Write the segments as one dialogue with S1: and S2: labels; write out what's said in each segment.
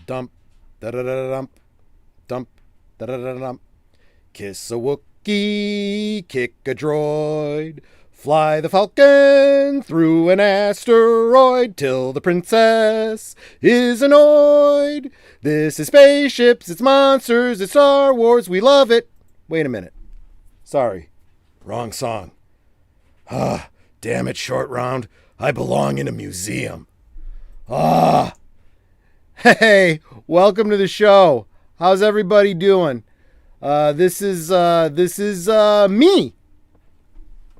S1: Dump, da da da dump, dump, da da da dump. Kiss a Wookiee, kick a droid, fly the Falcon through an asteroid till the princess is annoyed. This is spaceships, it's monsters, it's Star Wars, we love it. Wait a minute. Sorry. Wrong song. Ah, damn it, Short Round. I belong in a museum. Ah. Hey, welcome to the show. How's everybody doing? This is me.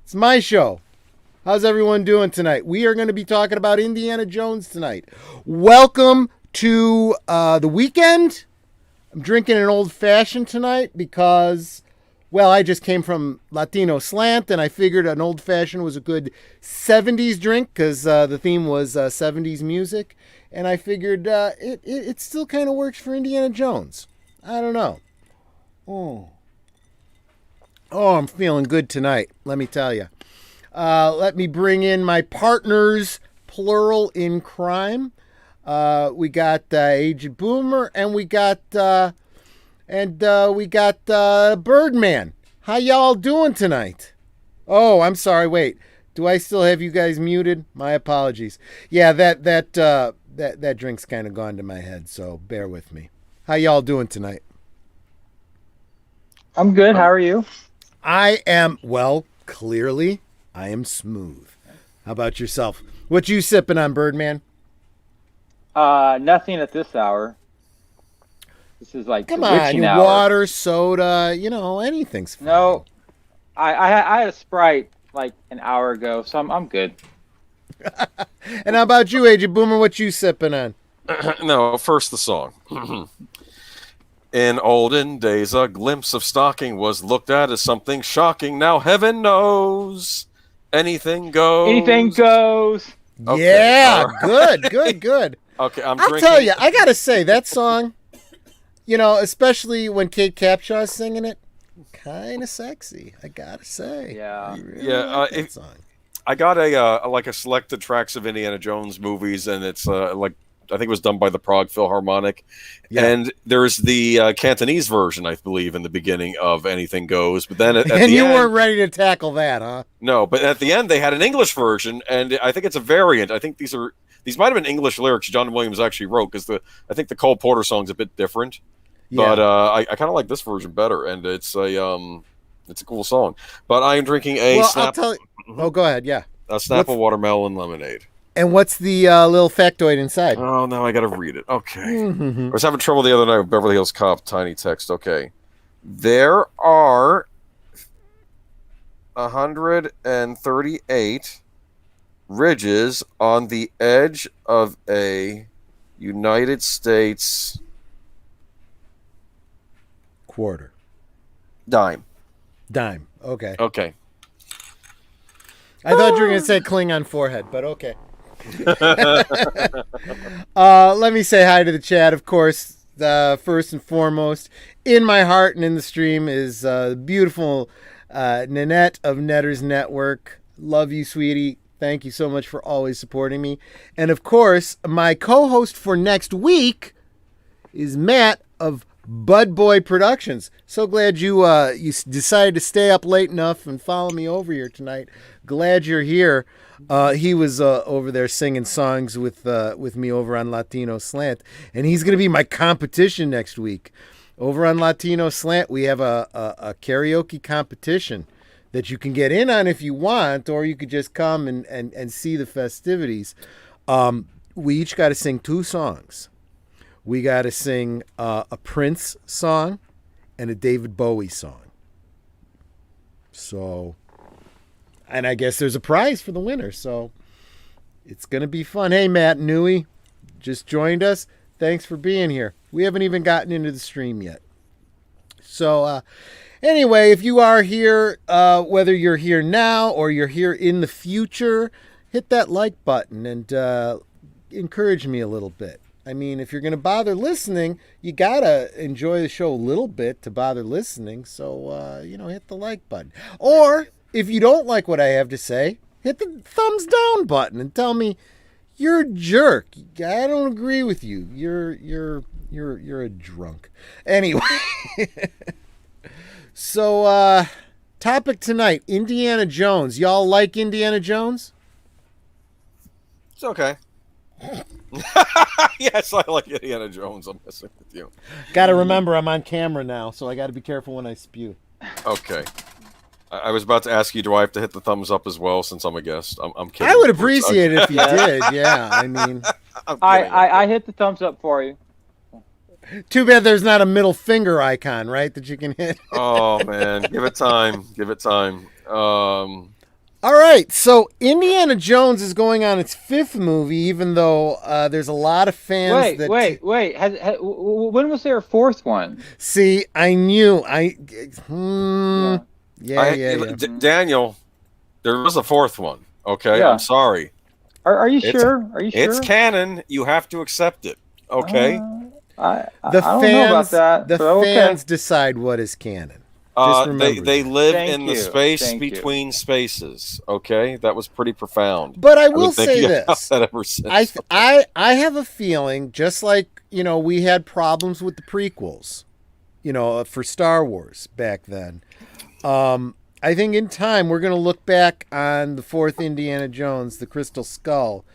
S1: It's my show. How's everyone doing tonight? We are going to be talking about Indiana Jones tonight. Welcome to the weekend. I'm drinking an old fashioned tonight because, well, I just came from Latino Slant, and I figured an old fashioned was a good 70s drink because the theme was 70s music. And I figured it still kind of works for Indiana Jones. I don't know. Oh, I'm feeling good tonight, let me tell you. Let me bring in my partners, plural in crime. We got Aged Boomer, and we got Birdman. How y'all doing tonight? Oh, I'm sorry. Wait, do I still have you guys muted? My apologies. Yeah, that drink's kind of gone to my head, so bear with me. How y'all doing tonight?
S2: I'm good. How are you?
S1: I am, well, clearly, I am smooth. How about yourself? What you sipping on, Birdman?
S2: Nothing at this hour. This is like
S1: Come
S2: the
S1: on,
S2: witching
S1: your
S2: hour.
S1: water, soda, anything's fine.
S2: No, I had a Sprite like an hour ago, so I'm good.
S1: And how about you, Agent Boomer? What you sipping on?
S3: No, first the song. In olden days, a glimpse of stocking was looked at as something shocking. Now heaven knows anything goes.
S2: Anything goes.
S3: Okay,
S1: Yeah,
S3: all right.
S1: good.
S3: Okay,
S1: I'll
S3: drinking.
S1: tell you, I gotta say, that song, especially when Kate Capshaw's singing it, kind of sexy, I gotta say.
S2: Yeah.
S1: I really
S3: Yeah,
S1: like that song.
S3: I got a selected tracks of Indiana Jones movies, and it's I think it was done by the Prague Philharmonic,
S1: Yeah.
S3: and there's the Cantonese version, I believe, in the beginning of Anything Goes. But then at
S1: And
S3: the
S1: you
S3: end,
S1: weren't ready to tackle that, huh?
S3: no. But at the end, they had an English version, and I think it's a variant. I think these might have been English lyrics John Williams actually wrote because I think the Cole Porter song's a bit different.
S1: Yeah.
S3: But I kind of like this version better, and it's a cool song. But I am drinking a
S1: Well,
S3: Snap.
S1: I'll tell you. Oh, go ahead. Yeah.
S3: A Snapple
S1: What's-
S3: watermelon lemonade.
S1: And what's the little factoid inside?
S3: Oh, now I gotta read it. Okay.
S1: Mhm.
S3: I was having trouble the other night with Beverly Hills Cop tiny text. Okay. There are 138 ridges on the edge of a United States
S1: Quarter.
S3: dime.
S1: Dime. Okay.
S3: Okay.
S1: I thought you were going to say Klingon forehead, but okay. Let me say hi to the chat, of course. First and foremost, in my heart and in the stream is the beautiful Nanette of Netters Network. Love you, sweetie. Thank you so much for always supporting me. And of course, my co-host for next week is Matt of Bud Boy Productions. So glad you decided to stay up late enough and follow me over here tonight. Glad you're here. He was over there singing songs with me over on Latino Slant, and he's going to be my competition next week. Over on Latino Slant, we have a karaoke competition that you can get in on if you want, or you could just come and see the festivities. We each got to sing 2 songs. We got to sing a Prince song and a David Bowie song. So, and I guess there's a prize for the winner. So it's going to be fun. Hey, Matt Newey just joined us. Thanks for being here. We haven't even gotten into the stream yet. So anyway, if you are here, whether you're here now or you're here in the future, hit that like button and encourage me a little bit. I mean, if you're going to bother listening, you got to enjoy the show a little bit to bother listening. So, hit the like button. Or if you don't like what I have to say, hit the thumbs down button and tell me, You're a jerk. I don't agree with you. You're a drunk. Anyway. So topic tonight, Indiana Jones. Y'all like Indiana Jones?
S3: It's okay. Yes, I like Indiana Jones. I'm messing with you.
S1: Got to remember I'm on camera now, so I got to be careful when I spew.
S3: Okay. I was about to ask you, do I have to hit the thumbs up as well since I'm a guest? I'm kidding.
S1: I would appreciate it if you did. Yeah, I mean,
S2: I hit the thumbs up for you.
S1: too bad there's not a middle finger icon, right, that you can hit.
S3: Oh man, give it time. Give it time.
S1: All right, so Indiana Jones is going on its 5th movie, even though there's a lot of fans
S2: Wait. When was there a 4th one?
S1: See, I knew.
S3: Daniel, there was a 4th one. Okay,
S2: Yeah.
S3: I'm sorry.
S2: Are you sure? Are you sure?
S3: It's canon. You have to accept it. Okay.
S2: I
S1: The
S2: don't
S1: fans,
S2: know about that.
S1: the
S2: but okay.
S1: fans decide what is canon. Just remember
S3: They
S1: that.
S3: live
S2: Thank
S3: in the
S2: you.
S3: space
S2: Thank you.
S3: between spaces. Okay, that was pretty profound.
S1: But I
S3: I've
S1: will
S3: been thinking
S1: say
S3: about
S1: this:
S3: that ever since.
S1: I have a feeling, just like we had problems with the prequels, for Star Wars back then. I think in time we're going to look back on the 4th Indiana Jones, the Crystal Skull,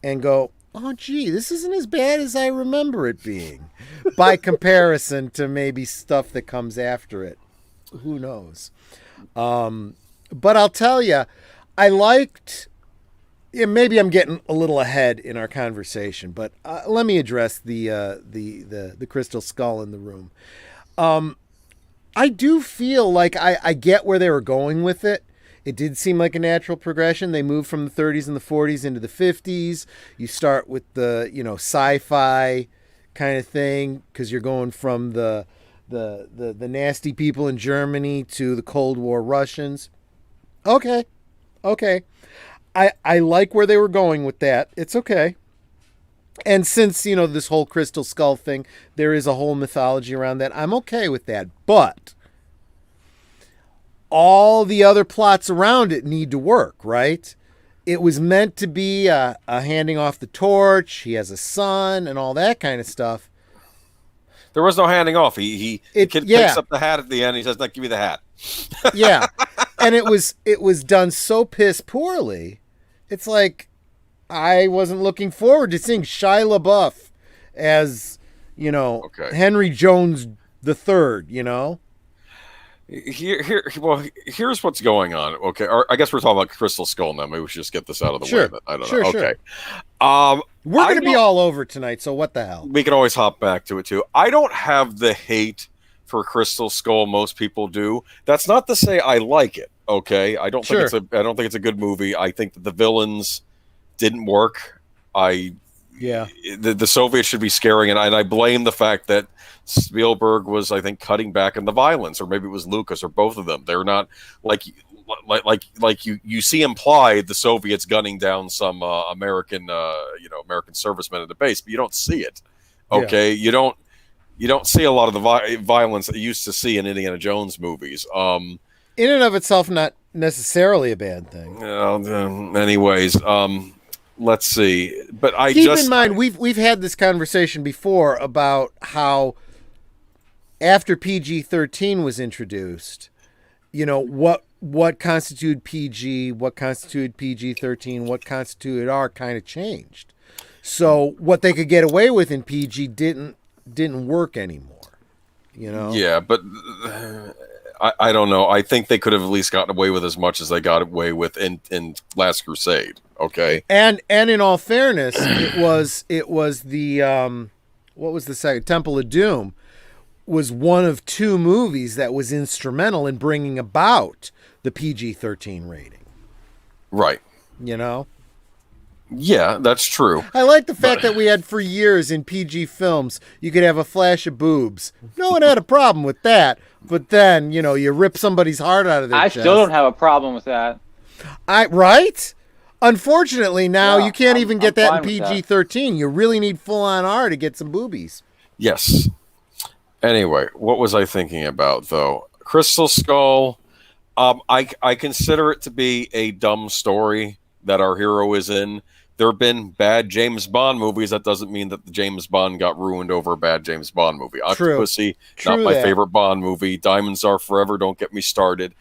S1: and go, oh, gee, this isn't as bad as I remember it being, by comparison to maybe stuff that comes after it. Who knows? But I'll tell you, I liked. Maybe I'm getting a little ahead in our conversation, but let me address the Crystal Skull in the room. I do feel like I get where they were going with it. It did seem like a natural progression. They moved from the 30s and the 40s into the 50s. You start with the sci-fi kind of thing because you're going from the nasty people in Germany to the Cold War Russians. Okay. I like where they were going with that. It's okay. And since, this whole Crystal Skull thing, there is a whole mythology around that. I'm okay with that. But all the other plots around it need to work, right? It was meant to be a handing off the torch. He has a son and all that kind of stuff.
S3: There was no handing off. The kid picks up the hat at the end. He says, "No, give me the hat."
S1: Yeah, and it was done so piss poorly. It's like I wasn't looking forward to seeing Shia LaBeouf as Henry Jones the Third.
S3: Here's what's going on. Okay, or I guess we're talking about Crystal Skull now. Maybe we should just get this out of the way. But I don't know. Okay.
S1: We're going to be all over tonight, so what the hell?
S3: We can always hop back to it too. I don't have the hate for Crystal Skull most people do. That's not to say I like it. Okay, I don't think it's a good movie. I think that the villains didn't work. The Soviets should be scaring, and I blame the fact that Spielberg was, I think, cutting back on the violence, or maybe it was Lucas, or both of them. They're not like you see implied the Soviets gunning down some American servicemen at the base, but you don't see it. Okay, you don't see a lot of the violence that you used to see in Indiana Jones movies.
S1: In and of itself, not necessarily a bad thing.
S3: Anyways, let's see. But
S1: keep in mind we've had this conversation before about how after PG-13 was introduced, what constituted PG, what constituted PG-13, what constituted R kind of changed. So what they could get away with in PG didn't work anymore.
S3: Yeah, but I don't know. I think they could have at least gotten away with as much as they got away with in Last Crusade. Okay.
S1: And in all fairness, it was the what was the second? Temple of Doom was one of 2 movies that was instrumental in bringing about the PG-13 rating.
S3: Right. Yeah, that's true.
S1: I like the fact that we had for years in PG films, you could have a flash of boobs. No one had a problem with that. But then, you rip somebody's heart out of their chest.
S2: I still don't have a problem with that.
S1: Right? Unfortunately, now you can't even get that in
S2: fine with
S1: PG-13. You really need full-on R to get some boobies.
S3: Yes. Anyway, what was I thinking about, though? Crystal Skull, I consider it to be a dumb story that our hero is in, there have been bad James Bond movies. That doesn't mean that the James Bond got ruined over a bad James Bond movie. Octopussy, not my favorite Bond movie. Diamonds Are Forever, don't get me started.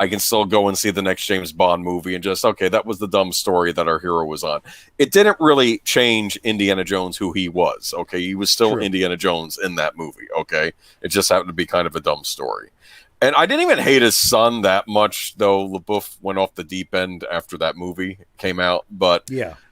S3: I can still go and see the next James Bond movie and just, okay, that was the dumb story that our hero was on. It didn't really change Indiana Jones who he was, okay? He was still Indiana Jones in that movie, okay? It just happened to be kind of a dumb story. And I didn't even hate his son that much, though LaBeouf went off the deep end after that movie came out. But,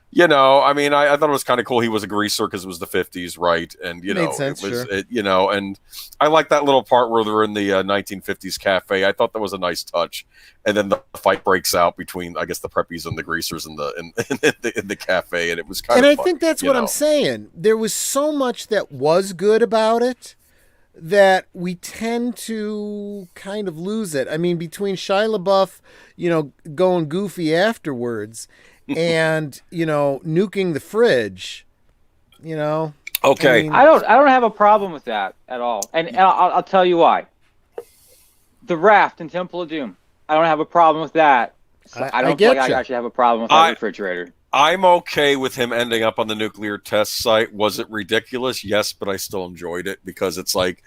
S3: you know, I mean, I thought it was kind of cool. He was a greaser because it was the 50s, right? And, you know,
S1: sense,
S3: it was, you know, and I like that little part where they're in the 1950s cafe. I thought that was a nice touch. And then the fight breaks out between, I guess, the preppies and the greasers in the cafe. And it was kind of
S1: And I think that's what I'm saying. There was so much that was good about it that we tend to kind of lose it. I mean, between Shia LaBeouf, you know, going goofy afterwards and, you know, nuking the fridge, you know.
S3: Okay.
S2: I mean, I don't have a problem with that at all. And I'll tell you why. The raft in Temple of Doom. I don't have a problem with that. So I don't feel like I actually have a problem with that refrigerator.
S3: I'm okay with him ending up on the nuclear test site. Was it ridiculous? Yes, but I still enjoyed it because it's like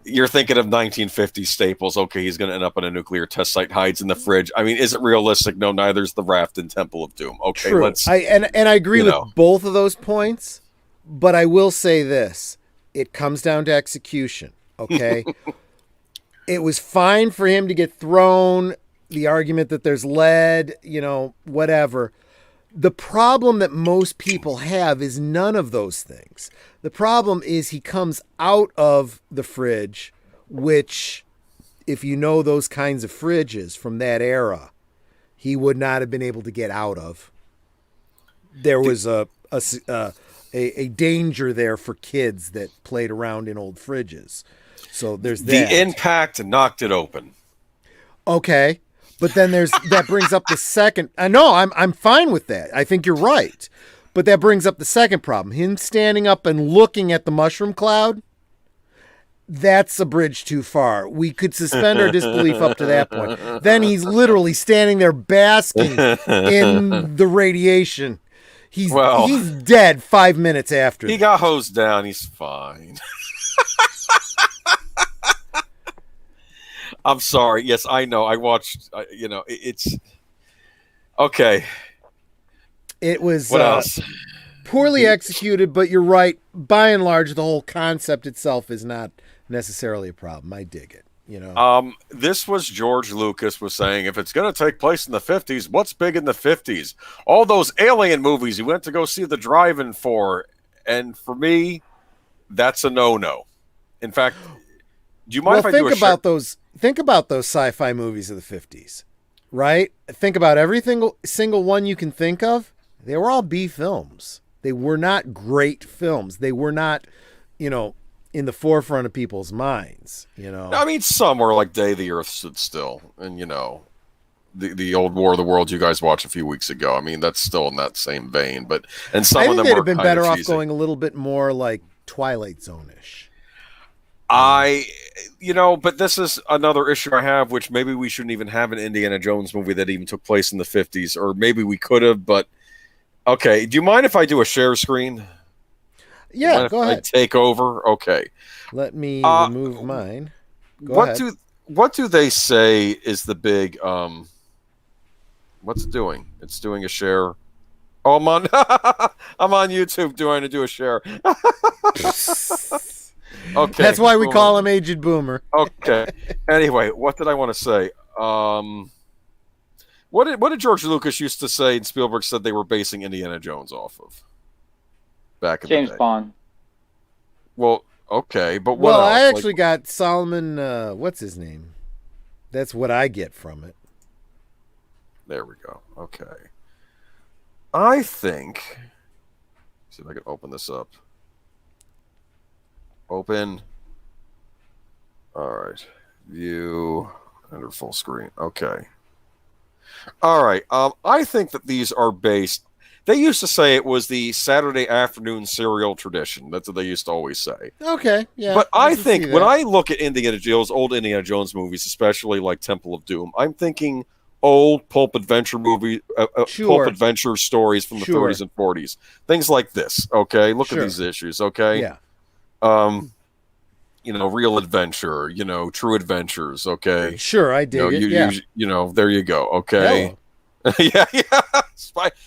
S3: you're thinking of 1950s staples. Okay, he's going to end up on a nuclear test site, hides in the fridge. I mean, is it realistic? No, neither's the raft in Temple of Doom. Okay,
S1: True. And I agree with both of those points, but I will say this. It comes down to execution, okay? It was fine for him to get thrown, the argument that there's lead, you know, whatever. The problem that most people have is none of those things. The problem is he comes out of the fridge, which, if you know those kinds of fridges from that era, he would not have been able to get out of. There was a danger there for kids that played around in old fridges. So there's that.
S3: The impact knocked it open.
S1: Okay. But then that brings up the second. No, I'm fine with that. I think you're right. But that brings up the second problem. Him standing up and looking at the mushroom cloud, that's a bridge too far. We could suspend our disbelief up to that point. Then he's literally standing there basking in the radiation. He's dead 5 minutes after.
S3: He got hosed down. He's fine. I'm sorry. Yes, I know. I watched, you know, it's okay.
S1: It was
S3: what else?
S1: Poorly executed, but you're right. By and large, the whole concept itself is not necessarily a problem. I dig it, you know.
S3: This was George Lucas was saying, if it's going to take place in the 50s, what's big in the 50s? All those alien movies he went to go see the drive-in for. And for me, that's a no-no. In fact, do you mind if I do
S1: Think about those sci-fi movies of the 50s, right? Think about every single one you can think of. They were all B films. They were not great films. They were not, you know, in the forefront of people's minds, you know.
S3: I mean, some were like Day the Earth Stood Still and, you know, the old War of the Worlds you guys watched a few weeks ago. I mean, that's still in that same vein. But and some of them
S1: they'd
S3: were
S1: have been better off
S3: cheesy.
S1: going a little bit more like Twilight Zone-ish.
S3: You know, but this is another issue I have, which maybe we shouldn't even have an Indiana Jones movie that even took place in the 50s, or maybe we could have, but okay. Do you mind if I do a share screen?
S1: Yeah, go ahead.
S3: I take over? Okay.
S1: Let me remove mine. Go ahead.
S3: What do they say is the big, what's it doing? It's doing a share. Oh, I'm on, I'm on YouTube trying to do a share. Okay.
S1: That's why we call him Aged Boomer.
S3: Okay. Anyway, what did I want to say? What did George Lucas used to say and Spielberg said they were basing Indiana Jones off of? Back in
S2: James
S3: the day.
S2: Bond.
S3: Well, okay, but what else?
S1: I actually got Solomon, what's his name? That's what I get from it.
S3: There we go. Okay. I think, see if I can open this up. Open. All right. View under full screen. Okay. All right. I think that these are based. They used to say it was the Saturday afternoon serial tradition. That's what they used to always say.
S1: Okay. Yeah.
S3: But I think when I look at Indiana Jones, old Indiana Jones movies, especially like Temple of Doom, I'm thinking old pulp adventure movie,
S1: Sure.
S3: pulp adventure stories from the
S1: Sure.
S3: 30s and 40s. Things like this, okay? Look
S1: Sure.
S3: at these issues, okay?
S1: Yeah.
S3: Real adventure, true adventures, okay?
S1: Sure, I dig it. Yeah.
S3: There you go, okay? yeah.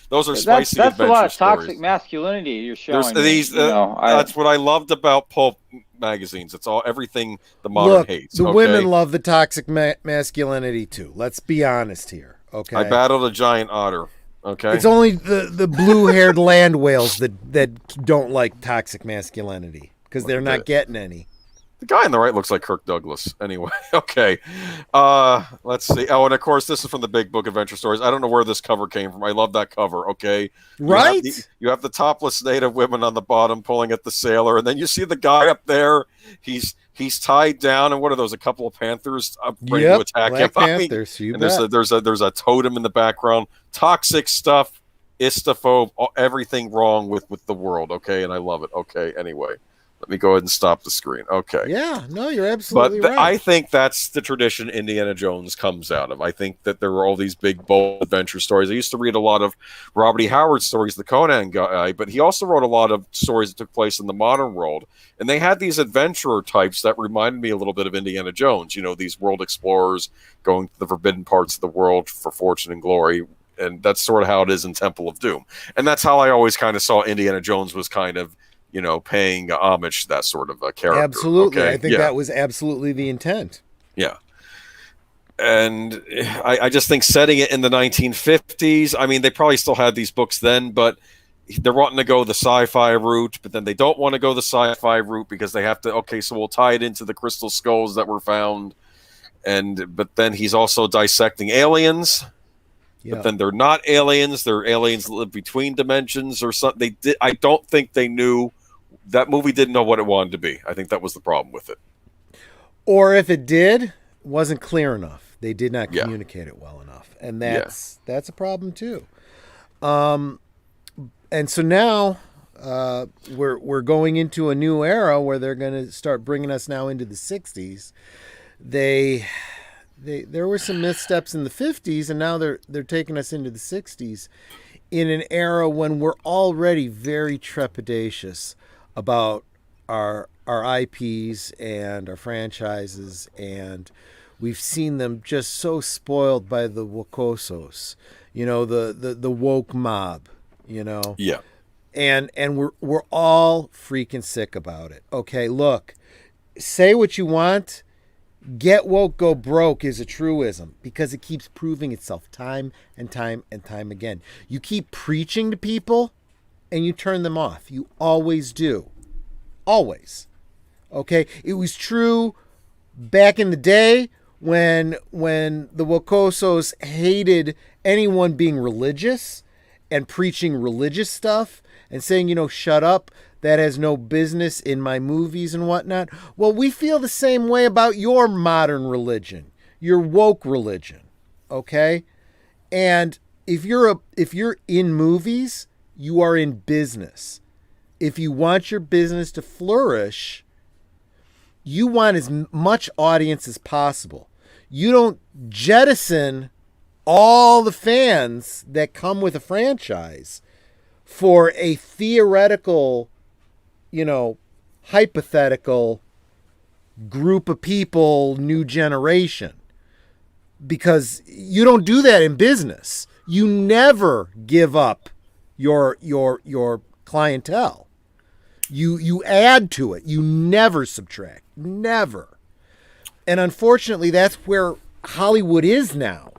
S3: Those are spicy
S2: That's a
S3: adventure
S2: lot of toxic
S3: stories.
S2: masculinity you're showing.
S3: That's what I loved about pulp magazines. It's everything the modern hates.
S1: The women love the toxic masculinity too. Let's be honest here. Okay.
S3: I battled a giant otter. Okay.
S1: It's only the blue-haired land whales that don't like toxic masculinity because they're not getting any.
S3: The guy on the right looks like Kirk Douglas. Anyway, okay. Let's see. Oh, and of course, this is from the Big Book Adventure Stories. I don't know where this cover came from. I love that cover. Okay,
S1: right?
S3: You have the topless native women on the bottom pulling at the sailor, and then you see the guy up there. He's tied down, and what are those? A couple of panthers ready to attack
S1: Black
S3: him.
S1: Panthers.
S3: And there's a totem in the background. Toxic stuff, istophobe, everything wrong with the world. Okay, and I love it. Okay, anyway. Let me go ahead and stop the screen. Okay.
S1: Yeah, no, you're absolutely right.
S3: I think that's the tradition Indiana Jones comes out of. I think that there were all these big, bold adventure stories. I used to read a lot of Robert E. Howard stories, the Conan guy, but he also wrote a lot of stories that took place in the modern world. And they had these adventurer types that reminded me a little bit of Indiana Jones. These world explorers going to the forbidden parts of the world for fortune and glory. And that's sort of how it is in Temple of Doom. And that's how I always kind of saw Indiana Jones was kind of paying homage to that sort of a character.
S1: Absolutely.
S3: Okay?
S1: I think that was absolutely the intent.
S3: Yeah. And I just think setting it in the 1950s, I mean, they probably still had these books then, but they're wanting to go the sci-fi route, but then they don't want to go the sci-fi route because they have to, so we'll tie it into the crystal skulls that were found. But then he's also dissecting aliens. Yeah. But then they're not aliens. They're aliens that live between dimensions or something. I don't think they knew. That movie didn't know what it wanted to be. I think that was the problem with it.
S1: Or if it did, it wasn't clear enough. They did not communicate it well enough. And that's a problem too. And so now we're going into a new era where they're going to start bringing us now into the 60s. There were some missteps in the 50s, and now they're taking us into the 60s in an era when we're already very trepidatious about our IPs and our franchises, and we've seen them just so spoiled by the wokosos, the woke mob,
S3: Yeah.
S1: And we're all freaking sick about it. Okay, look, say what you want. Get woke, go broke is a truism because it keeps proving itself time and time and time again. You keep preaching to people and you turn them off. You always do. Always. Okay? It was true back in the day when the wokosos hated anyone being religious and preaching religious stuff and saying, shut up. That has no business in my movies and whatnot. Well, we feel the same way about your modern religion, your woke religion, okay? And if you're in movies, you are in business. If you want your business to flourish, you want as much audience as possible. You don't jettison all the fans that come with a franchise for a theoretical, hypothetical group of people, new generation. Because you don't do that in business. You never give up your clientele. You add to it. You never subtract. Never. And unfortunately, that's where Hollywood is now.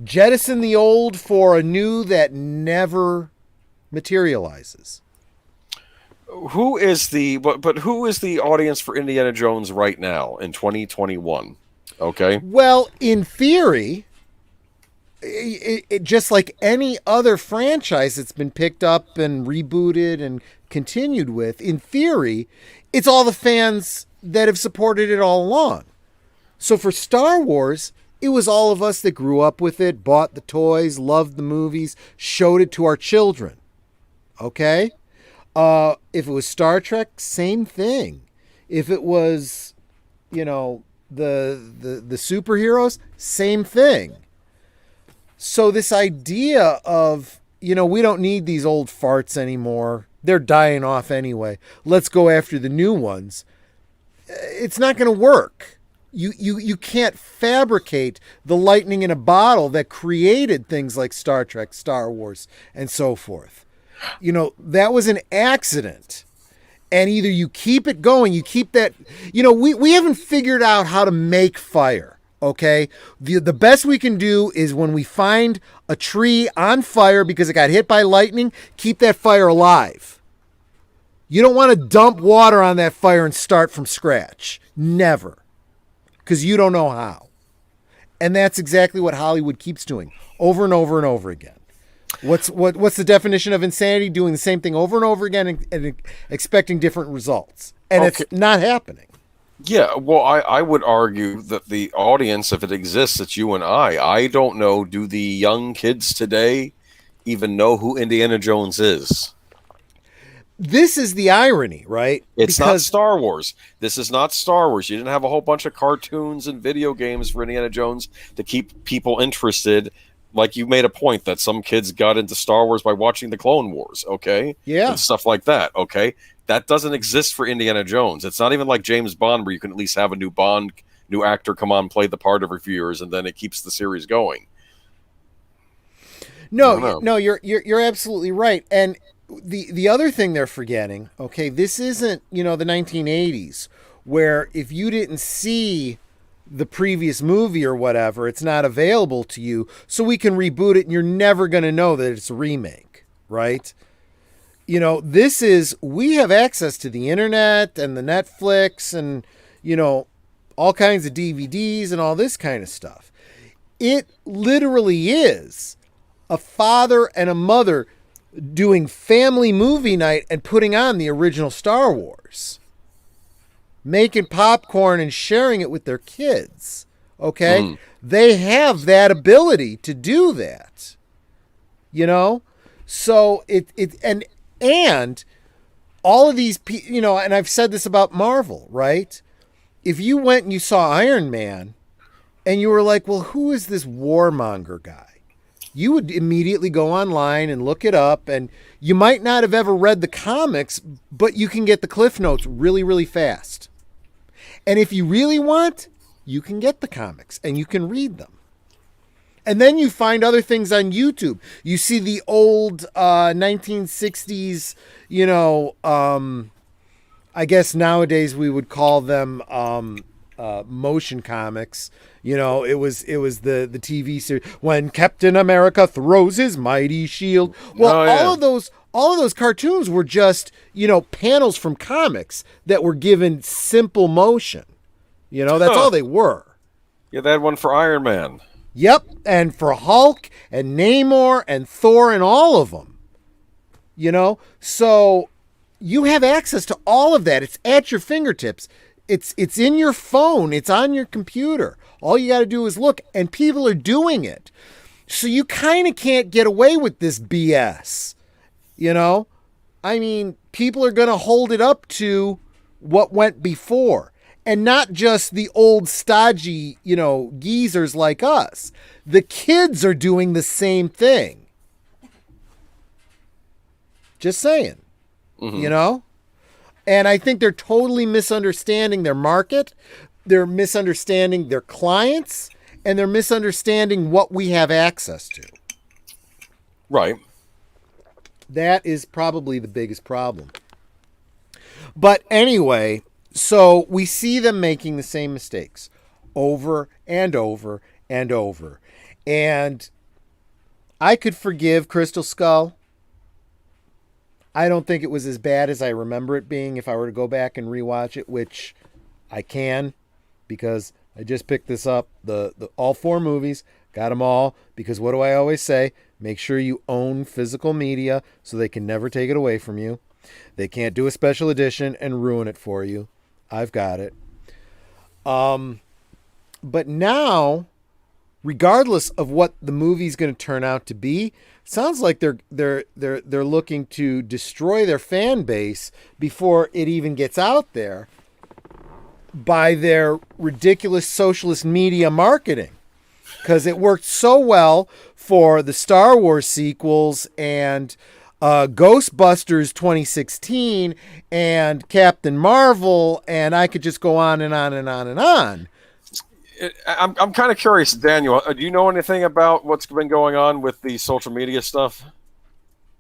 S1: Jettison the old for a new that never materializes.
S3: Who is the audience for Indiana Jones right now in 2021? Okay.
S1: Well, in theory, it just like any other franchise that's been picked up and rebooted and continued with, in theory, it's all the fans that have supported it all along. So for Star Wars, it was all of us that grew up with it, bought the toys, loved the movies, showed it to our children. Okay? If it was Star Trek, same thing. If it was, the superheroes, same thing. So this idea of, we don't need these old farts anymore. They're dying off anyway. Let's go after the new ones. It's not going to work. You can't fabricate the lightning in a bottle that created things like Star Trek, Star Wars, and so forth. That was an accident. And either you keep it going, you keep that, we haven't figured out how to make fire. Okay. The best we can do is when we find a tree on fire because it got hit by lightning, keep that fire alive. You don't want to dump water on that fire and start from scratch. Never. Because you don't know how. And that's exactly what Hollywood keeps doing over and over and over again. What's the definition of insanity? Doing the same thing over and over again and expecting different results. And It's not happening.
S3: Yeah, well, I would argue that the audience, if it exists, it's you and I don't know, do the young kids today even know who Indiana Jones is?
S1: This is the irony, right?
S3: It's not Star Wars. This is not Star Wars. You didn't have a whole bunch of cartoons and video games for Indiana Jones to keep people interested. Like, you made a point that some kids got into Star Wars by watching the Clone Wars, okay?
S1: Yeah.
S3: And stuff like that, okay? That doesn't exist for Indiana Jones. It's not even like James Bond, where you can at least have a new actor come on, play the part every few years, and then it keeps the series going.
S1: No, you're absolutely right. And the other thing they're forgetting, okay, this isn't, the 1980s, where if you didn't see the previous movie or whatever, it's not available to you, so we can reboot it and you're never going to know that it's a remake, right? We have access to the internet and the Netflix and, all kinds of DVDs and all this kind of stuff. It literally is a father and a mother doing family movie night and putting on the original Star Wars, making popcorn and sharing it with their kids. Okay. They have that ability to do that, so and all of these, and I've said this about Marvel, right? If you went and you saw Iron Man and you were like, well, who is this warmonger guy? You would immediately go online and look it up, and you might not have ever read the comics, but you can get the Cliff Notes really, really fast. And if you really want, you can get the comics and you can read them. And then you find other things on YouTube. You see the old 1960s, I guess nowadays we would call them motion comics. It was the TV series when Captain America throws his mighty shield. Well, all of those cartoons were just, panels from comics that were given simple motion. That's all they were.
S3: Yeah, they had one for Iron Man.
S1: Yep, and for Hulk and Namor and Thor and all of them. So you have access to all of that. It's at your fingertips. It's in your phone. It's on your computer. All you got to do is look, and people are doing it. So you kind of can't get away with this BS. I mean, people are going to hold it up to what went before. And not just the old stodgy, geezers like us. The kids are doing the same thing. Just saying. And I think they're totally misunderstanding their market. They're misunderstanding their clients. And they're misunderstanding what we have access to.
S3: Right.
S1: That is probably the biggest problem. But anyway, so we see them making the same mistakes over and over and over. And I could forgive Crystal Skull. I don't think it was as bad as I remember it being if I were to go back and rewatch it, which I can because I just picked this up. The all 4 movies, got them all, because what do I always say? Make sure you own physical media so they can never take it away from you. They can't do a special edition and ruin it for you. I've got it. But now, regardless of what the movie's going to turn out to be, sounds like they're looking to destroy their fan base before it even gets out there by their ridiculous socialist media marketing. because it worked so well for the Star Wars sequels and Ghostbusters 2016 and Captain Marvel, and I could just go on and on and on and on.
S3: I'm kind of curious, Daniel. Do you know anything about what's been going on with the social media stuff?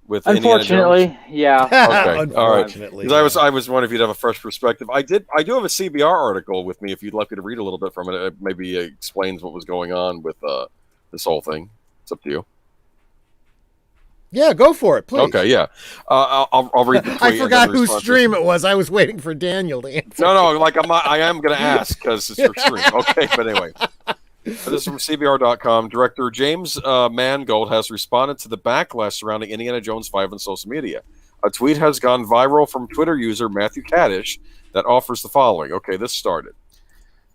S3: With
S2: unfortunately, yeah.
S3: Okay,
S1: unfortunately,
S3: all right. I was wondering if you'd have a fresh perspective. I do have a CBR article with me. If you'd like me to read a little bit from it, it maybe explains what was going on with this whole thing. It's up to you.
S1: Yeah, go for it, please.
S3: Okay, yeah. I'll read the tweet.
S1: I forgot whose stream it was. I was waiting for Daniel to answer.
S3: No, like I am going to ask because it's your stream. Okay, but anyway. This is from CBR.com. Director James Mangold has responded to the backlash surrounding Indiana Jones 5 on social media. A tweet has gone viral from Twitter user Matthew Kaddish that offers the following. Okay, this started.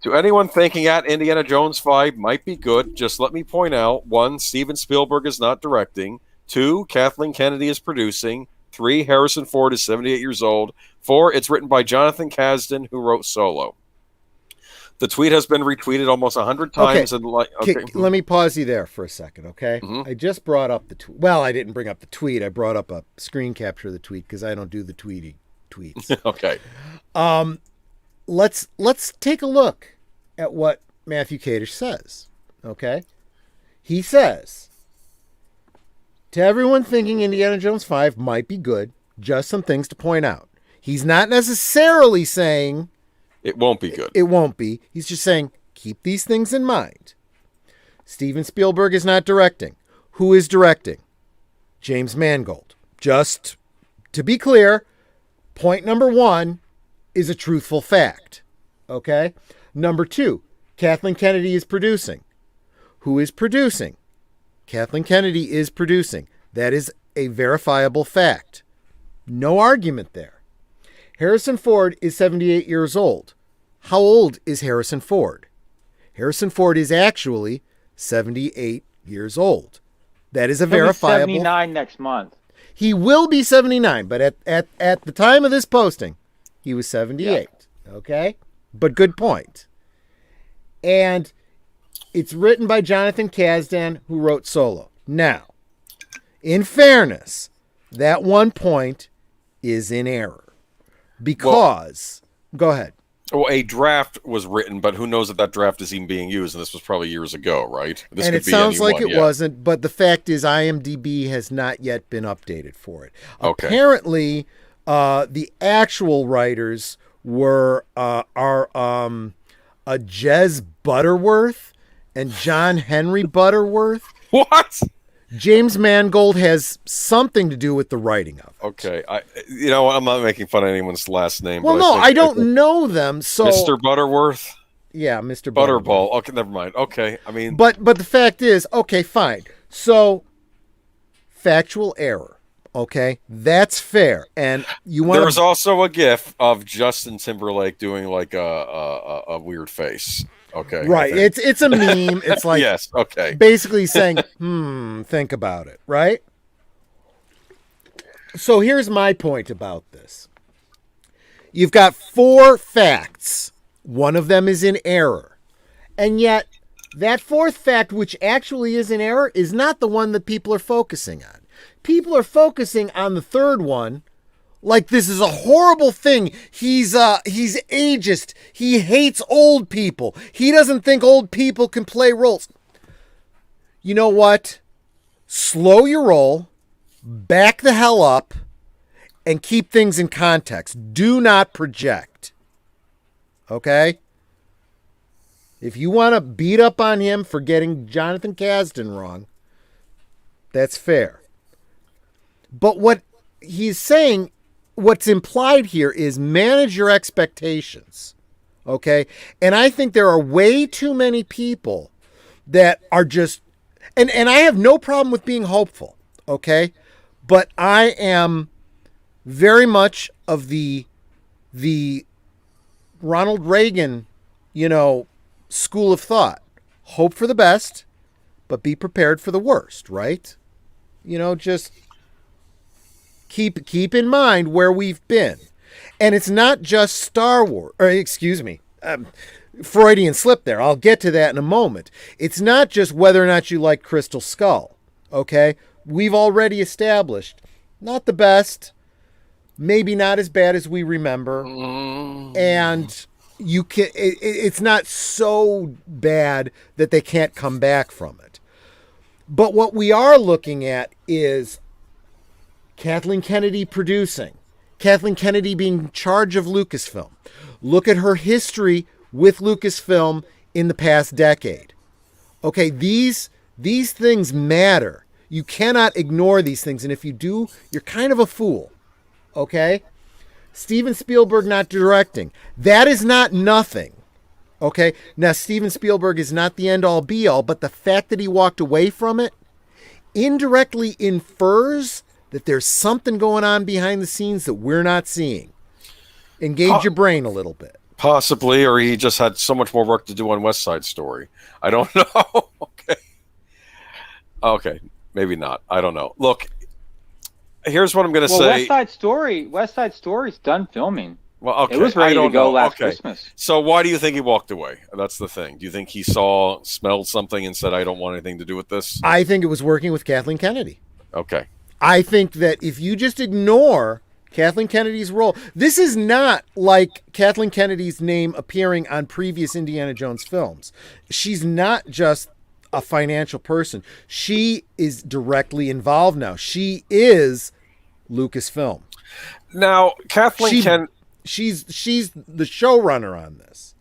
S3: To anyone thinking at Indiana Jones 5 might be good, just let me point out, 1, Steven Spielberg is not directing. 2, Kathleen Kennedy is producing. 3, Harrison Ford is 78 years old. 4, it's written by Jonathan Kasdan, who wrote Solo. The tweet has been retweeted almost 100 times.
S1: Okay. Let me pause you there for a second, okay? Mm-hmm. I just brought up the tweet. Well, I didn't bring up the tweet. I brought up a screen capture of the tweet because I don't do the tweets.
S3: Okay.
S1: Let's take a look at what Matthew Kaddish says, okay? He says, to everyone thinking Indiana Jones 5 might be good, just some things to point out. He's not necessarily saying
S3: it won't be good.
S1: It won't be. He's just saying, keep these things in mind. Steven Spielberg is not directing. Who is directing? James Mangold. Just to be clear, point number 1 is a truthful fact. Okay? Number 2, Kathleen Kennedy is producing. Who is producing? Kathleen Kennedy is producing. That is a verifiable fact. No argument there. Harrison Ford is 78 years old. How old is Harrison Ford? Harrison Ford is actually 78 years old. That is a verifiable.
S2: He'll be 79 next month.
S1: He will be 79, but at the time of this posting, he was 78. Yeah. Okay? But good point. And it's written by Jonathan Kasdan, who wrote Solo. Now, in fairness, that one point is in error. Because, go ahead.
S3: Well, a draft was written, but who knows if that draft is even being used, and this was probably years ago, right? This
S1: and it sounds like it wasn't, but the fact is IMDb has not yet been updated for it. Okay. Apparently, the actual writers were Jez Butterworth and John Henry Butterworth.
S3: What?
S1: James Mangold has something to do with the writing of it.
S3: Okay. I'm not making fun of anyone's last name.
S1: Well, no, I don't know them. So
S3: Mr. Butterworth?
S1: Yeah, Mr.
S3: Butterball. Okay, never mind. Okay, I mean...
S1: But the fact is, okay, fine. So, factual error. Okay? That's fair. And you want
S3: There was also a gif of Justin Timberlake doing like a weird face. Okay.
S1: Right. It's a meme. It's like
S3: yes, okay.
S1: Basically saying, think about it, right? So here's my point about this. You've got 4 facts. One of them is in error. And yet, that 4th fact, which actually is in error, is not the one that people are focusing on. People are focusing on the 3rd one, like this is a horrible thing. He's ageist. He hates old people. He doesn't think old people can play roles. You know what? Slow your roll, back the hell up, and keep things in context. Do not project. Okay? If you want to beat up on him for getting Jonathan Kasdan wrong, that's fair. But what he's saying, what's implied here is manage your expectations. Okay? And I think there are way too many people that are just, and I have no problem with being hopeful. Okay? But I am very much of the Ronald Reagan, school of thought. Hope for the best, but be prepared for the worst, right? Just keep in mind where we've been. And it's not just Star Wars, or excuse me, Freudian slip there. I'll get to that in a moment. It's not just whether or not you like Crystal Skull, okay? We've already established, not the best, maybe not as bad as we remember, and you can. It's not so bad that they can't come back from it. But what we are looking at is Kathleen Kennedy producing, Kathleen Kennedy being in charge of Lucasfilm. Look at her history with Lucasfilm in the past decade. Okay, these things matter. You cannot ignore these things, and if you do, you're kind of a fool. Okay? Steven Spielberg not directing. That is not nothing. Okay? Now, Steven Spielberg is not the end-all be-all, but the fact that he walked away from it indirectly infers that there's something going on behind the scenes that we're not seeing. Engage your brain a little bit.
S3: Possibly, or he just had so much more work to do on West Side Story. I don't know. Okay, maybe not. I don't know. Look, here's what I'm going to say.
S2: West Side Story's done filming.
S3: Well, okay.
S2: It was ready to go last Christmas.
S3: So why do you think he walked away? That's the thing. Do you think he smelled something and said, I don't want anything to do with this?
S1: I think it was working with Kathleen Kennedy.
S3: Okay.
S1: I think that if you just ignore Kathleen Kennedy's role, this is not like Kathleen Kennedy's name appearing on previous Indiana Jones films. She's not just a financial person. She is directly involved now. She is Lucasfilm.
S3: Now,
S1: she's the showrunner on this.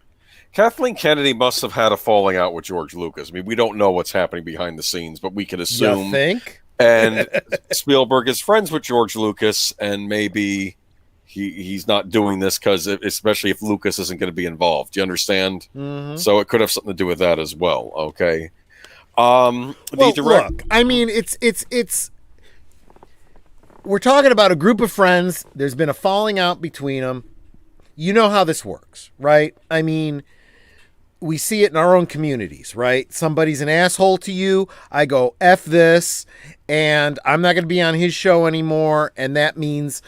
S3: Kathleen Kennedy must have had a falling out with George Lucas. I mean, we don't know what's happening behind the scenes, but we can assume.
S1: You think?
S3: And Spielberg is friends with George Lucas, and maybe he's not doing this because, especially if Lucas isn't going to be involved. Do you understand? Mm-hmm. So it could have something to do with that as well. Okay.
S1: Look, I mean, it's. We're talking about a group of friends. There's been a falling out between them. You know how this works, right? I mean, we see it in our own communities, right? Somebody's an asshole to you. I go, F this, and I'm not going to be on his show anymore. And that means,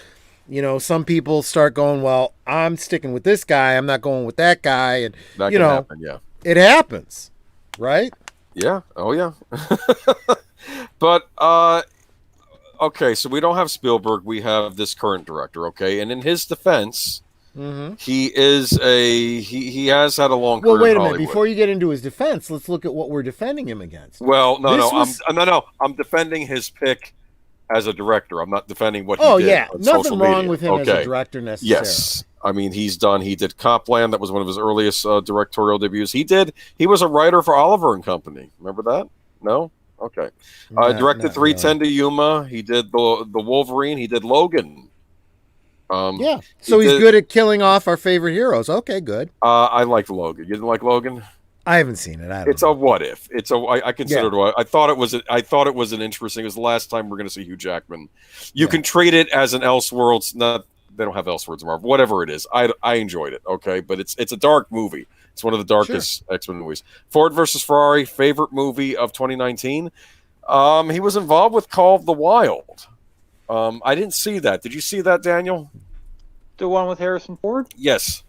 S1: some people start going, well, I'm sticking with this guy. I'm not going with that guy. And,
S3: that can happen, yeah.
S1: It happens, right?
S3: Yeah. Oh, yeah. But, okay, so we don't have Spielberg. We have this current director, okay? And in his defense... Mm-hmm. He has had a long career.
S1: Well, wait a
S3: in
S1: minute.
S3: Hollywood.
S1: Before you get into his defense, let's look at what we're defending him against.
S3: Well, I'm defending his pick as a director. I'm not defending what he did.
S1: Oh yeah,
S3: nothing
S1: wrong with him as a director necessarily.
S3: Yes, I mean he did Copland. That was one of his earliest directorial debuts. He was a writer for Oliver and Company. Remember that? No. Okay. Directed 3:10 to Yuma. He did the Wolverine. He did Logan.
S1: Yeah, so he's good at killing off our favorite heroes. Okay, good.
S3: I liked Logan. You didn't like Logan?
S1: I haven't seen it.
S3: It's a what if. I consider it. I thought it was an interesting. It was the last time we're going to see Hugh Jackman. You can treat it as an Elseworlds. Not they don't have Elseworlds in Marvel. Whatever it is, I enjoyed it. Okay, but it's a dark movie. It's one of the darkest X-Men movies. Ford versus Ferrari, favorite movie of 2019. He was involved with Call of the Wild. I didn't see that. Did you see that, Daniel?
S2: The one with Harrison Ford?
S3: Yes.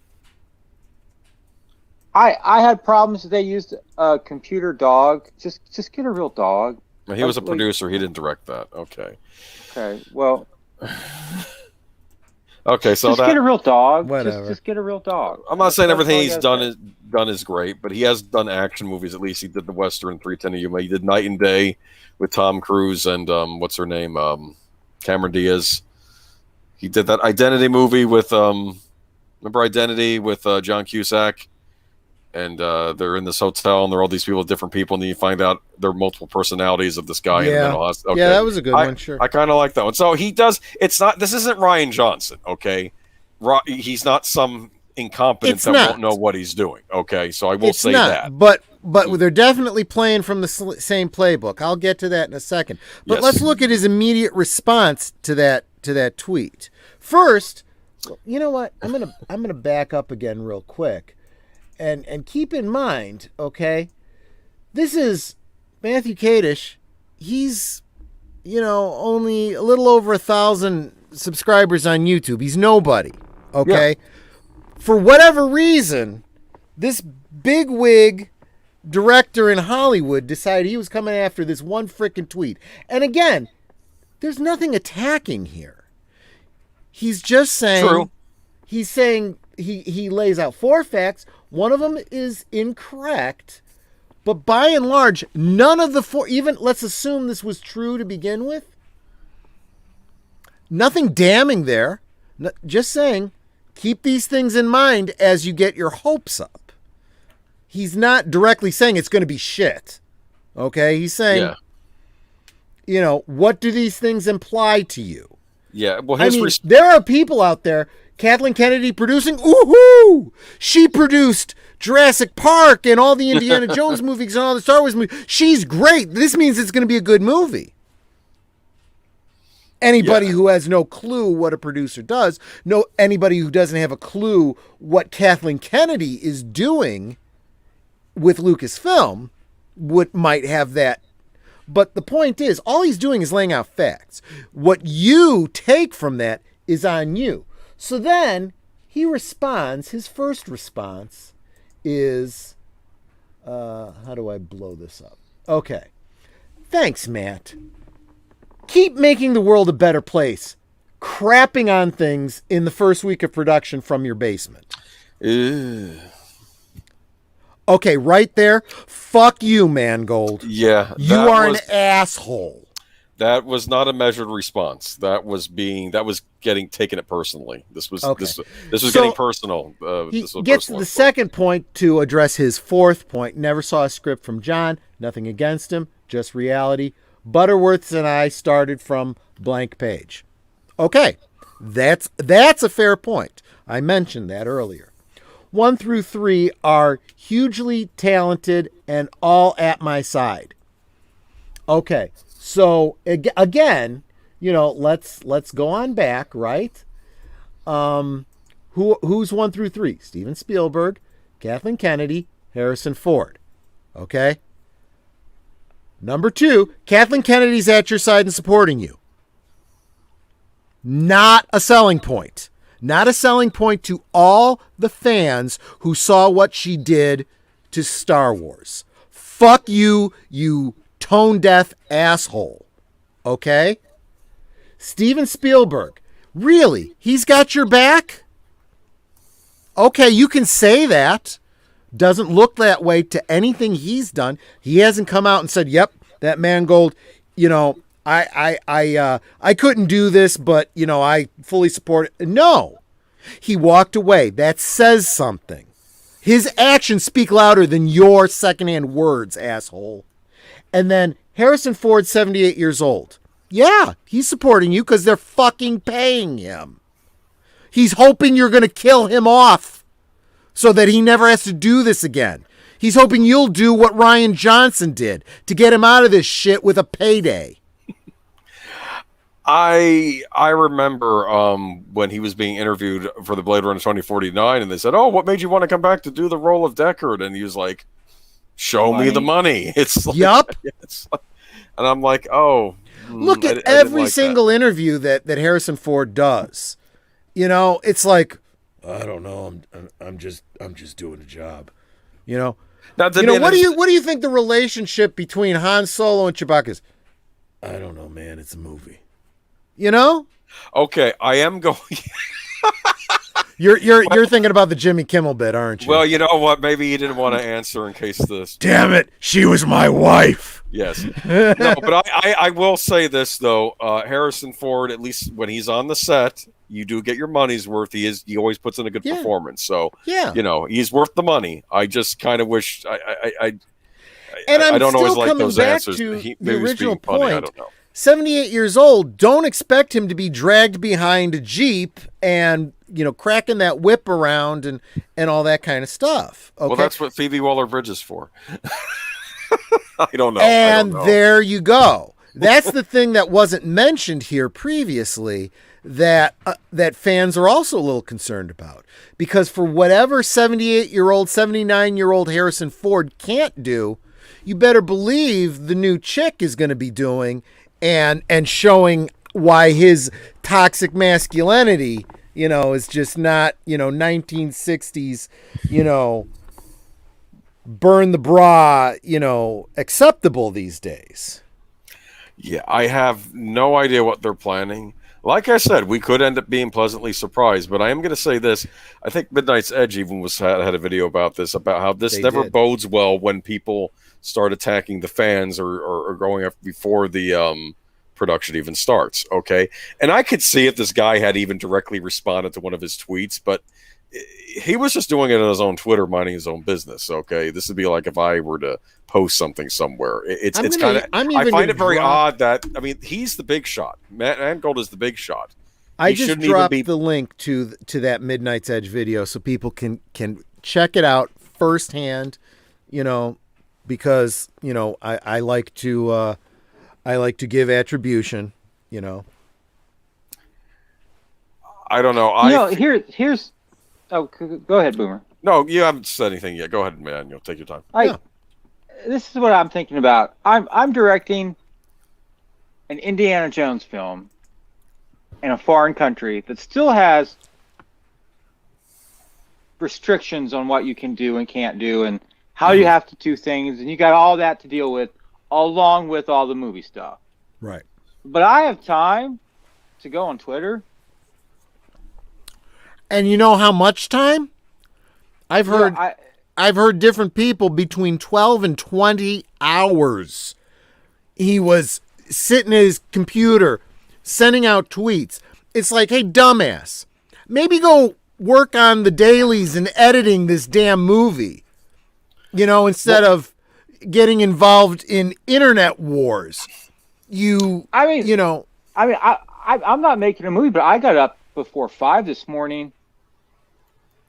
S2: I had problems that they used a computer dog. Just get a real dog.
S3: He was a producer. He didn't direct that. Okay.
S2: Okay. Well.
S3: Okay, so
S2: just get a real dog.
S1: Whatever.
S2: Just get a real dog.
S3: I'm not saying everything he's done is great, but he has done action movies. At least he did the Western 3:10 to Yuma. He did Night and Day with Tom Cruise and what's her name, Cameron Diaz. He did that Identity movie with remember Identity with John Cusack, and they're in this hotel and there are all these people, different people, and then you find out there are multiple personalities of this guy in the mental hospital. Okay.
S1: Yeah, that was a good one. Sure,
S3: I kind of like that one. So he does. It's not. This isn't Ryan Johnson. Okay, he's not some incompetent won't know what he's doing. Okay, so I will say that.
S1: But they're definitely playing from the same playbook. I'll get to that in a second. But let's look at his immediate response to that tweet. First, you know what? I'm gonna back up again real quick, and keep in mind, okay, this is Matthew Kadish. He's only a little over 1,000 subscribers on YouTube. He's nobody. Okay. Yeah. For whatever reason, this bigwig director in Hollywood decided he was coming after this one frickin' tweet. And again, there's nothing attacking here. He's just saying.
S3: True.
S1: He's saying he lays out 4 facts. One of them is incorrect. But by and large, none of the 4, even let's assume this was true to begin with. Nothing damning there. Just saying, keep these things in mind as you get your hopes up. He's not directly saying it's going to be shit. Okay? He's saying, what do these things imply to you?
S3: Yeah. Well,
S1: there are people out there, Kathleen Kennedy producing, ooh-hoo! She produced Jurassic Park and all the Indiana Jones movies and all the Star Wars movies. She's great. This means it's going to be a good movie. Anybody who has no clue what a producer does, anybody who doesn't have a clue what Kathleen Kennedy is doing with Lucasfilm might have that. But the point is, all he's doing is laying out facts. What you take from that is on you. So then he responds. His first response is, how do I blow this up? Okay. Thanks, Matt. Keep making the world a better place. Crapping on things in the first week of production from your basement.
S3: Ew.
S1: Okay, right there. Fuck you, Mangold.
S3: Yeah.
S1: You are an asshole.
S3: That was not a measured response. That was getting taken it personally. This was getting personal.
S1: He gets to the second point to address his fourth point. Never saw a script from John. Nothing against him. Just reality. Butterworth's and I started from blank page. Okay, that's a fair point. I mentioned that earlier. 1 through 3 are hugely talented and all at my side. Okay, so again, let's go on back, right? Who's 1 through 3? Steven Spielberg, Kathleen Kennedy, Harrison Ford. Okay. Number 2, Kathleen Kennedy's at your side and supporting you. Not a selling point. Not a selling point to all the fans who saw what she did to Star Wars. Fuck you, you tone-deaf asshole. Okay? Steven Spielberg. Really? He's got your back? Okay, you can say that. Doesn't look that way to anything he's done. He hasn't come out and said, yep, that Mangold, I couldn't do this, but, I fully support it. No. He walked away. That says something. His actions speak louder than your secondhand words, asshole. And then Harrison Ford, 78 years old. Yeah, he's supporting you because they're fucking paying him. He's hoping you're going to kill him off so that he never has to do this again. He's hoping you'll do what Rian Johnson did to get him out of this shit with a payday.
S3: I remember when he was being interviewed for the Blade Runner 2049, and they said, "Oh, what made you want to come back to do the role of Deckard?" And he was like, "Show me the money." It's like,
S1: yup.
S3: And I'm like, "Oh."
S1: Look at every single interview that Harrison Ford does. It's like, I don't know. I'm just doing a job. What do you think the relationship between Han Solo and Chewbacca is? I don't know, man. It's a movie.
S3: Okay, I am going.
S1: You're thinking about the Jimmy Kimmel bit, aren't you?
S3: Well, you know what? Maybe he didn't want to answer in case this.
S1: Damn it! She was my wife.
S3: Yes. No, but I will say this though. Harrison Ford, at least when he's on the set, you do get your money's worth. He always puts in a good performance. So he's worth the money. I just kind of wish I don't always like those answers.
S1: To the original point. I don't know. 78 years old. Don't expect him to be dragged behind a Jeep and cracking that whip around and all that kind of stuff. Okay?
S3: Well, that's what Phoebe Waller-Bridge is for. I don't know.
S1: And there you go. That's the thing that wasn't mentioned here previously that fans are also a little concerned about. Because for whatever 78-year-old, 79-year-old Harrison Ford can't do, you better believe the new chick is going to be doing and showing why his toxic masculinity, is just not, 1960s, burn the bra, acceptable these days.
S3: Yeah, I have no idea what they're planning. Like I said, we could end up being pleasantly surprised, but I am going to say this. I think Midnight's Edge even had a video about this, about how this never bodes well when people start attacking the fans or going up before the production even starts, okay? And I could see if this guy had even directly responded to one of his tweets, but he was just doing it on his own Twitter, minding his own business, okay? This would be like if I were to post something somewhere. It's kind of, I find it very odd that, I mean, he's the big shot. Mangold is the big shot.
S1: I just dropped the link to that Midnight's Edge video so people can check it out firsthand, because, I like to give attribution,
S3: I don't know.
S2: Here's oh, go ahead, Boomer.
S3: No, you haven't said anything yet. Go ahead, man. You'll take your time.
S2: This is what I'm thinking about. I'm directing an Indiana Jones film in a foreign country that still has restrictions on what you can do and can't do and how you have to do things, and you got all that to deal with along with all the movie stuff.
S1: Right.
S2: But I have time to go on Twitter.
S1: And you know how much time? I've heard different people between 12 and 20 hours. He was sitting at his computer, sending out tweets. It's like, hey, dumbass, maybe go work on the dailies and editing this damn movie, instead of getting involved in internet wars. I'm not making a movie, but I got up before 5 this morning.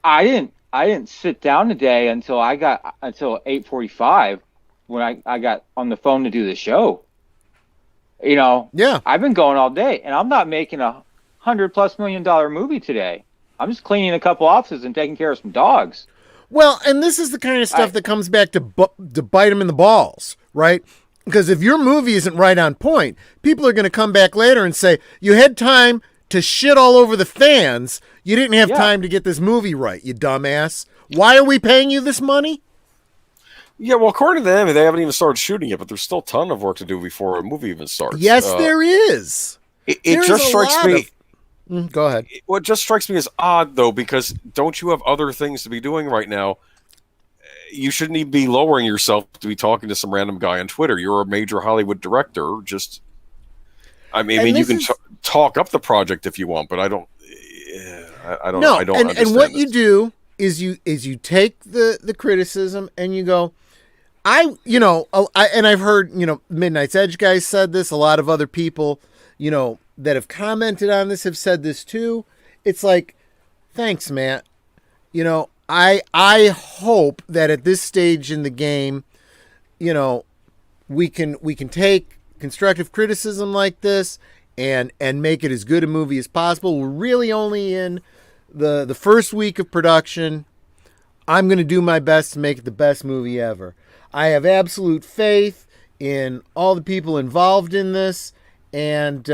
S1: I didn't sit down today until 8:45 when I got on the phone to do the show. Yeah.
S2: I've been going all day, and I'm not making $100+ million movie today. I'm just cleaning a couple offices and taking care of some dogs.
S1: Well, and this is the kind of stuff that comes back to bite them in the balls, right? Because if your movie isn't right on point, people are going to come back later and say, you had time to shit all over the fans. You didn't have time to get this movie right, you dumbass. Why are we paying you this money?
S3: Yeah, well, according to them, they haven't even started shooting it, but there's still a ton of work to do before a movie even starts.
S1: Yes, there is.
S3: It just strikes me.
S1: Go ahead.
S3: What just strikes me as odd, though, because don't you have other things to be doing right now? You shouldn't even be lowering yourself to be talking to some random guy on Twitter. You're a major Hollywood director. I mean, you can talk up the project if you want, but I don't. I don't.
S1: No,
S3: I don't.
S1: And what you do is you take the criticism and you go, and I've heard Midnight's Edge guys said this. A lot of other people, that have commented on this have said this too. It's like, thanks, Matt. I hope that at this stage in the game, we can take constructive criticism like this and make it as good a movie as possible. We're really only in the first week of production. I'm going to do my best to make it the best movie ever. I have absolute faith in all the people involved in this, and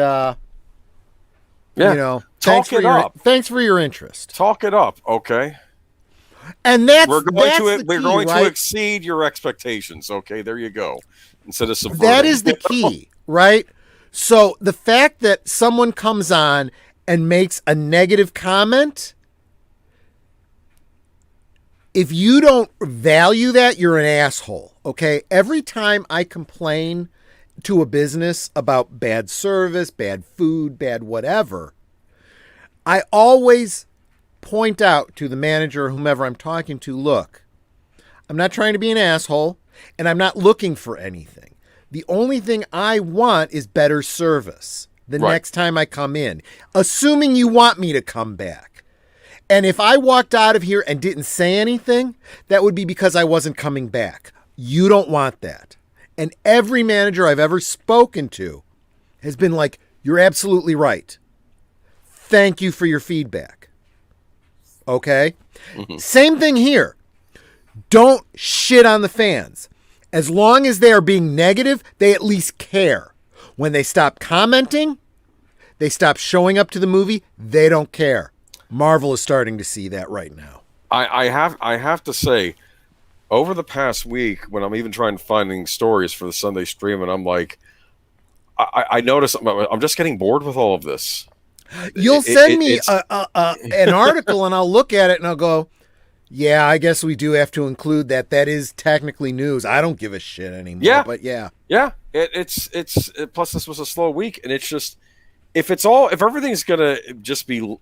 S1: thanks for your interest.
S3: Talk it up, okay?
S1: And we're going
S3: to exceed your expectations. Okay, there you go. Instead of subverting.
S1: That is the key, right? So the fact that someone comes on and makes a negative comment, if you don't value that, you're an asshole. Okay, every time I complain to a business about bad service, bad food, bad whatever, I always point out to the manager or whomever I'm talking to, look, I'm not trying to be an asshole, and I'm not looking for anything. The only thing I want is better service the next time I come in, assuming you want me to come back. And if I walked out of here and didn't say anything, that would be because I wasn't coming back. You don't want that. And every manager I've ever spoken to has been like, you're absolutely right. Thank you for your feedback. Okay? Mm-hmm. Same thing here. Don't shit on the fans. As long as they are being negative, they at least care. When they stop commenting, they stop showing up to the movie, they don't care. Marvel is starting to see that right now.
S3: I have to say, over the past week, when I'm even trying to finding stories for the Sunday stream, and I'm like, I notice I'm just getting bored with all of this.
S1: You'll send me an article, and I'll look at it, and I'll go, yeah, I guess we do have to include that. That is technically news. I don't give a shit anymore.
S3: Yeah,
S1: but yeah.
S3: It's plus this was a slow week, and it's just if everything's gonna just be lame,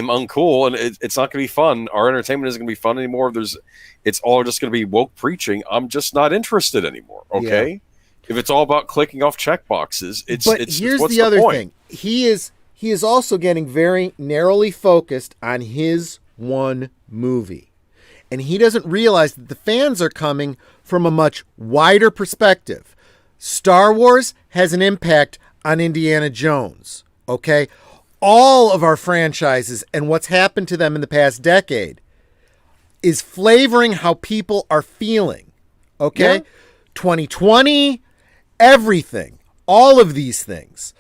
S3: uncool, and it's not gonna be fun. Our entertainment isn't gonna be fun anymore. It's all just gonna be woke preaching. I'm just not interested anymore. Okay. Yeah. If it's all about clicking off check boxes,
S1: here's the other thing. He is also getting very narrowly focused on his one movie. And he doesn't realize that the fans are coming from a much wider perspective. Star Wars has an impact on Indiana Jones. Okay? All of our franchises and what's happened to them in the past decade is flavoring how people are feeling. Okay? Yeah. 2020, everything, all of these things.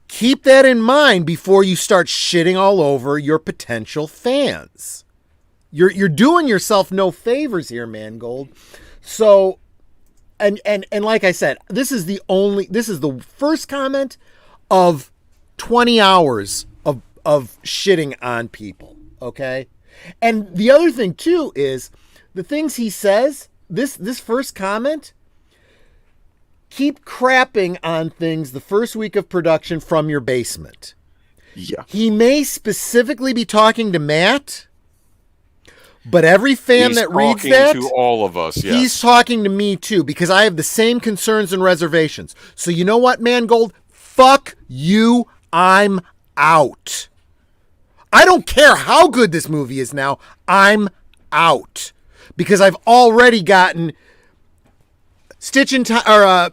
S1: Keep that in mind before you start shitting all over your potential fans. You're doing yourself no favors here, Mangold. So, and like I said, this is the first comment of 20 hours of shitting on people. Okay, and the other thing too is the things he says. This first comment. Keep crapping on things the first week of production from your basement.
S3: Yeah.
S1: He may specifically be talking to Matt, but every fan that reads that,
S3: to all of us, yes.
S1: He's talking to me too, because I have the same concerns and reservations. So you know what, Mangold? Fuck you. I'm out. I don't care how good this movie is now. I'm out. Because I've already gotten Stitch in Time, or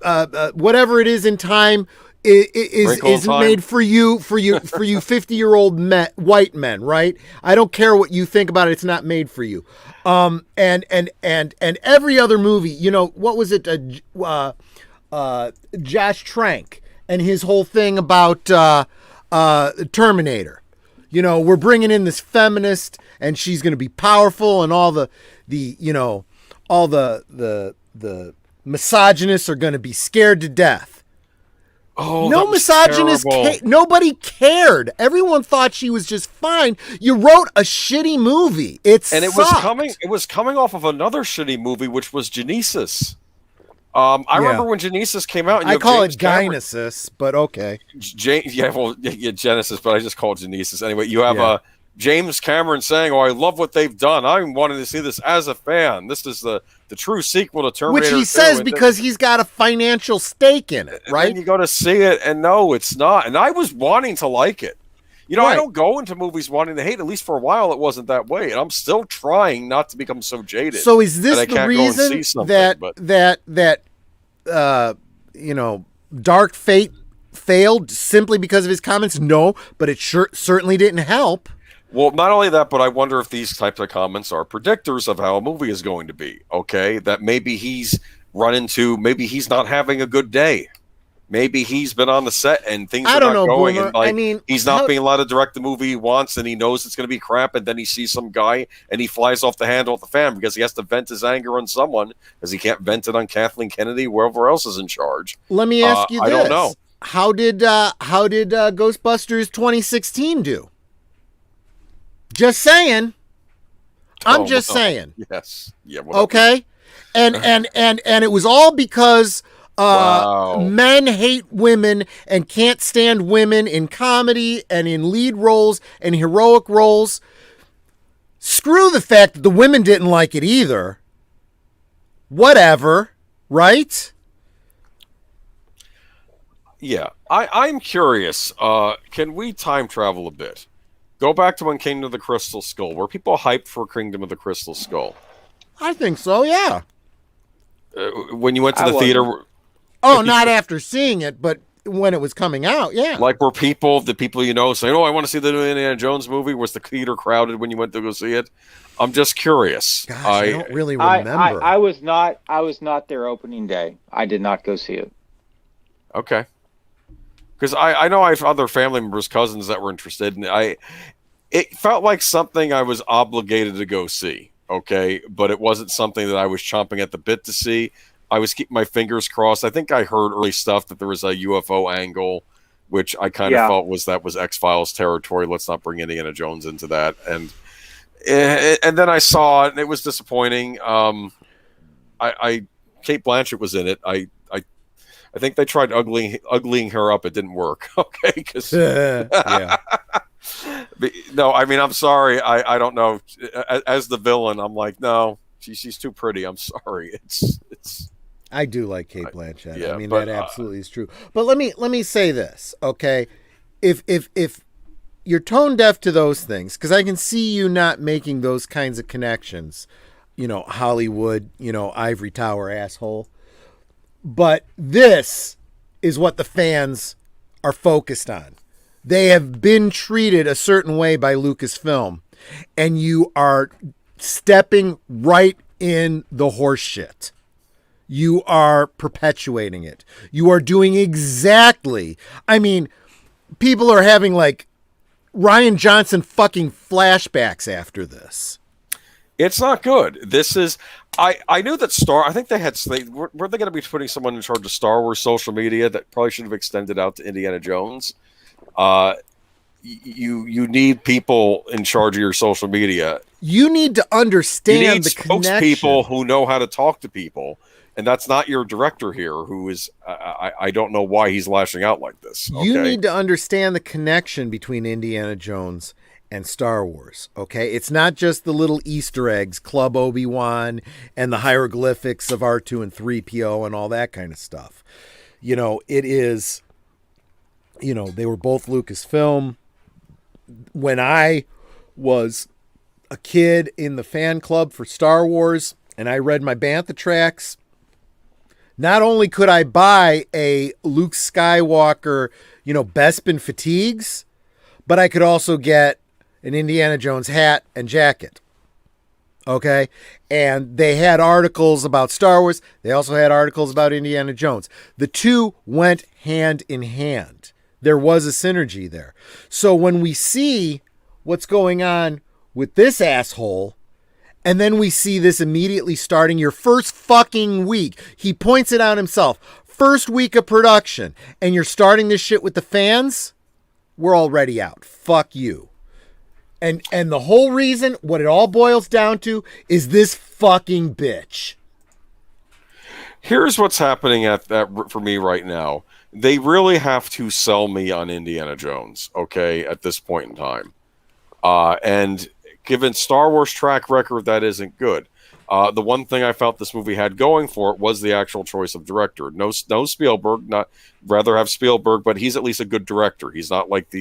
S1: whatever it is in time, isn't made for you 50-year-old white men, right? I don't care what you think about it; it's not made for you. And every other movie, what was it? Josh Trank and his whole thing about Terminator. We're bringing in this feminist, and she's going to be powerful, and all the misogynists are going to be scared to death.
S3: Oh,
S1: no misogynist. Nobody cared. Everyone thought she was just fine. You wrote a shitty movie. It
S3: was coming off of another shitty movie, which was Genesis. I remember when Genesis came out. And
S1: I call it Gynesis, but okay.
S3: Genesis, but I just call it Genesis. Anyway, you have James Cameron saying, "Oh, I love what they've done. I'm wanting to see this as a fan. This is the true sequel to Terminator 2."
S1: Which he says because he's got a financial stake in it, right?
S3: And you go to see it, and no, it's not. And I was wanting to like it. Right. I don't go into movies wanting to hate. At least for a while, it wasn't that way, and I'm still trying not to become so jaded.
S1: So is this the reason that Dark Fate failed simply because of his comments? No, but it certainly didn't help.
S3: Well, not only that, but I wonder if these types of comments are predictors of how a movie is going to be. Okay, that maybe he's maybe he's not having a good day. Maybe he's been on the set and things are not going.
S1: Boomer.
S3: And he's not being allowed to direct the movie he wants, and he knows it's going to be crap. And then he sees some guy and he flies off the handle at the fan because he has to vent his anger on someone because he can't vent it on Kathleen Kennedy, whoever else is in charge.
S1: Let me ask you this:
S3: I don't know.
S1: How did Ghostbusters 2016 do? Just saying. I'm just saying.
S3: Yes. Yeah.
S1: Okay. And it was all because men hate women and can't stand women in comedy and in lead roles and heroic roles. Screw the fact that the women didn't like it either. Whatever, right?
S3: Yeah. I'm curious. Can we time travel a bit? Go back to when Kingdom of the Crystal Skull. Were people hyped for Kingdom of the Crystal Skull?
S1: I think so, yeah.
S3: When you went to the theater...
S1: Oh, not after seeing it, but when it was coming out, yeah.
S3: Like, were the people saying, "Oh, I want to see the new Indiana Jones movie"? Was the theater crowded when you went to go see it? I'm just curious.
S1: Gosh, I don't really remember.
S2: I was not there opening day. I did not go see it.
S3: Okay. Because I know I have other family members, cousins that were interested, and it felt like something I was obligated to go see. okay, but it wasn't something that I was chomping at the bit to see. I was keeping my fingers crossed. I think I heard early stuff that there was a UFO angle, which I kind of felt was X-Files territory. Let's not bring Indiana Jones into that. And then I saw it, and it was disappointing. Cate Blanchett was in it. I think they tried uglying her up. It didn't work. Okay, because
S1: yeah.
S3: No, I mean, I'm sorry. I don't know. As the villain, I'm like, no, she's too pretty. I'm sorry. It's.
S1: I do like Cate Blanchett. Yeah, I mean, that absolutely is true. But let me say this, okay? If you're tone deaf to those things, because I can see you not making those kinds of connections, Hollywood, ivory tower asshole. But this is what the fans are focused on. They have been treated a certain way by Lucasfilm, and you are stepping right in the horse shit. You are perpetuating it. You are doing exactly. I mean, people are having like Rian Johnson fucking flashbacks after this.
S3: It's not good. This is. I knew that I think were they going to be putting someone in charge of Star Wars social media that probably should have extended out to Indiana Jones. You need people in charge of your social media.
S1: You need to understand the connection.
S3: Spokespeople who know how to talk to people, and that's not your director here. Who is? I don't know why he's lashing out like this. Okay?
S1: You need to understand the connection between Indiana Jones and Star Wars. Okay, it's not just the little Easter eggs, Club Obi-Wan, and the hieroglyphics of R2 and 3PO and all that kind of stuff. It is. They were both Lucasfilm. When I was a kid in the fan club for Star Wars and I read my Bantha tracks, not only could I buy a Luke Skywalker, Bespin fatigues, but I could also get an Indiana Jones hat and jacket. Okay? And they had articles about Star Wars. They also had articles about Indiana Jones. The two went hand in hand. There was a synergy there. So when we see what's going on with this asshole, and then we see this immediately starting your first fucking week, he points it out himself, first week of production, and you're starting this shit with the fans, we're already out. Fuck you. And the whole reason, what it all boils down to, is this fucking bitch.
S3: Here's what's happening at that for me right now. They really have to sell me on Indiana Jones, okay, at this point in time. And given Star Wars track record, that isn't good. The one thing I felt this movie had going for it was the actual choice of director. No Spielberg, rather have Spielberg, but he's at least a good director. He's not like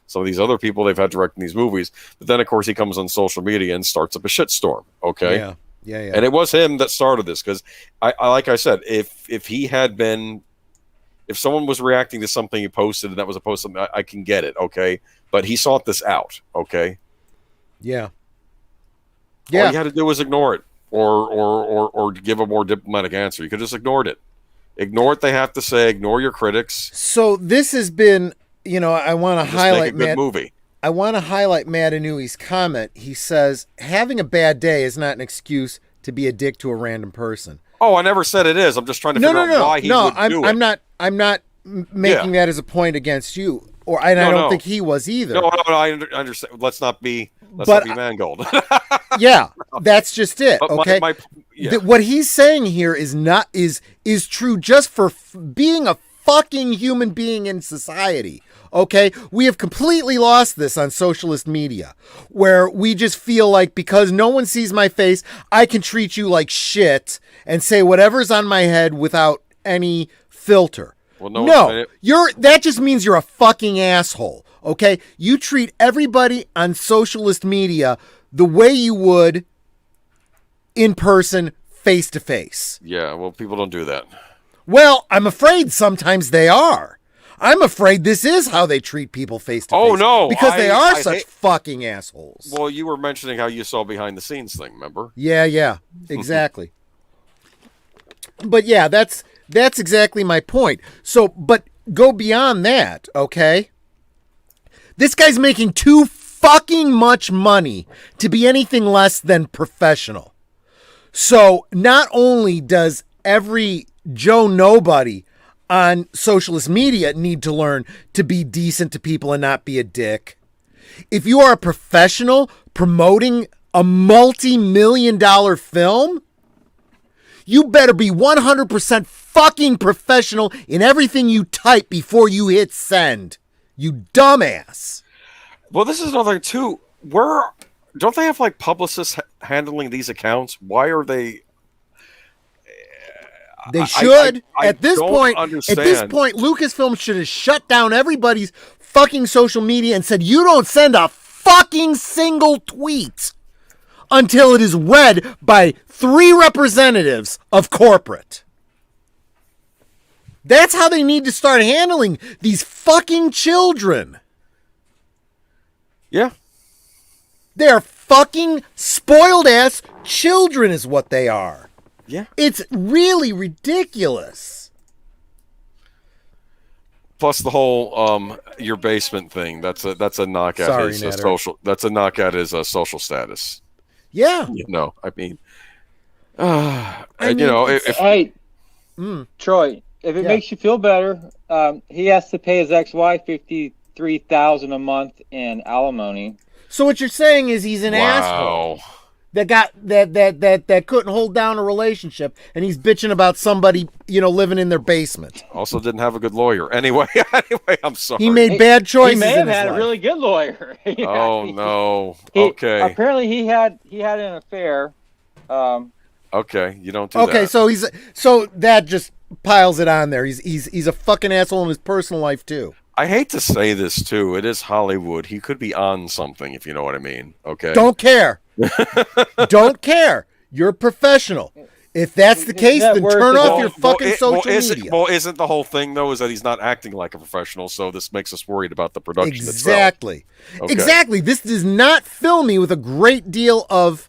S3: some of these other people they've had directing these movies. But then, of course, he comes on social media and starts up a shitstorm, okay?
S1: Yeah.
S3: And it was him that started this, because, like I said, if he had been... If someone was reacting to something he posted and that was a post, I can get it, okay? But he sought this out, okay?
S1: Yeah.
S3: All you had to do was ignore it, or give a more diplomatic answer. You could just ignored it. Ignore what they have to say. Ignore your critics.
S1: So this has been, I want to highlight
S3: make a good movie.
S1: I want to highlight Matt Inui's comment. He says, having a bad day is not an excuse to be a dick to a random person.
S3: Oh, I never said it is. I'm just trying to figure out why he would do it.
S1: I'm not making that as a point against you, I don't think he was either.
S3: No, I understand. Let's not be mangold.
S1: Yeah, that's just it. Okay, what he's saying here is true just for being a fucking human being in society. Okay, we have completely lost this on socialist media, where we just feel like because no one sees my face, I can treat you like shit and say whatever's on my head without any filter.
S3: Well, no,
S1: that just means you're a fucking asshole. Okay, you treat everybody on socialist media the way you would in person, face to face.
S3: Yeah, well, people don't do that.
S1: Well, I'm afraid sometimes they are. I'm afraid this is how they treat people face to face.
S3: Oh, no.
S1: Because they are such fucking assholes.
S3: Well, you were mentioning how you saw behind the scenes thing, remember?
S1: Yeah, exactly. But yeah, that's exactly my point. So, but go beyond that, okay? This guy's making 2 fucking much money to be anything less than professional. So not only does every Joe Nobody on socialist media need to learn to be decent to people and not be a dick, if you are a professional promoting a multi-million-dollar film, you better be 100% fucking professional in everything you type before you hit send. You dumbass.
S3: Well, this is another too. Where don't they have like publicists handling these accounts? Why are they?
S1: They should.
S3: At this point,
S1: Lucasfilm should have shut down everybody's fucking social media and said, "You don't send a fucking single tweet until it is read by 3 representatives of corporate." That's how they need to start handling these fucking children.
S3: Yeah.
S1: They're fucking spoiled ass children is what they are.
S3: Yeah.
S1: It's really ridiculous.
S3: Plus the whole your basement thing. That's a knock at
S1: Sorry,
S3: his
S1: Natter.
S3: social. That's a knock at his social status.
S1: Yeah.
S3: You know, I mean,
S2: hey, Troy, if it makes you feel better, he has to pay his ex-wife $53,000 a month in alimony.
S1: So what you're saying is he's an asshole that got that couldn't hold down a relationship, and he's bitching about somebody living in their basement.
S3: Also, didn't have a good lawyer. Anyway, I'm sorry.
S1: He made bad choices.
S2: He may have
S1: in his
S2: had
S1: life.
S2: a really good lawyer.
S3: Oh no. Okay.
S2: Apparently, he had an affair.
S3: Okay, you don't do that.
S1: Okay, so that just piles it on there. He's a fucking asshole in his personal life too.
S3: I hate to say this too. It is Hollywood. He could be on something, if you know what I mean. Okay.
S1: Don't care. Don't care. You're a professional. If that's the case, then turn off your fucking social media.
S3: Isn't the whole thing though is that he's not acting like a professional, so this makes us worried about the production
S1: Exactly.
S3: itself. Okay.
S1: Exactly. This does not fill me with a great deal of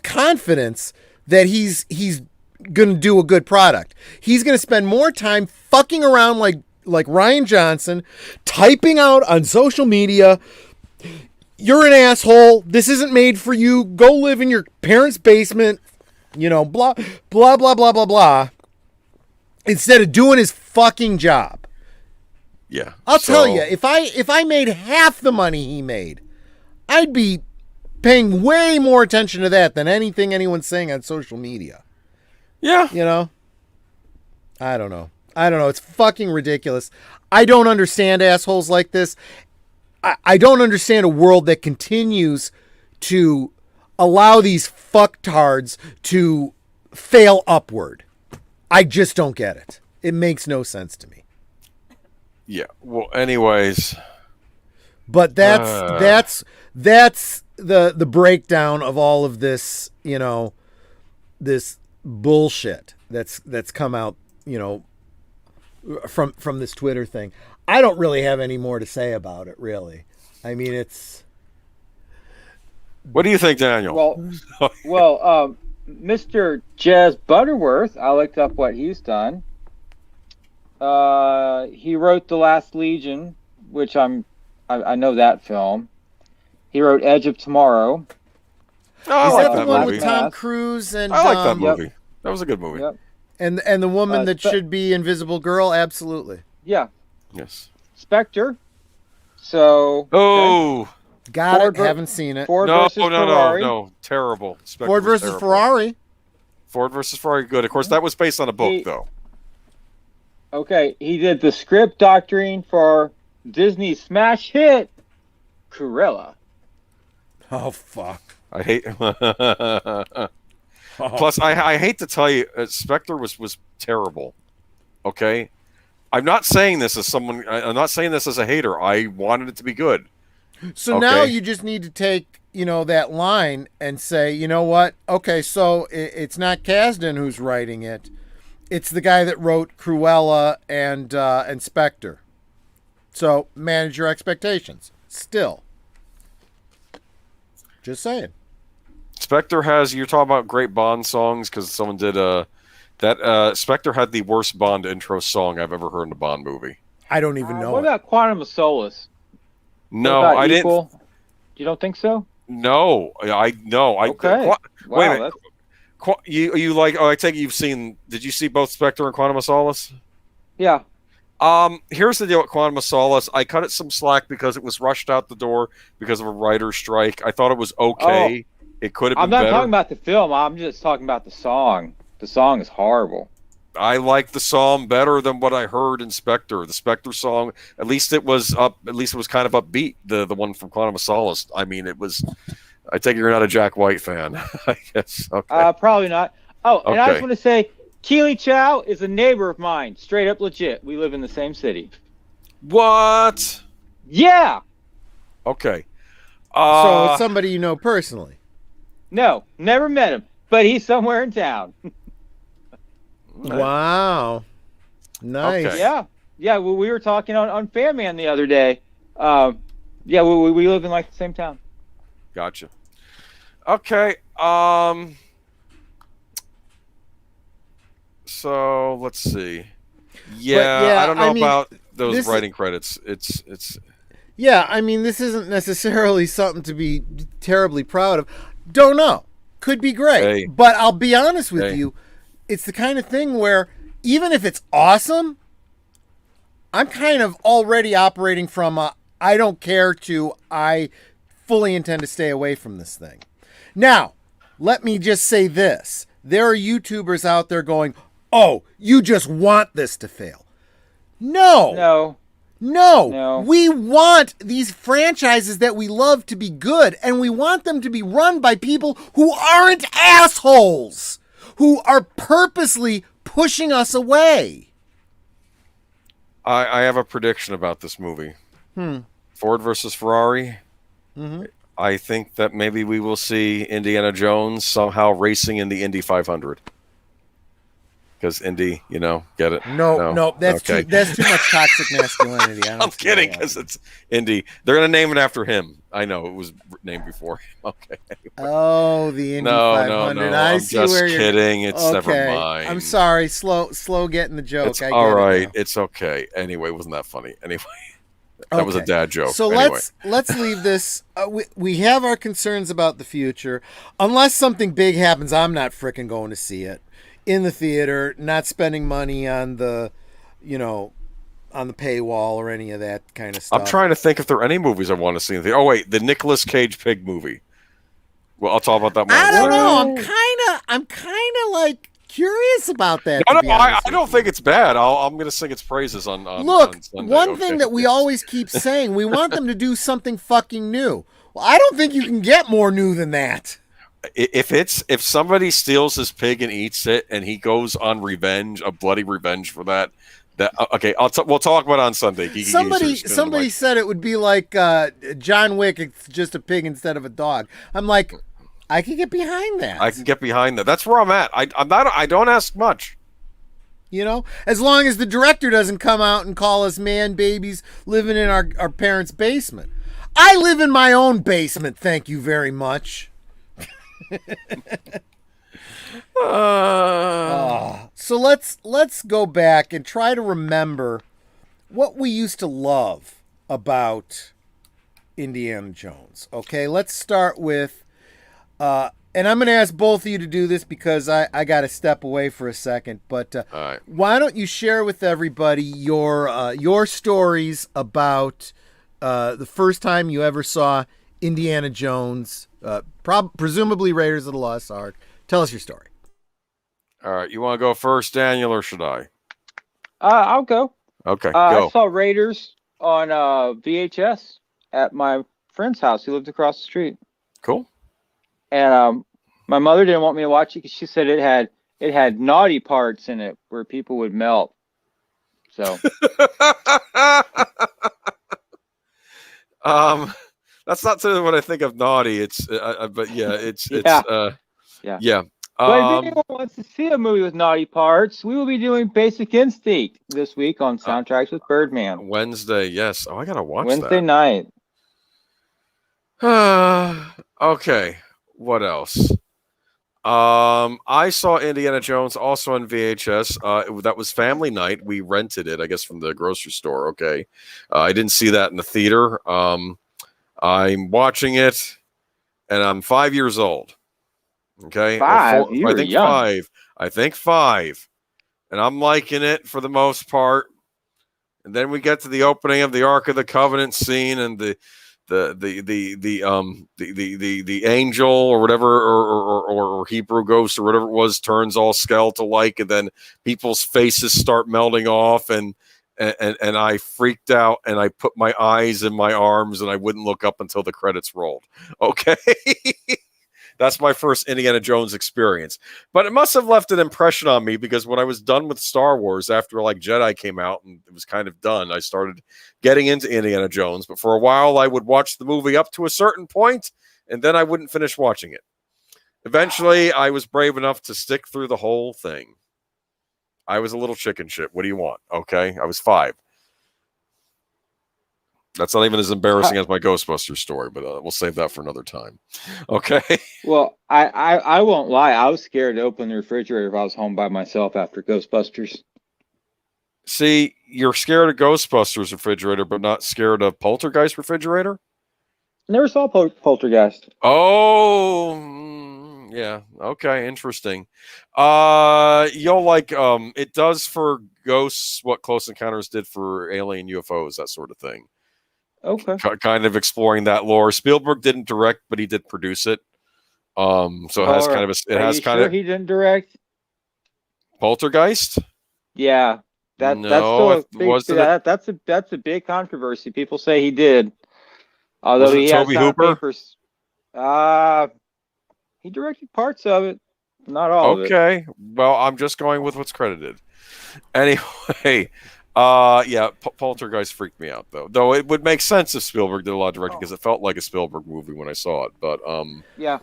S1: confidence that he's going to do a good product. He's going to spend more time fucking around like Ryan Johnson, typing out on social media, "You're an asshole. This isn't made for you. Go live in your parents' basement." Blah, blah, blah, blah, blah, blah. Instead of doing his fucking job.
S3: Yeah.
S1: I'll tell you, if I made half the money he made, I'd be paying way more attention to that than anything anyone's saying on social media.
S3: Yeah.
S1: I don't know. It's fucking ridiculous. I don't understand assholes like this. I don't understand a world that continues to allow these fucktards to fail upward. I just don't get it. It makes no sense to me.
S3: Yeah. Well, anyways.
S1: But that's the breakdown of all of this, this bullshit that's come out, from this Twitter thing. I don't really have any more to say about it, really. I mean, it's...
S3: What do you think, Daniel?
S2: Well, Mr. Jez Butterworth, I looked up what he's done. He wrote The Last Legion, which I know that film. He wrote Edge of Tomorrow.
S3: Oh,
S1: Is that the one with Tom Cruise and...
S3: I like that movie. Yep. That was a good movie.
S2: Yep.
S1: And the woman that should be Invisible Girl? Absolutely.
S2: Yeah.
S3: Yes.
S2: Spectre. So...
S3: Oh!
S2: Okay.
S1: Got it. Haven't seen it.
S2: Ford versus Ferrari.
S3: No. Terrible. Spectre
S1: Ford versus
S3: terrible.
S1: Ferrari.
S3: Ford versus Ferrari, good. Of course, that was based on a book, though.
S2: Okay, he did the script doctoring for Disney's smash hit, Cruella.
S1: Oh, fuck.
S3: I hate... Plus, I hate to tell you, Spectre was terrible. Okay? I'm not saying this as someone... I'm not saying this as a hater. I wanted it to be good.
S1: So now you just need to take, that line and say, you know what? Okay, so it's not Kasdan who's writing it. It's the guy that wrote Cruella and Spectre. So manage your expectations. Still. Just saying.
S3: Spectre has... You're talking about great Bond songs because someone did Spectre had the worst Bond intro song I've ever heard in a Bond movie.
S1: I don't even know.
S2: What about Quantum of Solace?
S3: No, I didn't.
S2: You don't think so?
S3: No, I no.
S2: Okay.
S3: Wait
S2: wow,
S3: a minute. You like? Oh, I take it you've seen. Did you see both Spectre and Quantum of Solace?
S2: Yeah.
S3: Here's the deal with Quantum of Solace. I cut it some slack because it was rushed out the door because of a writer's strike. I thought it was okay. It could have been better.
S2: I'm not talking about the film. I'm just talking about the song. The song is horrible.
S3: I like the song better than what I heard in Spectre. The Spectre song, at least it was up. At least it was kind of upbeat. The one from Quantum of Solace. I mean, it was. I take it you're not a Jack White fan. I guess. Okay.
S2: Probably not. Oh, and I
S3: Okay.
S2: just want to say, Keely Chow is a neighbor of mine. Straight up legit. We live in the same city.
S3: What?
S2: Yeah.
S3: Okay.
S1: So it's somebody you know personally.
S2: No, never met him, but he's somewhere in town.
S1: Wow. Nice.
S3: Okay.
S2: Yeah. Yeah. We were talking on Fan Man the other day. Yeah, we live in like the same town.
S3: Gotcha. Okay. So let's see. Yeah, I don't know about those writing credits. It's.
S1: Yeah, I mean, this isn't necessarily something to be terribly proud of. Don't know. Could be great.
S3: Hey.
S1: But I'll be honest with you, it's the kind of thing where even if it's awesome, I'm kind of already operating from a I don't care to I fully intend to stay away from this thing. Now, let me just say this. There are YouTubers out there going, oh, you just want this to fail. No. We want these franchises that we love to be good, and we want them to be run by people who aren't assholes, who are purposely pushing us away.
S3: I have a prediction about this movie. Ford versus Ferrari.
S1: Mm-hmm.
S3: I think that maybe we will see Indiana Jones somehow racing in the Indy 500. Because Indy, get it?
S1: No, that's
S3: okay.
S1: that's too much toxic masculinity.
S3: I'm kidding, because it's Indy. They're going to name it after him. I know it was named before him. Okay. Anyway.
S1: Oh, the Indy 500.
S3: No.
S1: I
S3: I'm
S1: see
S3: just
S1: where you're
S3: kidding. It's
S1: okay.
S3: never mind.
S1: I'm sorry. Slow getting the joke.
S3: It's
S1: I get
S3: all right.
S1: It
S3: it's okay. Anyway, wasn't that funny? Anyway, that was a dad joke.
S1: So
S3: anyway.
S1: let's leave this. We have our concerns about the future. Unless something big happens, I'm not fricking going to see it in the theater. Not spending money on the, on the paywall or any of that kind of stuff.
S3: I'm trying to think if there are any movies I want to see in the theater. Oh wait, the Nicolas Cage Pig movie. Well, I'll talk about that more.
S1: I don't know. I'm kind of like curious about that.
S3: No, I don't think it's bad. I'm going to sing its praises on
S1: Look,
S3: on Sunday.
S1: one thing that we always keep saying, we want them to do something fucking new. Well, I don't think you can get more new than that.
S3: If somebody steals his pig and eats it, and he goes on revenge, a bloody revenge for that. Okay, we'll talk about it on Sunday.
S1: Somebody said it would be like John Wick. It's just a pig instead of a dog. I'm like, I can get behind that.
S3: I can get behind that. That's where I'm at. I don't ask much.
S1: As long as the director doesn't come out and call us man babies living in our parents' basement. I live in my own basement. Thank you very much. So let's go back and try to remember what we used to love about Indiana Jones. Okay, let's start with and I'm going to ask both of you to do this because I got to step away for a second. But
S3: right.
S1: Why don't you share with everybody your stories about the first time you ever saw Indiana Jones, presumably Raiders of the Lost Ark. Tell us your story.
S3: All right, you want to go first, Daniel, or should I?
S2: I'll go.
S3: Okay, go.
S2: I saw Raiders on VHS at my friend's house. He lived across the street.
S3: Cool.
S2: And my mother didn't want me to watch it because she said it had naughty parts in it where people would melt. So.
S3: That's not sort of what I think of naughty. It's, but yeah, it's yeah.
S2: But if anyone wants to see a movie with naughty parts, we will be doing Basic Instinct this week on Soundtracks with Birdman.
S3: Wednesday, yes. Oh, I gotta watch
S2: Wednesday
S3: that.
S2: night.
S3: Okay. What else? I saw Indiana Jones also on VHS. That was family night. We rented it, I guess, from the grocery store. Okay. I didn't see that in the theater. I'm watching it, and I'm 5 years old. Okay,
S2: 5? You were young.
S3: 5. I think 5, and I'm liking it for the most part. And then we get to the opening of the Ark of the Covenant scene, and the angel or whatever, or Hebrew ghost or whatever it was, turns all skeletal like, and then people's faces start melting off, and I freaked out, and I put my eyes in my arms, and I wouldn't look up until the credits rolled. Okay. That's my first Indiana Jones experience. But it must have left an impression on me, because when I was done with Star Wars, after like Jedi came out and it was kind of done, I started getting into Indiana Jones. But for a while, I would watch the movie up to a certain point, and then I wouldn't finish watching it. Eventually, I was brave enough to stick through the whole thing. I was a little chicken shit. What do you want? Okay. I was 5. That's not even as embarrassing as my Ghostbusters story, but we'll save that for another time. Okay.
S2: Well, I won't lie. I was scared to open the refrigerator if I was home by myself after Ghostbusters.
S3: See, you're scared of Ghostbusters refrigerator, but not scared of Poltergeist refrigerator?
S2: Never saw Poltergeist.
S3: Oh, yeah. Okay, interesting. You'll like it does for ghosts what Close Encounters did for alien UFOs, that sort of thing.
S2: Okay.
S3: Kind of exploring that lore. Spielberg didn't direct, but he did produce it. So it has kind of a. It has kind of.
S2: He didn't direct
S3: Poltergeist.
S2: Yeah, that's still a big. That's a big controversy. People say he did, although he has Hooper. Papers. He directed parts of it, not all of it.
S3: Okay, well, I'm just going with what's credited. Anyway. Yeah, Poltergeist freaked me out though it would make sense if Spielberg did a lot of directing, because it felt like a Spielberg movie when I saw it. But
S2: yeah,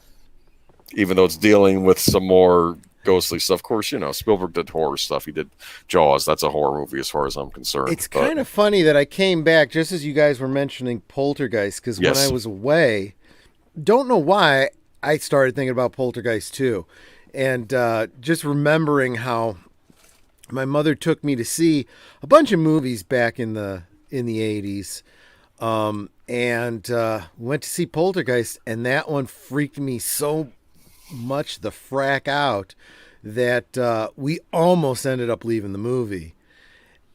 S3: even though it's dealing with some more ghostly stuff, of course, Spielberg did horror stuff. He did Jaws. That's a horror movie as far as I'm concerned.
S1: It's kind of funny that I came back just as you guys were mentioning Poltergeist, because when I was away, don't know why I started thinking about Poltergeist too, and just remembering how my mother took me to see a bunch of movies back in the 80s, and went to see Poltergeist, and that one freaked me so much the frack out that we almost ended up leaving the movie.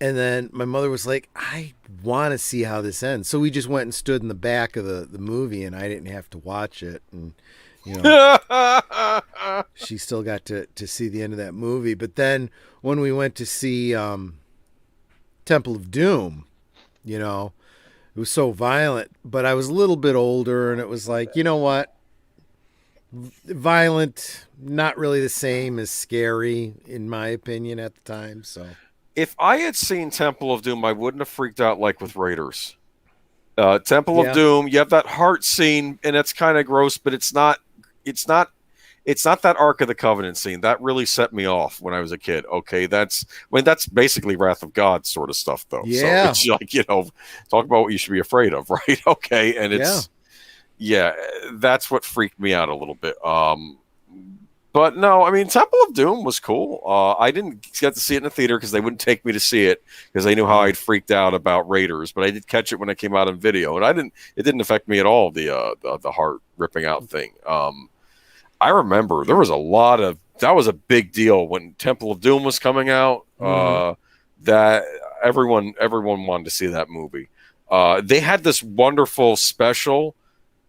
S1: And then my mother was like, I want to see how this ends. So we just went and stood in the back of the movie, and I didn't have to watch it. And she still got to see the end of that movie. But then when we went to see Temple of Doom, it was so violent. But I was a little bit older, and it was like, you know what? Violent, not really the same as scary, in my opinion, at the time. So
S3: if I had seen Temple of Doom, I wouldn't have freaked out like with Raiders. Temple of Doom, you have that heart scene, and it's kind of gross, but it's not that Ark of the Covenant scene. That really set me off when I was a kid. Okay, that's basically Wrath of God sort of stuff, though.
S1: Yeah.
S3: So it's like, talk about what you should be afraid of, right? Okay, and it's that's what freaked me out a little bit. But no, I mean, Temple of Doom was cool. I didn't get to see it in the theater because they wouldn't take me to see it because they knew how I'd freaked out about Raiders. But I did catch it when it came out on video, and it didn't affect me at all. The heart ripping out thing. I remember there was that was a big deal when Temple of Doom was coming out. That everyone wanted to see that movie. They had this wonderful special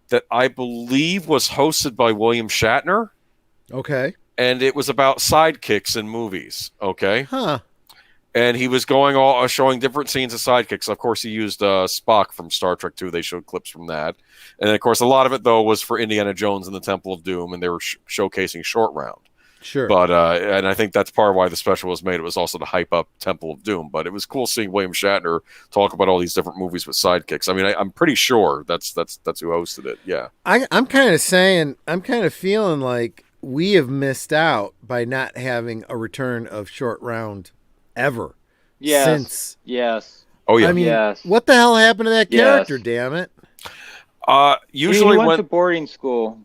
S3: that I believe was hosted by William Shatner.
S1: Okay.
S3: And it was about sidekicks in movies. Okay.
S1: Huh.
S3: And he was showing different scenes of sidekicks. Of course, he used Spock from Star Trek 2. They showed clips from that. And of course, a lot of it, though, was for Indiana Jones and the Temple of Doom. And they were showcasing Short Round.
S1: Sure.
S3: But and I think that's part of why the special was made. It was also to hype up Temple of Doom. But it was cool seeing William Shatner talk about all these different movies with sidekicks. I mean, I'm pretty sure that's who hosted it. Yeah.
S1: I'm kind of feeling like we have missed out by not having a return of Short Round ever.
S2: Yes.
S3: Oh yeah.
S1: I mean, what the hell happened to that character? Damn it.
S3: Usually
S2: he went to boarding school.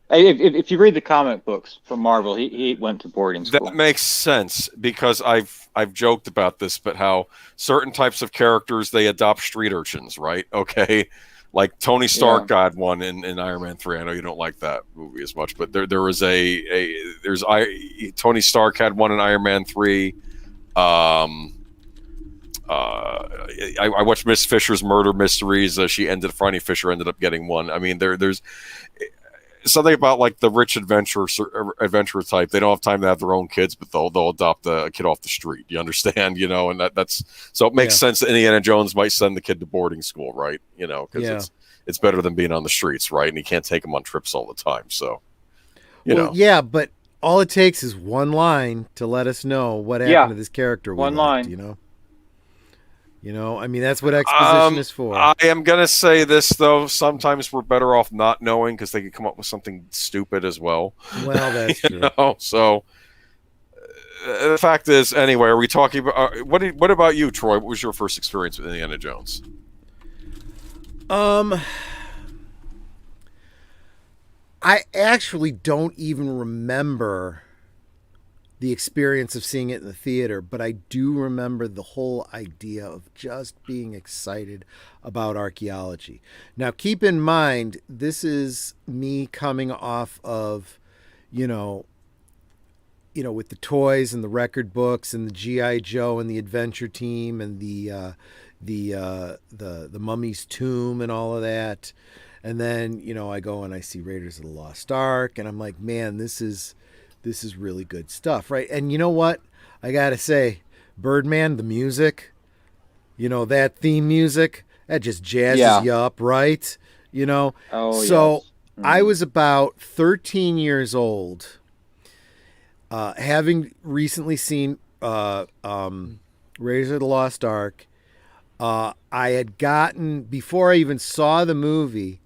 S2: If you read the comic books from Marvel, he went to boarding school.
S3: That makes sense because I've joked about this, but how certain types of characters they adopt street urchins, right? Okay, like Tony Stark got one in Iron Man 3. I know you don't like that movie as much, but there was Tony Stark had one in Iron Man 3. I watched Miss Fisher's Murder Mysteries. Franny Fisher ended up getting one. I mean, there's something about like the rich adventurer type. They don't have time to have their own kids, but they'll adopt a kid off the street. You understand? And that's so it makes sense that Indiana Jones might send the kid to boarding school, right? Because it's better than being on the streets, right? And he can't take them on trips all the time. So,
S1: yeah, but all it takes is one line to let us know what happened to this character.
S2: One line,
S1: I mean, that's what exposition is for.
S3: I am going to say this, though. Sometimes we're better off not knowing because they can come up with something stupid as well.
S1: Well, that's true.
S3: So the fact is, anyway, are we talking about what about you, Troy? What was your first experience with Indiana Jones?
S1: I actually don't even remember the experience of seeing it in the theater, but I do remember the whole idea of just being excited about archaeology. Now, keep in mind, this is me coming off of, with the toys and the record books and the G.I. Joe and the Adventure Team and the Mummy's Tomb and all of that. And then, I go and I see Raiders of the Lost Ark, and I'm like, man, this is really good stuff, right? And you know what? I got to say, Birdman, the music, that theme music, that just jazzes you up, right?
S2: Oh,
S1: so
S2: yes.
S1: I was about 13 years old, having recently seen Raiders of the Lost Ark. I had gotten, before I even saw the movie,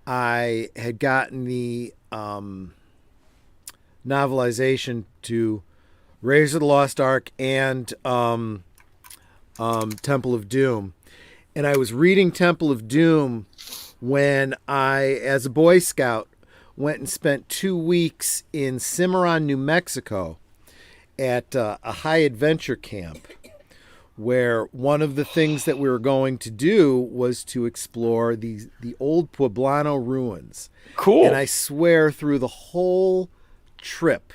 S1: I had gotten the novelization to Raiders of the Lost Ark and Temple of Doom. And I was reading Temple of Doom when I, as a Boy Scout, went and spent 2 weeks in Cimarron, New Mexico at a high adventure camp, where one of the things that we were going to do was to explore the old Pueblano ruins.
S3: Cool.
S1: And I swear through the whole trip,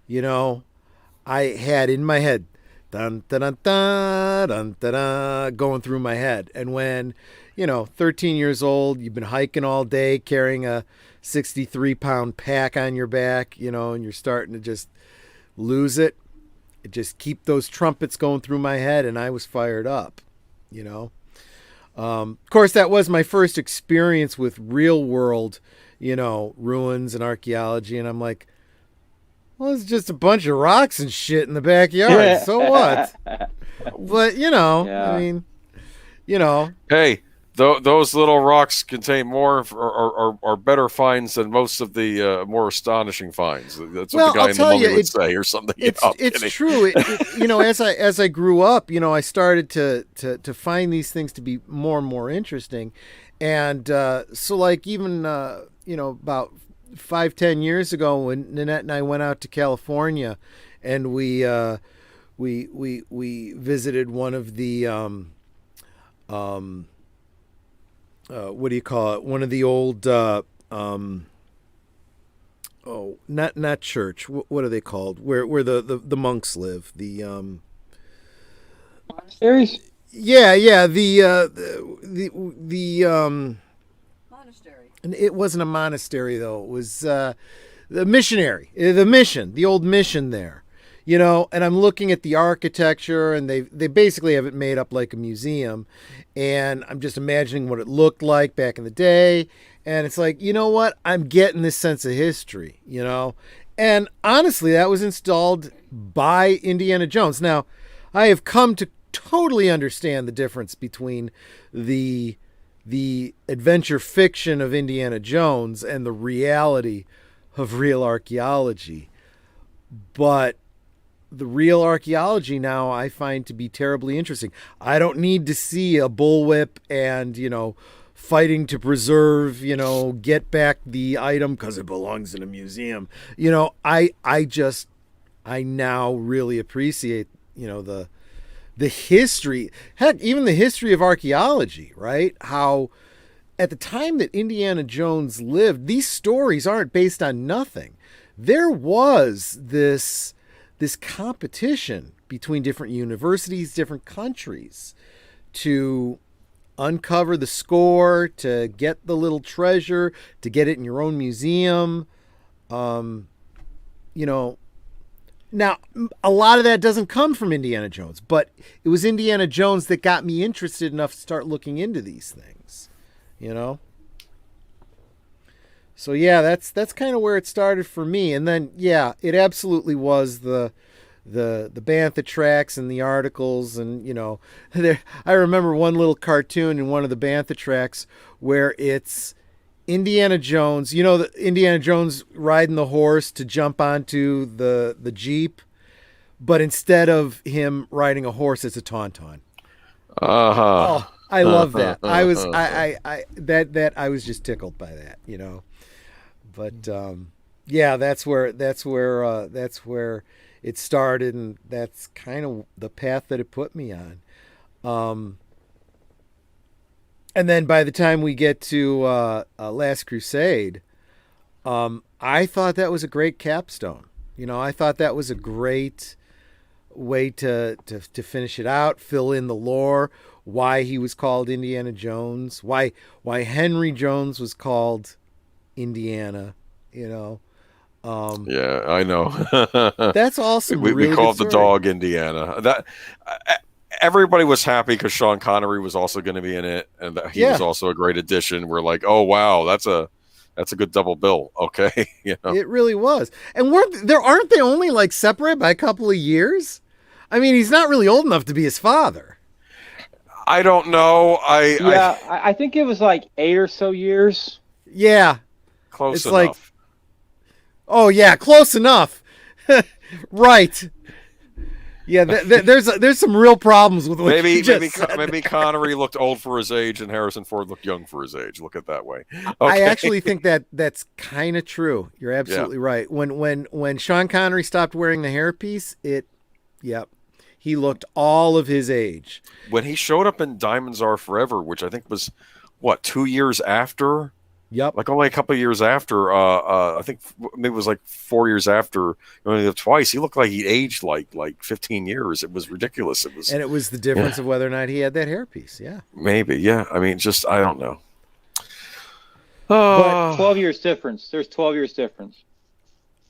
S1: I had in my head, dun, dun, dun, dun, dun, dun, dun, going through my head. And when, 13 years old, you've been hiking all day, carrying a 63-pound pack on your back, and you're starting to just lose it. Just keep those trumpets going through my head, and I was fired up, Of course, that was my first experience with real world, ruins and archaeology, and I'm like, well, it's just a bunch of rocks and shit in the backyard. So what? But, I mean,
S3: Hey, those little rocks contain more are better finds than most of the more astonishing finds. That's what the guy in the Mummy would say, or something.
S1: It's true. As I grew up, I started to find these things to be more and more interesting, and so like even about 5-10 years ago when Nanette and I went out to California, and we visited one of the what do you call it? One of the old, not church. What are they called? Where the monks live? The
S2: monasteries.
S1: Yeah. The
S4: monastery.
S1: And it wasn't a monastery though. It was the missionary, the mission, the old mission there. And I'm looking at the architecture, and they basically have it made up like a museum, and I'm just imagining what it looked like back in the day, and it's like, you know what? I'm getting this sense of history, and honestly, that was installed by Indiana Jones. Now, I have come to totally understand the difference between the adventure fiction of Indiana Jones and the reality of real archaeology, but the real archaeology now I find to be terribly interesting. I don't need to see a bullwhip and, fighting to preserve, get back the item because it belongs in a museum. I now really appreciate, the history, heck, even the history of archaeology, right? How at the time that Indiana Jones lived, these stories aren't based on nothing. There was this competition between different universities, different countries to uncover the score, to get the little treasure, to get it in your own museum. Now, a lot of that doesn't come from Indiana Jones, but it was Indiana Jones that got me interested enough to start looking into these things, So yeah, that's kind of where it started for me. And then, yeah, it absolutely was the Bantha tracks and the articles. And, I remember one little cartoon in one of the Bantha tracks where it's Indiana Jones, the Indiana Jones riding the horse to jump onto the Jeep, but instead of him riding a horse, it's a tauntaun. Oh, I love that. I was just tickled by that, But yeah, that's where it started, and that's kind of the path that it put me on. And then by the time we get to Last Crusade, I thought that was a great capstone. I thought that was a great way to finish it out, fill in the lore, why he was called Indiana Jones, why Henry Jones was called Indiana,
S3: Yeah, I know.
S1: That's awesome.
S3: We called the dog Indiana. That everybody was happy because Sean Connery was also going to be in it, and that he was also a great addition. We're like, oh wow, that's a good double bill. Okay,
S1: It really was. And aren't they only like separated by a couple of years? I mean, he's not really old enough to be his father.
S3: I don't know.
S2: I think it was like 8 or so years.
S1: Yeah.
S3: Close enough.
S1: Oh yeah, close enough. Right. Yeah, there's some real problems with what
S3: maybe Connery looked old for his age and Harrison Ford looked young for his age. Look at it that way. Okay.
S1: I actually think that's kind of true. You're absolutely right. When Sean Connery stopped wearing the hairpiece, he looked all of his age.
S3: When he showed up in Diamonds Are Forever, which I think was 2 years after.
S1: Yep.
S3: Like only a couple of years after, I think maybe it was like 4 years after You Only Live Twice. He looked like he aged like 15 years. It was ridiculous. It
S1: was the difference of whether or not he had that hairpiece. Yeah.
S3: Maybe. Yeah. I mean, just, I don't know.
S2: But 12 years difference. There's 12 years difference.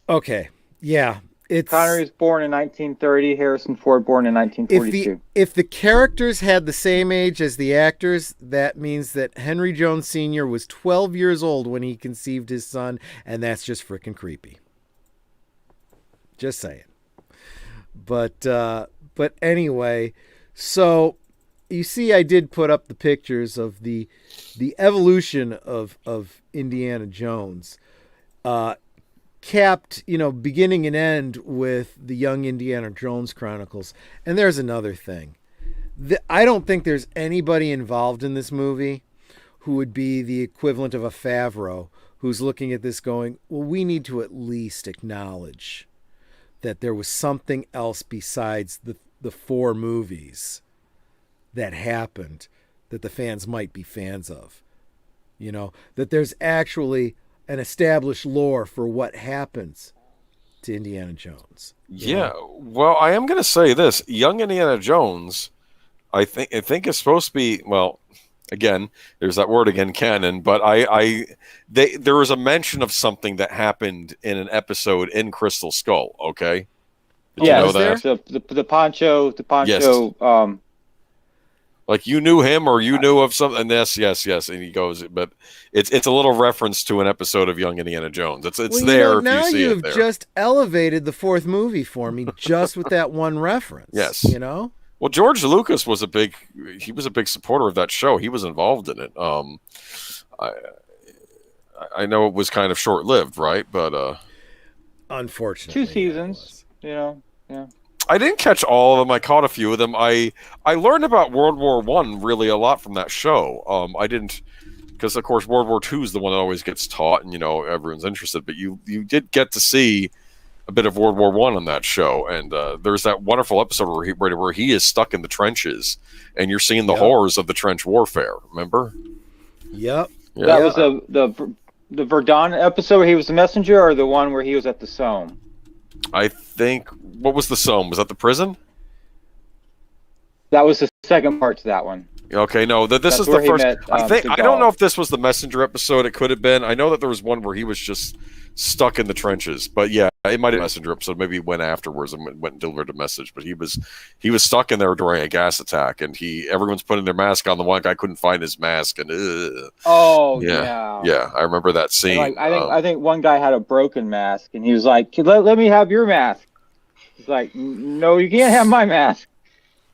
S1: Okay. Yeah.
S2: Connery was born in 1930. Harrison Ford born in 1942.
S1: If the characters had the same age as the actors, that means that Henry Jones Sr. was 12 years old when he conceived his son, and that's just freaking creepy. Just saying. But anyway, so you see, I did put up the pictures of the evolution of Indiana Jones. Capped, beginning and end with the Young Indiana Jones Chronicles. And there's another thing. I don't think there's anybody involved in this movie who would be the equivalent of a Favreau who's looking at this going, well, we need to at least acknowledge that there was something else besides the 4 movies that happened that the fans might be fans of. That there's actually an established lore for what happens to Indiana Jones.
S3: Yeah. Well, I am going to say this. Young Indiana Jones, I think is supposed to be, well, again, there's that word again, canon, but there was a mention of something that happened in an episode in Crystal Skull, okay?
S2: Did you know that? The Pancho,
S3: yes. Like you knew him or you knew of something. Yes. And he goes, but it's a little reference to an episode of Young Indiana Jones. It's there if you see it there.
S1: Now you've just elevated the 4th movie for me just with that one reference.
S3: Yes. Well, George Lucas was a big supporter of that show. He was involved in it. I know it was kind of short-lived, right? But
S2: unfortunately, 2 seasons, yeah.
S3: I didn't catch all of them. I caught a few of them. I learned about World War I really a lot from that show. I didn't because of course World War II is the one that always gets taught, and everyone's interested. But you did get to see a bit of World War I on that show, and there's that wonderful episode where he is stuck in the trenches, and you're seeing the horrors of the trench warfare. Remember?
S1: Yep.
S3: Yeah.
S2: That was the Verdun episode where he was the messenger, or the one where he was at the Somme?
S3: I think. What was the Somme? Was that the prison?
S2: That was the second part to that one.
S3: Okay, no, this is the first. I don't know if this was the messenger episode. It could have been. I know that there was one where he was just stuck in the trenches, but yeah, it might have been a messenger episode. Maybe he went afterwards and went and delivered a message. But he was stuck in there during a gas attack, and everyone's putting their mask on. The one guy couldn't find his mask, and yeah, I remember that scene.
S2: Like, I think one guy had a broken mask, and he was like, "Let me have your mask." He's like, "No, you can't have my mask."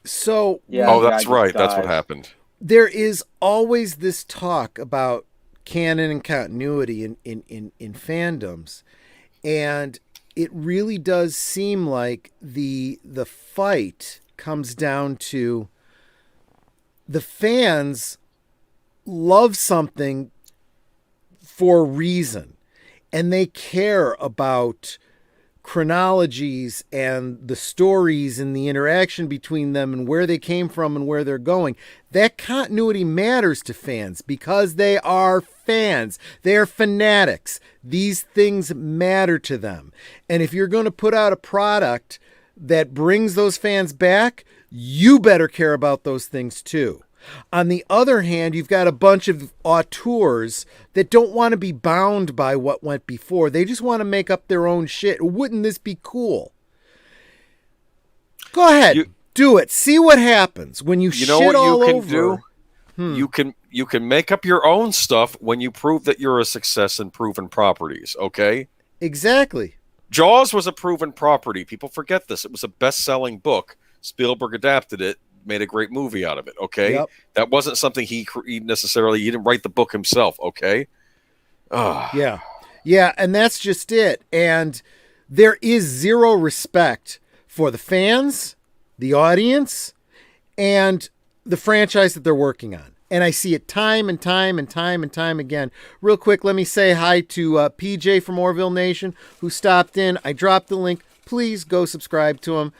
S1: So
S3: that's right. That's what happened.
S1: There is always this talk about canon and continuity in fandoms, and it really does seem like the fight comes down to the fans love something for a reason, and they care about chronologies and the stories and the interaction between them and where they came from and where they're going. That continuity matters to fans because they are fans. They are fanatics. These things matter to them. And if you're going to put out a product that brings those fans back, you better care about those things too. On the other hand, you've got a bunch of auteurs that don't want to be bound by what went before. They just want to make up their own shit. Wouldn't this be cool? Go ahead. Do it. See what happens when you shit
S3: what
S1: all
S3: you can
S1: over.
S3: Do? You can make up your own stuff when you prove that you're a success in proven properties, okay?
S1: Exactly.
S3: Jaws was a proven property. People forget this. It was a best-selling book. Spielberg adapted it. Made a great movie out of it, okay?
S1: Yep.
S3: That wasn't something he didn't write the book himself, okay?
S1: Yeah, and that's just it. And there is zero respect for the fans, the audience, and the franchise that they're working on. And I see it time and time again. Real quick, let me say hi to PJ from Orville Nation, who stopped in. I dropped the link. Please go subscribe to him.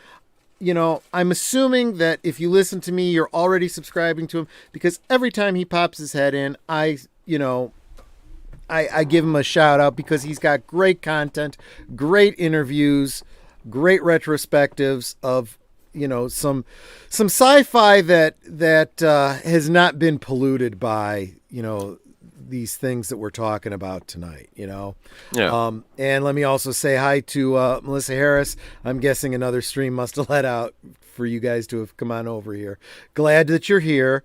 S1: I'm assuming that if you listen to me, you're already subscribing to him, because every time he pops his head in, I give him a shout out because he's got great content, great interviews, great retrospectives of, some sci-fi that has not been polluted by, these things that we're talking about tonight, Yeah. And let me also say hi to Melissa Harris. I'm guessing another stream must have let out for you guys to have come on over here. Glad that you're here.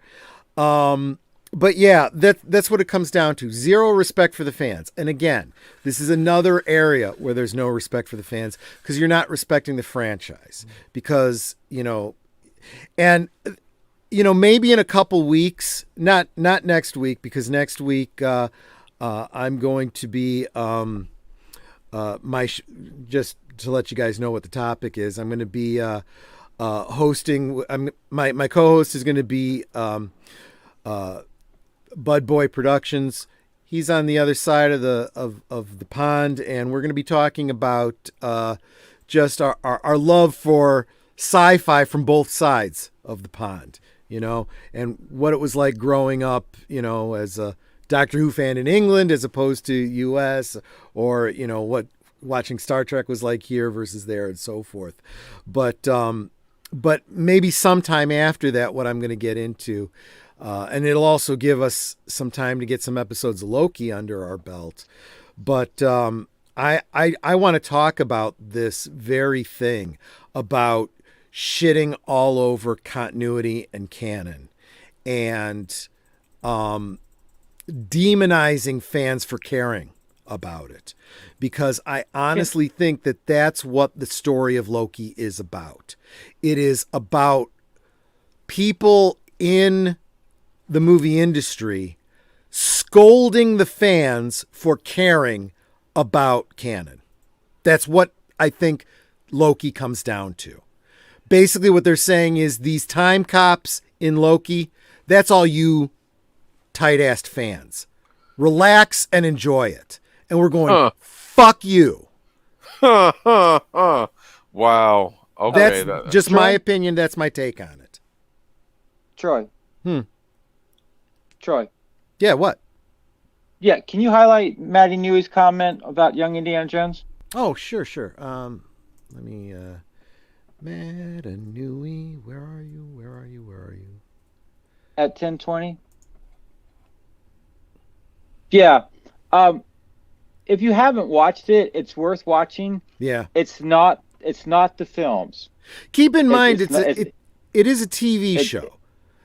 S1: But yeah, that's what it comes down to. Zero respect for the fans. And again, this is another area where there's no respect for the fans because you're not respecting the franchise. Because, maybe in a couple weeks, not next week, because next week I'm going to be just to let you guys know what the topic is. I'm going to be hosting. My co-host is going to be Bud Boy Productions. He's on the other side of the pond, and we're going to be talking about just our love for sci-fi from both sides of the pond. And what it was like growing up, as a Doctor Who fan in England as opposed to US, or, what watching Star Trek was like here versus there and so forth. But maybe sometime after that, what I'm going to get into, and it'll also give us some time to get some episodes of Loki under our belt. But I want to talk about this very thing about shitting all over continuity and canon and demonizing fans for caring about it, because I honestly think that that's what the story of Loki is about. It is about people in the movie industry scolding the fans for caring about canon. That's what I think Loki comes down to. Basically what they're saying is these time cops in Loki, that's all you tight-assed fans. relax and enjoy it. And we're going, fuck you.
S3: Wow. Okay.
S1: That's just my opinion. That's my take on it.
S2: Troy. Troy.
S1: Yeah, what?
S2: Yeah, can you highlight Matty Newey's comment about young Indiana Jones?
S1: Oh, sure. Let me, Matt Newey, where are you?
S2: At 10:20? Yeah. If you haven't watched it, it's worth watching.
S1: Yeah.
S2: It's not the films.
S1: Keep in mind, it is a TV show.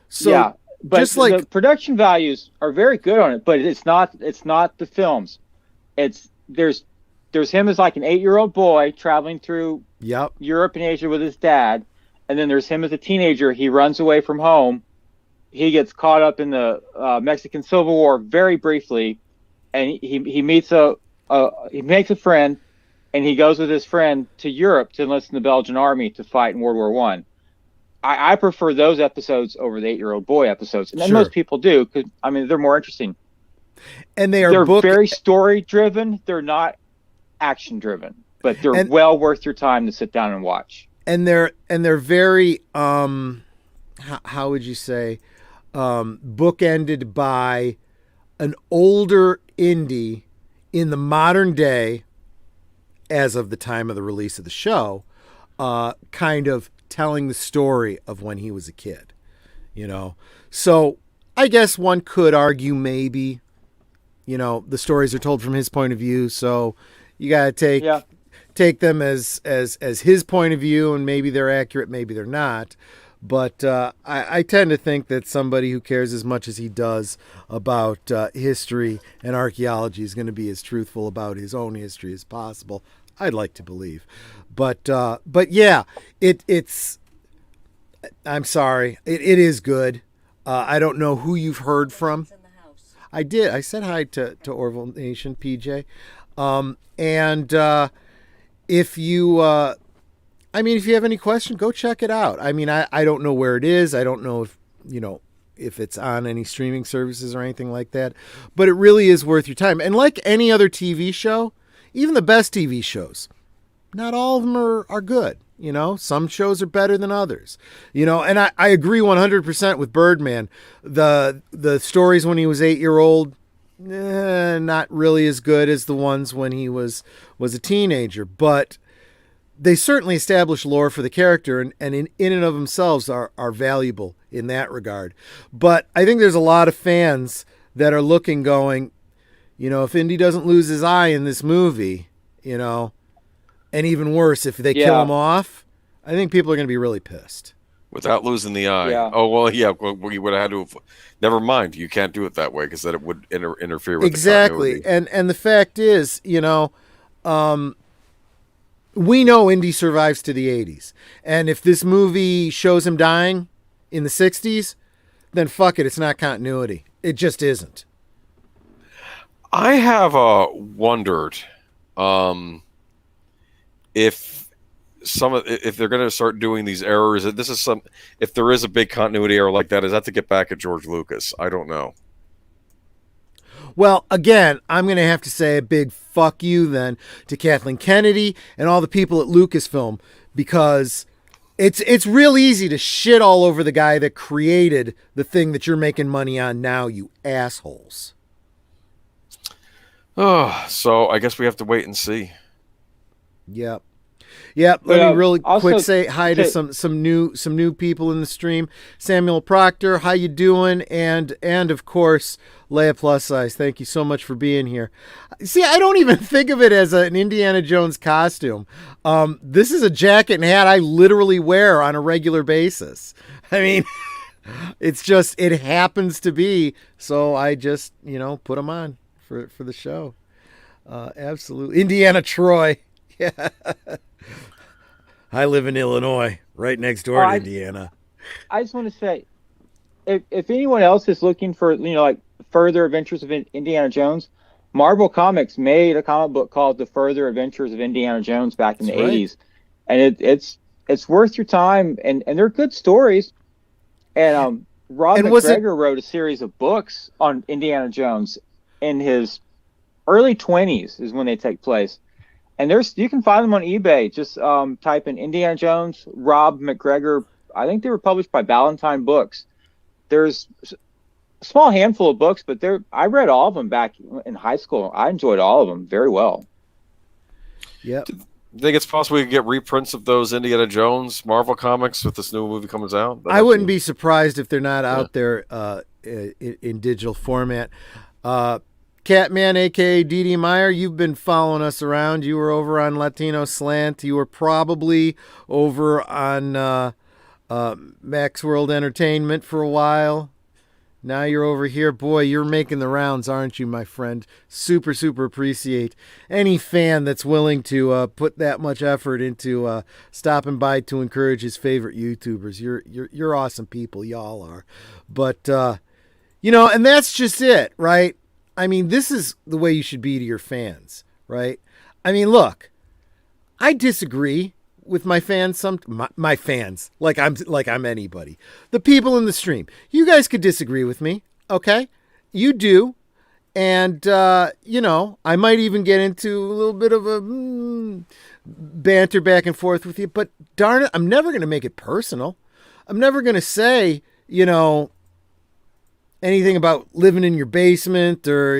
S1: So
S2: yeah, but
S1: just like
S2: the production values are very good on it, but it's not the films. There's him as like an 8-year-old boy traveling through Europe and Asia with his dad, and then there's him as a teenager. He runs away from home. He gets caught up in the Mexican Civil War very briefly, and he makes a friend, and he goes with his friend to Europe to enlist in the Belgian army to fight in World War I. I prefer those episodes over the 8-year-old boy episodes, and most people do, because they're more interesting.
S1: And they're
S2: very story driven. They're not action driven, but they're well worth your time to sit down and watch.
S1: And they're very how would you say, bookended by an older Indy in the modern day, as of the time of the release of the show, kind of telling the story of when he was a kid, So I guess one could argue maybe, the stories are told from his point of view, so you got to take them as his point of view, and maybe they're accurate, maybe they're not. But I tend to think that somebody who cares as much as he does about history and archaeology is going to be as truthful about his own history as possible. I'd like to believe. But yeah, it's. I'm sorry. It is good. I don't know who you've heard from. I did. I said hi to Orville Nation, PJ. And if you have any question, go check it out. I don't know where it is. I don't know if it's on any streaming services or anything like that, but it really is worth your time. And like any other TV show, even the best TV shows, not all of them are good. Some shows are better than others, and I agree 100% with Birdman. The stories when he was 8-year-old, not really as good as the ones when he was a teenager, but they certainly establish lore for the character, and in and of themselves are valuable in that regard. But I think there's a lot of fans that are looking, going, if Indy doesn't lose his eye in this movie, and even worse, if they kill him off, I think people are going to be really pissed.
S3: Without losing the eye.
S2: Yeah.
S3: Oh, well, yeah. Well, you would have had to have... Never mind. You can't do it that way, because then it would interfere with
S1: exactly.
S3: the continuity.
S1: And the fact is, we know Indy survives to the 80s. And if this movie shows him dying in the 60s, then fuck it. It's not continuity. It just isn't.
S3: I have wondered if they're going to start doing these errors, if there is a big continuity error like that, is that to get back at George Lucas? I don't know.
S1: Well, again, I'm going to have to say a big fuck you then to Kathleen Kennedy and all the people at Lucasfilm, because it's real easy to shit all over the guy that created the thing that you're making money on now, you assholes.
S3: Oh, so I guess we have to wait and see.
S1: Yep. Let me really quick say hi to some new people in the stream. Samuel Proctor, how you doing? And of course, Leia Plus Size. Thank you so much for being here. See, I don't even think of it as an Indiana Jones costume. This is a jacket and hat I literally wear on a regular basis. It's just, it happens to be, so I just put them on for the show. Absolutely. Indiana Troy. Yeah. I live in Illinois, right next door to Indiana.
S2: I just want to say, if anyone else is looking for, like further adventures of Indiana Jones, Marvel Comics made a comic book called The Further Adventures of Indiana Jones back in the 80s. And it's worth your time, and they're good stories. And Rob McGregor wrote a series of books on Indiana Jones. in his early 20s is when they take place. And you can find them on eBay. Just type in Indiana Jones, Rob McGregor. I think they were published by Ballantine Books. There's a small handful of books, but I read all of them back in high school. I enjoyed all of them very well.
S1: Yeah.
S3: Do you think it's possible we could get reprints of those Indiana Jones Marvel comics if this new movie comes out?
S1: I wouldn't be surprised if they're not out there in digital format. Catman, a.k.a. Dee Meyer, you've been following us around. You were over on Latino Slant. You were probably over on Max World Entertainment for a while. Now you're over here. Boy, you're making the rounds, aren't you, my friend? Super, super appreciate any fan that's willing to put that much effort into stopping by to encourage his favorite YouTubers. You're awesome people. Y'all are. But, and that's just it, right? I mean, this is the way you should be to your fans, right? I mean, look, I disagree with my fans. My fans, like I'm anybody. The people in the stream, you guys could disagree with me, okay? You do, and I might even get into a little bit of a banter back and forth with you. But darn it, I'm never going to make it personal. I'm never going to say, anything about living in your basement or,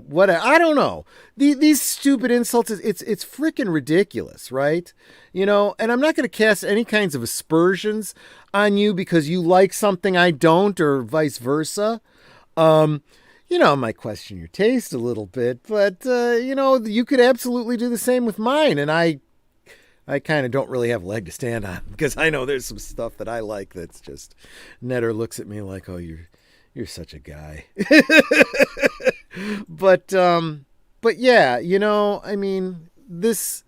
S1: what, I don't know. These stupid insults, it's freaking ridiculous, right? And I'm not going to cast any kinds of aspersions on you because you like something I don't or vice versa. I might question your taste a little bit, but, you could absolutely do the same with mine. And I kind of don't really have a leg to stand on because I know there's some stuff that I like that's just Netter looks at me like, oh, you're such a guy. But yeah, I mean, this,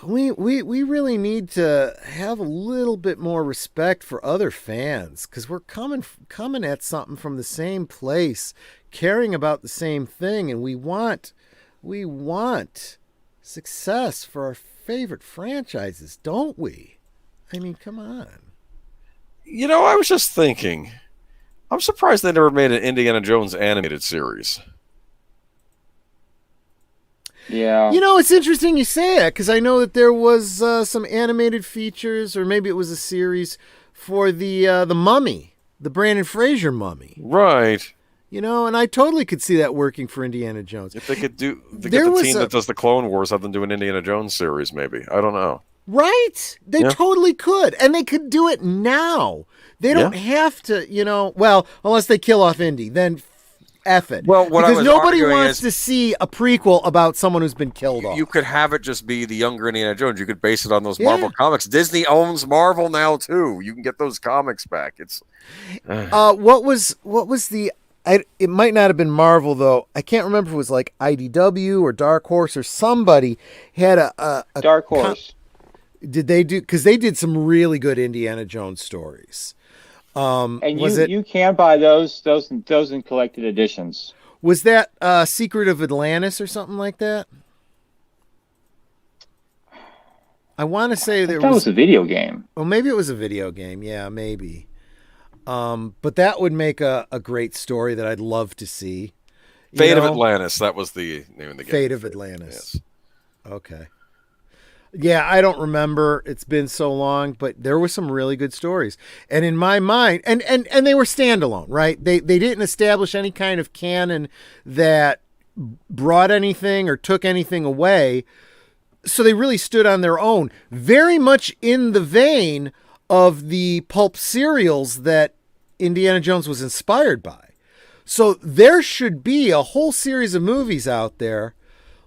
S1: we really need to have a little bit more respect for other fans because we're coming at something from the same place, caring about the same thing. And we want success for our favorite franchises, don't we? I mean, come on.
S3: I was just thinking, I'm surprised they never made an Indiana Jones animated series.
S2: Yeah.
S1: It's interesting you say that because I know that there was some animated features, or maybe it was a series for the Mummy, the Brandon Fraser Mummy.
S3: Right.
S1: And I totally could see that working for Indiana Jones.
S3: If they could get the team that does the Clone Wars, have them do an Indiana Jones series, maybe. I don't know.
S1: Right? They totally could. And they could do it now. They don't have to, unless they kill off Indy, then F it.
S3: Well,
S1: because nobody wants to see a prequel about someone who's been killed off.
S3: You could have it just be the younger Indiana Jones. You could base it on those Marvel comics. Disney owns Marvel now too. You can get those comics back. It's
S1: what was the it might not have been Marvel though. I can't remember if it was like IDW or Dark Horse or somebody had a
S2: Dark Horse.
S1: Did they do? Because they did some really good Indiana Jones stories.
S2: And you can buy those in collected editions.
S1: Was that Secret of Atlantis or something like that? I want to say
S2: that was a video game.
S1: Well, maybe it was a video game. Yeah, maybe. But that would make a great story that I'd love to see.
S3: Fate of Atlantis. That was the name of the game.
S1: Fate of Atlantis. Yes. Okay. Yeah, I don't remember. It's been so long, but there were some really good stories. And in my mind, and they were standalone, right? They didn't establish any kind of canon that brought anything or took anything away. So they really stood on their own, very much in the vein of the pulp serials that Indiana Jones was inspired by. So there should be a whole series of movies out there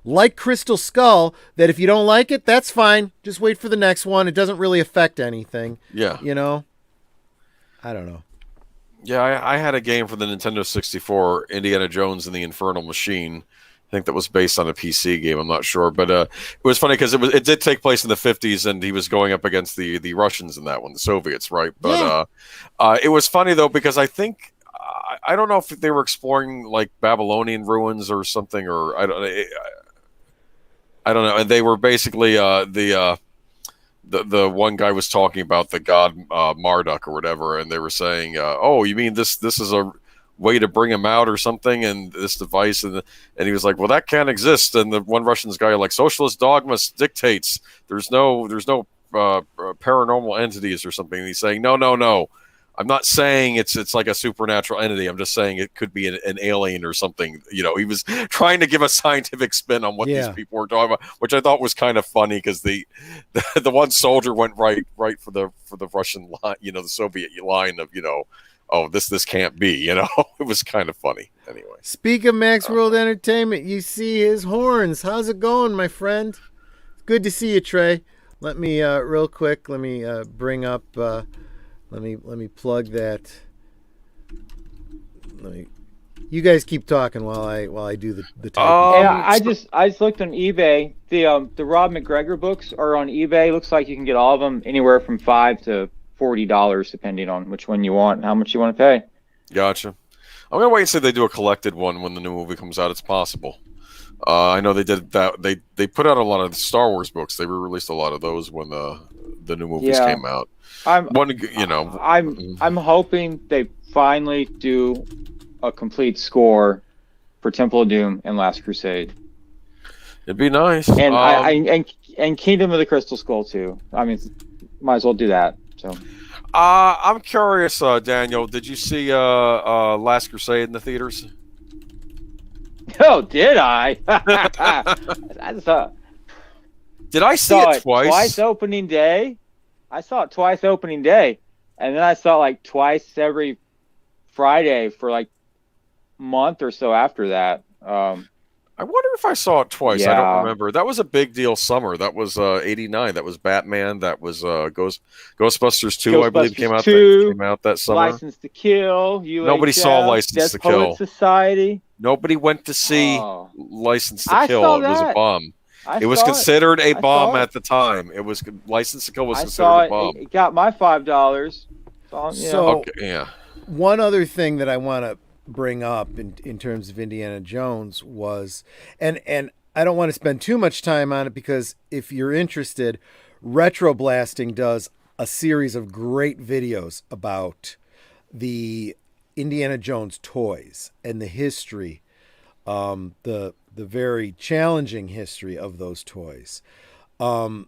S1: like Crystal Skull, that if you don't like it, that's fine. Just wait for the next one. It doesn't really affect anything.
S3: Yeah.
S1: I don't know.
S3: Yeah, I had a game for the Nintendo 64, Indiana Jones and the Infernal Machine. I think that was based on a PC game. I'm not sure. But it was funny because it did take place in the 50s, and he was going up against the Russians in that one, the Soviets, right? But it was funny, though, because I think... I don't know if they were exploring, like, Babylonian ruins or something, or... I don't know, and they were basically the one guy was talking about the god Marduk or whatever, and they were saying, "Oh, you mean this is way to bring him out or something, and this device, and he was like, well, that can't exist. And the one Russian guy like, socialist dogma dictates there's no paranormal entities or something. And he's saying, no. I'm not saying it's like a supernatural entity. I'm just saying it could be an alien or something. You know, he was trying to give a scientific spin on what these people were talking about, which I thought was kind of funny because the one soldier went right for the Russian line, you know, the Soviet line of, you know, oh, this can't be, you know. It was kind of funny. Anyway.
S1: Speak of Max World Entertainment, you see his horns. How's it going, my friend? Good to see you, Trey. Let me real quick. Let me bring up. Let me plug that. You guys keep talking while I do the typing.
S2: Yeah, I just looked on eBay. The Rob McGregor books are on eBay. Looks like you can get all of them anywhere from $5 to $40, depending on which one you want and how much you want to pay.
S3: Gotcha. I'm gonna wait and see if they do a collected one when the new movie comes out. It's possible. I know they did that. They put out a lot of the Star Wars books. They re-released a lot of those when the new movies came out. I'm
S2: hoping they finally do a complete score for Temple of Doom and Last Crusade.
S3: It'd be nice.
S2: And and Kingdom of the Crystal Skull too. I mean, might as well do that. So.
S3: I'm curious, Daniel. Did you see Last Crusade in the theaters?
S2: Oh, did I?
S3: Did I see it twice?
S2: Twice opening day. I saw it twice opening day, and then I saw it like twice every Friday for like a month or so after that.
S3: I wonder if I saw it twice. Yeah. I don't remember. That was a big deal summer. That was 89. That was Batman. That was Ghostbusters 2, I believe, came out that summer.
S2: License to Kill. UHF,
S3: nobody saw License to Kill.
S2: Society.
S3: Nobody went to see License to Kill. It was a bomb. It was considered a bomb at the time. It was License to Kill was considered a bomb.
S2: It got my $5.
S1: So, one other thing that I want to bring up in terms of Indiana Jones was, and I don't want to spend too much time on it because if you're interested, Retro Blasting does a series of great videos about the Indiana Jones toys and the history, the very challenging history of those toys. They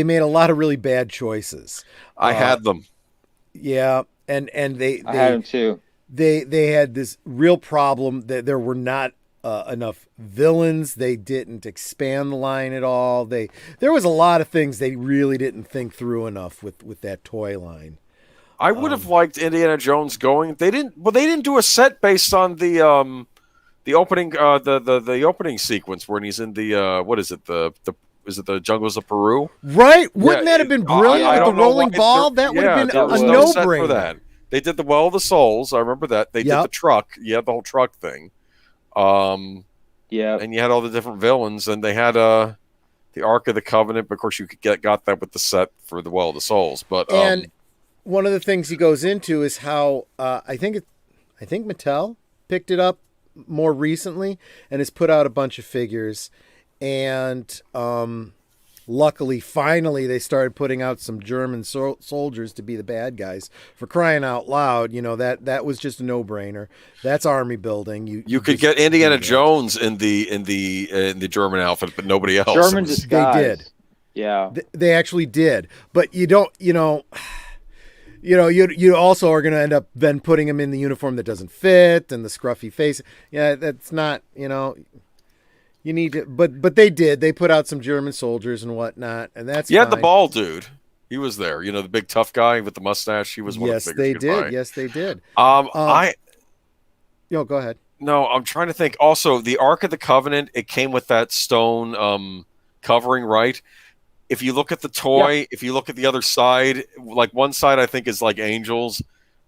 S1: made a lot of really bad choices.
S3: I had them.
S1: Yeah, and they
S2: I had them too.
S1: They had this real problem that there were not enough villains. They didn't expand the line at all. There was a lot of things they really didn't think through enough with that toy line.
S3: I would have liked Indiana Jones going. They didn't do a set based on the opening the opening sequence when he's in the what is it is it the jungles of Peru?
S1: Right? Wouldn't that have been brilliant with the rolling ball? That would have been a no-brainer.
S3: That. They did the Well of the Souls. I remember that. They did the truck. You had the whole truck thing. And you had all the different villains, and they had the Ark of the Covenant. But of course, you got that with the set for the Well of the Souls. But
S1: and one of the things he goes into is how I think Mattel picked it up more recently and has put out a bunch of figures. And luckily, finally, they started putting out some German soldiers to be the bad guys. For crying out loud, you know, that was just a no-brainer. That's army building. You
S3: could get Indiana Jones in the German outfit, but nobody else.
S2: German disguise.
S1: They did.
S2: Yeah,
S1: they actually did. But you don't, you also are going to end up then putting him in the uniform that doesn't fit and the scruffy face. Yeah, that's not, You need to, but they did. They put out some German soldiers and whatnot, and that's
S3: fine. The bald dude. He was there. The big tough guy with the mustache. He was one of the
S1: biggest. Yes, they did.
S3: Go
S1: ahead.
S3: No, I'm trying to think. Also, the Ark of the Covenant. It came with that stone covering, right? If you look at the toy, if you look at the other side, like one side I think is like angels.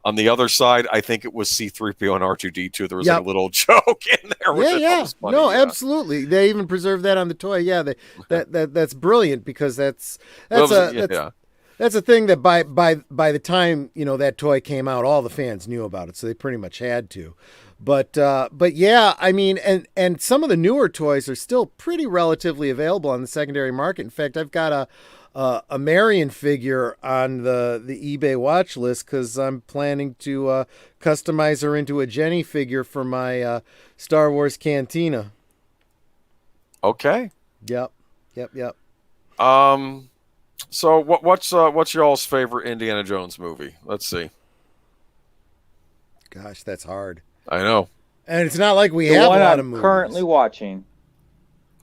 S3: On the other side, I think it was C-3PO and R2-D2. There was like a little joke in there. Was funny.
S1: No, absolutely. They even preserved that on the toy. Yeah, that's brilliant because that's a thing that by the time that toy came out, all the fans knew about it, so they pretty much had to. But yeah, I mean, and some of the newer toys are still pretty relatively available on the secondary market. In fact, I've got a Marion figure on the eBay watch list because I'm planning to customize her into a Jenny figure for my Star Wars Cantina.
S3: Okay.
S1: Yep.
S3: So what's y'all's favorite Indiana Jones movie? Let's see.
S1: Gosh, that's hard.
S3: I know.
S1: And it's not like we
S2: the
S1: have
S2: one
S1: a lot
S2: I'm
S1: of movies.
S2: currently watching.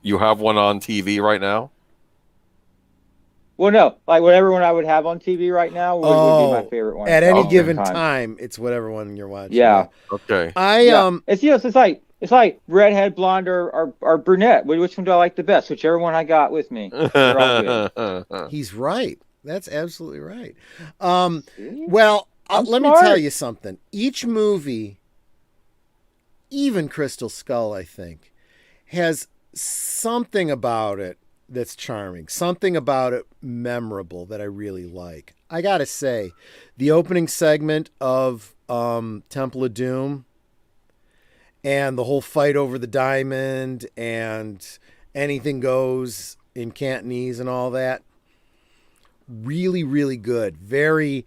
S3: You have one on TV right now?
S2: Well, no, like whatever one I would have on TV right now would be my favorite one.
S1: At any given time, it's whatever one you're watching.
S2: Yeah.
S3: Okay.
S2: It's like redhead, blonde, or brunette. Which one do I like the best? Whichever one I got with me. They're all good.
S1: He's right. That's absolutely right. Well, let me tell you something. Each movie, even Crystal Skull, I think, has something about it that's charming, something about it memorable that I really like. I gotta say, the opening segment of Temple of Doom and the whole fight over the diamond and anything goes in Cantonese and all that, really, really good. Very,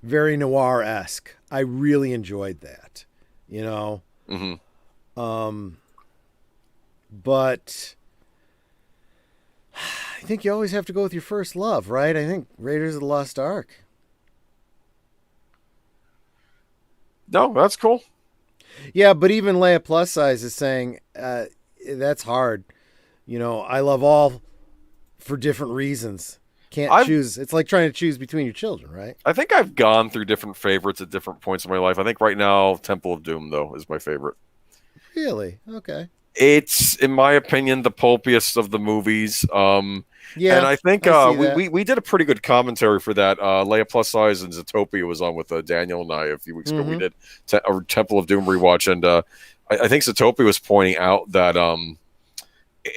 S1: very noir-esque. I really enjoyed that,
S3: Mm-hmm.
S1: But I think you always have to go with your first love, right? I think Raiders of the Lost Ark.
S3: No, that's cool.
S1: Yeah, but even Leia Plus Size is saying that's hard. I love all for different reasons. Can't choose. It's like trying to choose between your children, right?
S3: I think I've gone through different favorites at different points in my life. I think right now Temple of Doom, though, is my favorite.
S1: Really? Okay.
S3: It's, in my opinion, the pulpiest of the movies.
S1: Yeah,
S3: and I think
S1: I
S3: we did a pretty good commentary for that. Leia Plus Size and Zootopia was on with Daniel and I a few weeks ago. We did a Temple of Doom rewatch, and I think Zootopia was pointing out that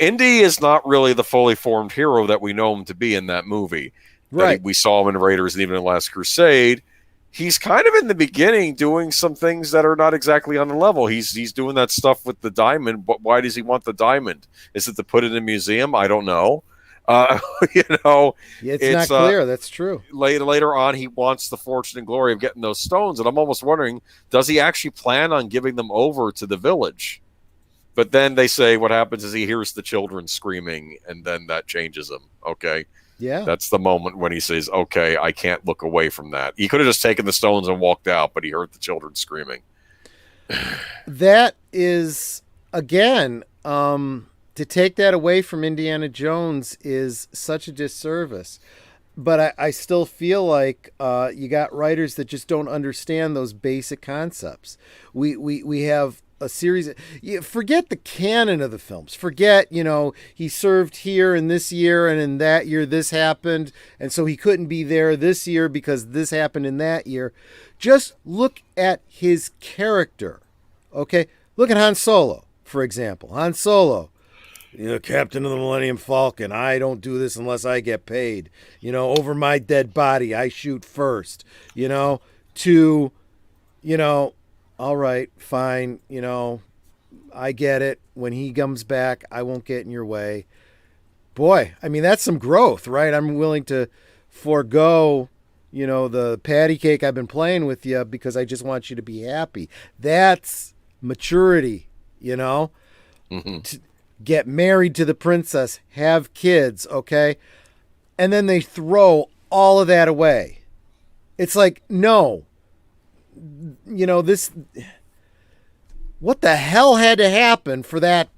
S3: Indy is not really the fully formed hero that we know him to be in that movie.
S1: Right.
S3: We saw him in Raiders and even in Last Crusade. He's kind of in the beginning doing some things that are not exactly on the level. He's doing that stuff with the diamond, but why does he want the diamond? Is it to put it in a museum? I don't know.
S1: It's not clear. That's true.
S3: Later on, he wants the fortune and glory of getting those stones, and I'm almost wondering, does he actually plan on giving them over to the village? But then they say what happens is he hears the children screaming, and then that changes him. Okay.
S1: Yeah.
S3: That's the moment when he says, okay, I can't look away from that. He could have just taken the stones and walked out, but he heard the children screaming.
S1: That is, again, to take that away from Indiana Jones is such a disservice. But I still feel like you got writers that just don't understand those basic concepts. We have a series. Forget the canon of the films. Forget, he served here in this year and in that year this happened. And so he couldn't be there this year because this happened in that year. Just look at his character. Okay? Look at Han Solo, for example. Han Solo, Captain of the Millennium Falcon. I don't do this unless I get paid. Over my dead body, I shoot first. All right, fine, I get it. When he comes back, I won't get in your way. Boy, I mean, that's some growth, right? I'm willing to forego, the patty cake I've been playing with you because I just want you to be happy. That's maturity,
S3: Mm-hmm.
S1: To get married to the princess, have kids, okay? And then they throw all of that away. It's like, no. What the hell had to happen for that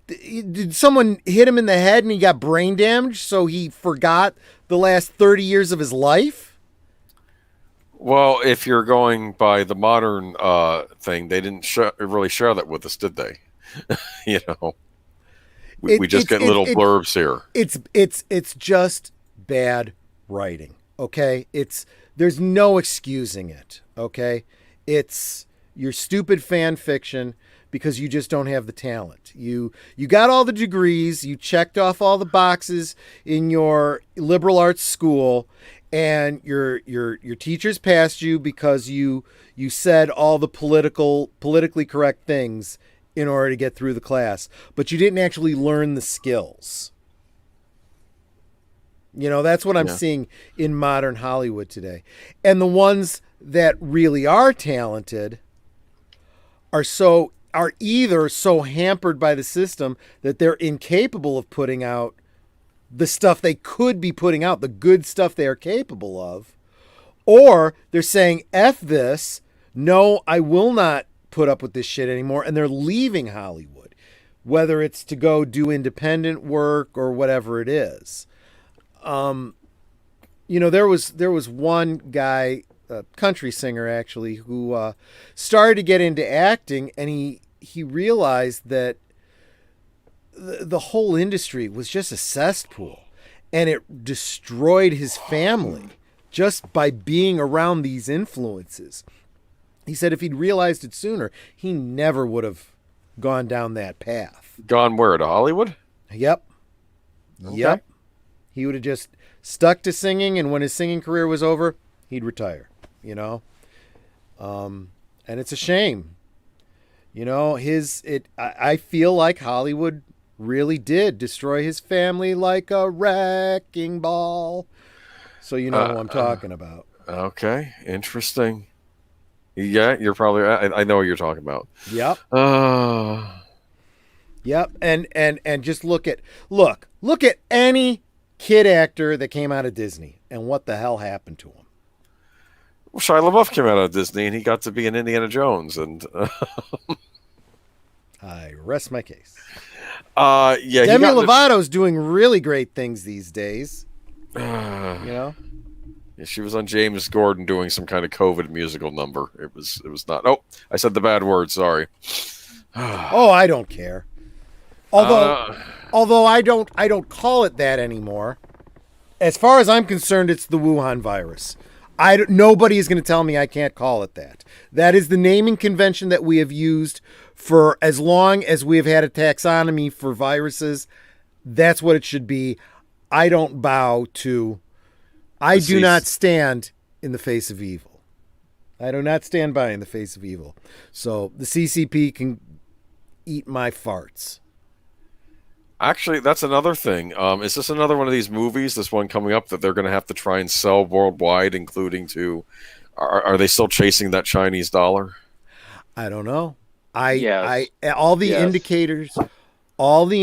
S1: did someone hit him in the head and he got brain damage so he forgot the last 30 years of his life?
S3: Well, if you're going by the modern thing, they didn't really share that with us, did they? We just get little blurbs here.
S1: It's just bad writing, okay? There's no excusing it, okay? It's your stupid fan fiction because you just don't have the talent. You got all the degrees, you checked off all the boxes in your liberal arts school, and your teachers passed you because you said all the politically correct things in order to get through the class, but you didn't actually learn the skills, That's what I'm seeing in modern Hollywood today. And the ones that really are talented are either so hampered by the system that they're incapable of putting out the stuff they could be putting out, the good stuff they are capable of, or they're saying, F this, no, I will not put up with this shit anymore, and they're leaving Hollywood, whether it's to go do independent work or whatever it is. There was one guy, a country singer actually, who started to get into acting, and he realized that the whole industry was just a cesspool, and it destroyed his family just by being around these influences. He said if he'd realized it sooner, he never would have gone down that path.
S3: Gone where? To Hollywood?
S1: Yep.
S3: Okay.
S1: Yep. He would have just stuck to singing, and when his singing career was over, he'd retire, And it's a shame. I feel like Hollywood really did destroy his family like a wrecking ball. So who I'm talking about.
S3: Okay, interesting. Yeah, you're probably. I know what you're talking about.
S1: Yep. Yep. And just look at any kid actor that came out of Disney and what the hell happened to him.
S3: Well, Shia LaBeouf came out of Disney and he got to be in Indiana Jones, and
S1: I rest my case.
S3: Yeah,
S1: Demi Lovato's doing really great things these days.
S3: Yeah, she was on James Gordon doing some kind of COVID musical number. It was not. Oh, I said the bad word. Sorry.
S1: Oh, I don't care. Although I don't call it that anymore. As far as I'm concerned, it's the Wuhan virus. Nobody is going to tell me I can't call it that. That is the naming convention that we have used for as long as we have had a taxonomy for viruses. That's what it should be. I don't bow to. I do not stand in the face of evil. I do not stand by in the face of evil. So the CCP can eat my farts.
S3: Actually, that's another thing. Is this another one of these movies, this one coming up, that they're going to have to try and sell worldwide, including to... Are they still chasing that Chinese dollar?
S1: I don't know. All the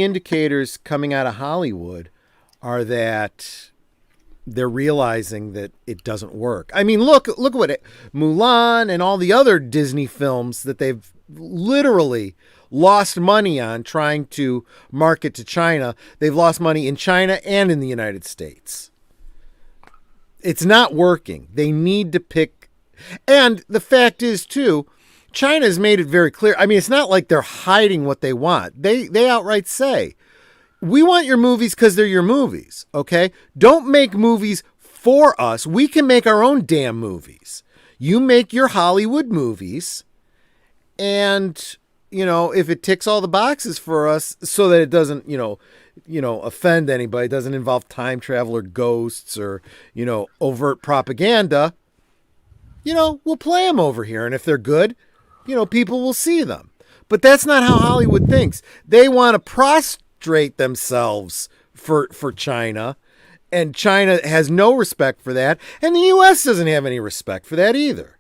S1: indicators coming out of Hollywood are that they're realizing that it doesn't work. I mean, look at what Mulan and all the other Disney films that they've literally lost money on trying to market to China. They've lost money in China and in the United States. It's not working. They need to pick. And the fact is, too, China has made it very clear. I mean, it's not like they're hiding what they want. They outright say, we want your movies because they're your movies, okay? Don't make movies for us. We can make our own damn movies. You make your Hollywood movies, and, if it ticks all the boxes for us so that it doesn't, offend anybody, doesn't involve time travel or ghosts or, overt propaganda, we'll play them over here. And if they're good, people will see them. But that's not how Hollywood thinks. They want to prostrate themselves for China, and China has no respect for that, and the U.S. doesn't have any respect for that either.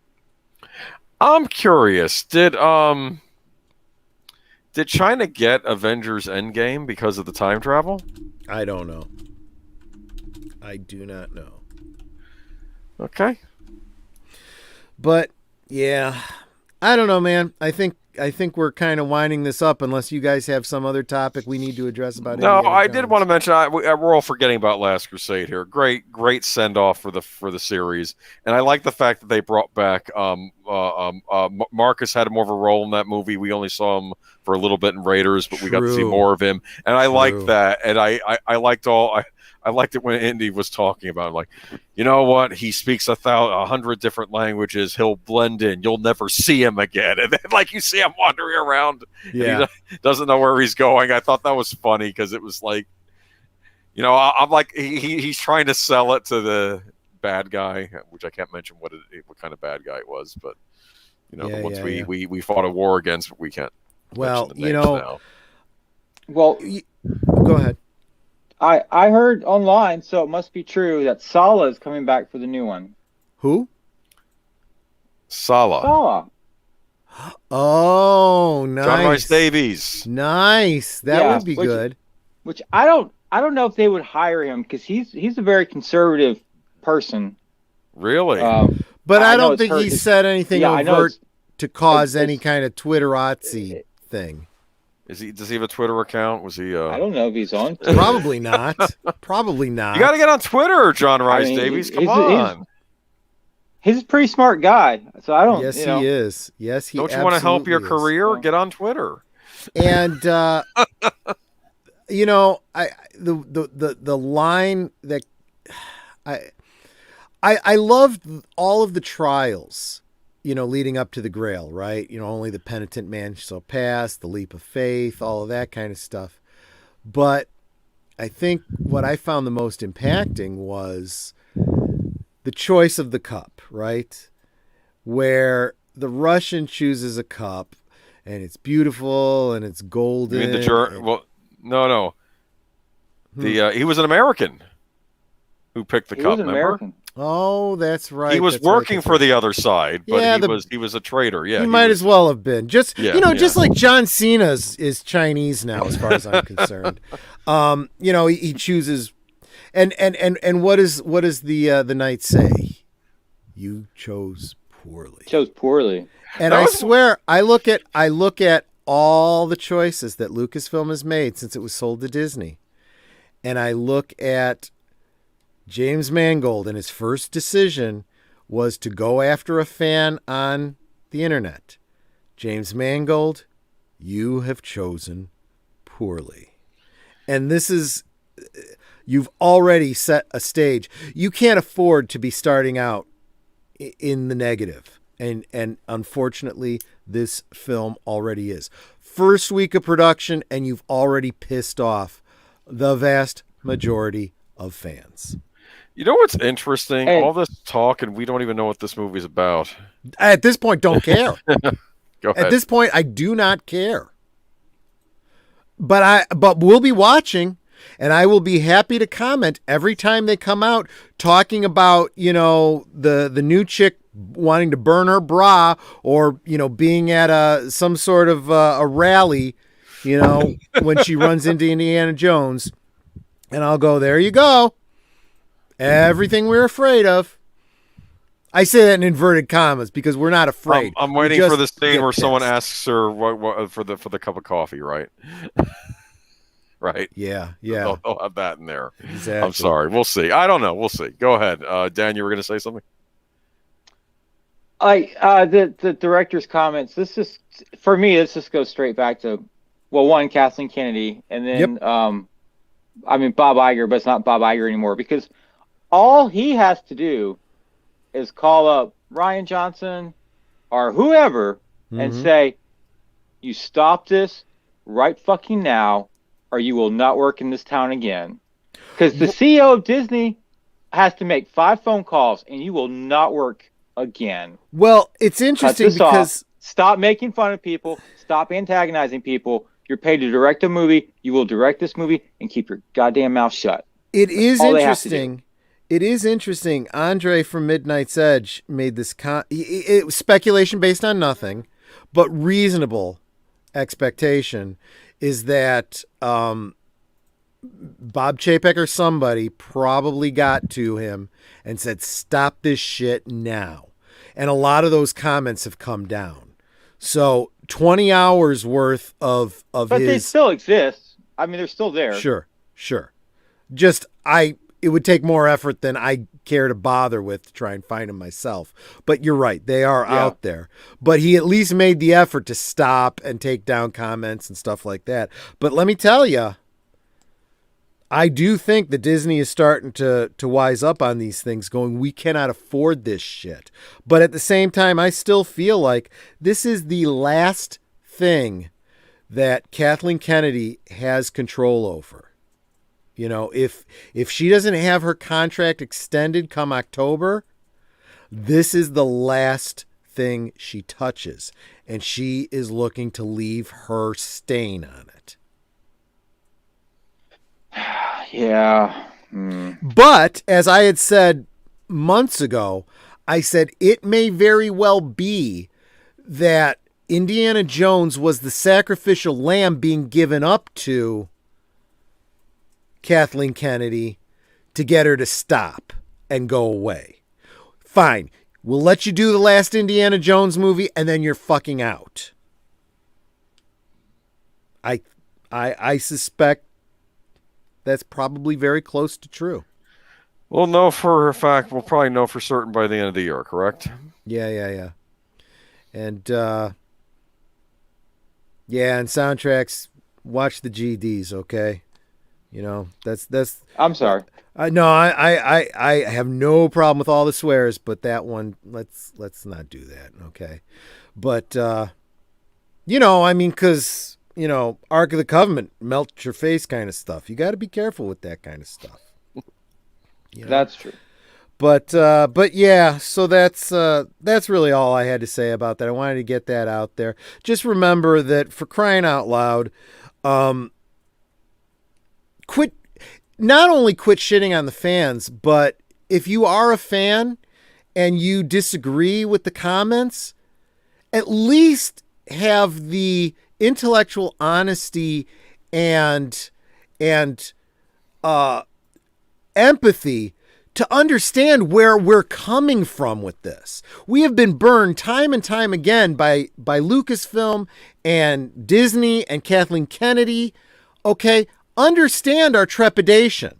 S3: I'm curious. Did China get Avengers Endgame because of the time travel?
S1: I don't know. I do not know.
S3: Okay.
S1: But yeah, I don't know, man. I think we're kind of winding this up unless you guys have some other topic we need to address about it.
S3: No, I did want to mention we're all forgetting about Last Crusade here. Great send off for the series, and I like the fact that they brought back Marcus had more of a role in that movie. We only saw him for a little bit in Raiders, but we got to see more of him, and I liked that. And I liked it when Indy was talking about it, like, you know what? He speaks 100 different languages. He'll blend in. You'll never see him again. And then, like, you see him wandering around.
S1: Yeah.
S3: He doesn't know where he's going. I thought that was funny because it was like, I'm like, he's trying to sell it to the bad guy, which I can't mention what kind of bad guy it was, but we fought a war against, but we can't.
S1: Well,
S3: now.
S2: Well,
S1: go ahead.
S2: I heard online, so it must be true that Sala is coming back for the new one.
S1: Who?
S3: Sala.
S1: Oh, nice.
S3: John Rhys Davies.
S1: Nice. That would be good.
S2: Which I don't know if they would hire him because he's a very conservative person.
S3: Really?
S1: But I don't think he said anything overt to cause any kind of Twitterazzi thing.
S3: Does he have a Twitter account? Was he?
S2: I don't know if he's on Twitter.
S1: Probably not. Probably not.
S3: You got to get on Twitter, John Rhys Davies. Come on.
S2: He's a pretty smart guy, so I don't.
S1: Yes, he is. Yes, he.
S3: Don't you want to help your career? Get on Twitter.
S1: And you know, the line that I loved all of the trials, you know, leading up to the Grail, right? You know, only the penitent man shall pass, the leap of faith, all of that kind of stuff. But I think what I found the most impacting was the choice of the cup, right? Where the Russian chooses a cup and it's beautiful and it's golden.
S3: You mean well, no. He was an American who picked the cup.
S2: Was an American.
S1: Oh, that's right.
S3: He was working for the other side, but he was a traitor. Yeah,
S1: he might as well have been. Just just like John Cena is Chinese now, as far as I'm concerned. You know, he chooses, and what does the knight say? You chose poorly.
S2: Chose poorly.
S1: And I swear, I look at all the choices that Lucasfilm has made since it was sold to Disney, and I look at James Mangold, and his first decision was to go after a fan on the internet. James Mangold, you have chosen poorly. And this is, you've already set a stage. You can't afford to be starting out in the negative. And unfortunately, this film already is. First week of production, and you've already pissed off the vast majority of fans.
S3: You know what's interesting? All this talk, and we don't even know what this movie's about.
S1: At this point, don't care.
S3: Go ahead.
S1: At this point, I do not care. But we'll be watching, and I will be happy to comment every time they come out talking about, you know, the new chick wanting to burn her bra, or, you know, being at some sort of a rally, you know, when she runs into Indiana Jones. And I'll go, there you go. Everything we're afraid of. I say that in inverted commas because we're not afraid.
S3: I'm waiting for the scene where someone asks her what for the cup of coffee, right? Right.
S1: Yeah.
S3: They'll have that in there.
S1: Exactly.
S3: I'm sorry. We'll see. I don't know. We'll see. Go ahead, Dan. You were going to say something.
S2: The director's comments. This is, for me. This just goes straight back to, one, Kathleen Kennedy, and then Bob Iger, but it's not Bob Iger anymore because all he has to do is call up Rian Johnson or whoever and say, you stop this right fucking now or you will not work in this town again. Because the CEO of Disney has to make 5 phone calls and you will not work again.
S1: Well, it's interesting because...
S2: Stop making fun of people. Stop antagonizing people. You're paid to direct a movie. You will direct this movie and keep your goddamn mouth shut.
S1: It is interesting. It is interesting. Andre from Midnight's Edge made this it was speculation based on nothing, but reasonable expectation is that Bob Chapek or somebody probably got to him and said, stop this shit now. And a lot of those comments have come down. So 20 hours worth of
S2: but
S1: his...
S2: they still exist. I mean, they're still there.
S1: Sure. Just, it would take more effort than I care to bother with to try and find them myself. But you're right. They are out there. But he at least made the effort to stop and take down comments and stuff like that. But let me tell you, I do think that Disney is starting to wise up on these things, going, we cannot afford this shit. But at the same time, I still feel like this is the last thing that Kathleen Kennedy has control over. You know, if she doesn't have her contract extended come October, this is the last thing she touches. And she is looking to leave her stain on it.
S2: Yeah.
S1: But as I had said months ago, I said it may very well be that Indiana Jones was the sacrificial lamb being given up to Kathleen Kennedy to get her to stop and go away. Fine. We'll let you do the last Indiana Jones movie and then you're fucking out. I suspect that's probably very close to true.
S3: We'll know for a fact. We'll probably know for certain by the end of the year, correct?
S1: Yeah. And, and soundtracks, watch the GDs, okay? You know, that's.
S2: I'm sorry.
S1: No, I have no problem with all the swears, but that one, let's not do that, okay? But, you know, I mean, because, you know, Ark of the Covenant, melt your face kind of stuff. You got to be careful with that kind of stuff. You know?
S2: That's true.
S1: But yeah, so that's really all I had to say about that. I wanted to get that out there. Just remember that, for crying out loud, not only quit shitting on the fans, but if you are a fan and you disagree with the comments, at least have the intellectual honesty and empathy to understand where we're coming from with this. We have been burned time and time again by Lucasfilm and Disney and Kathleen Kennedy. Okay, understand our trepidation.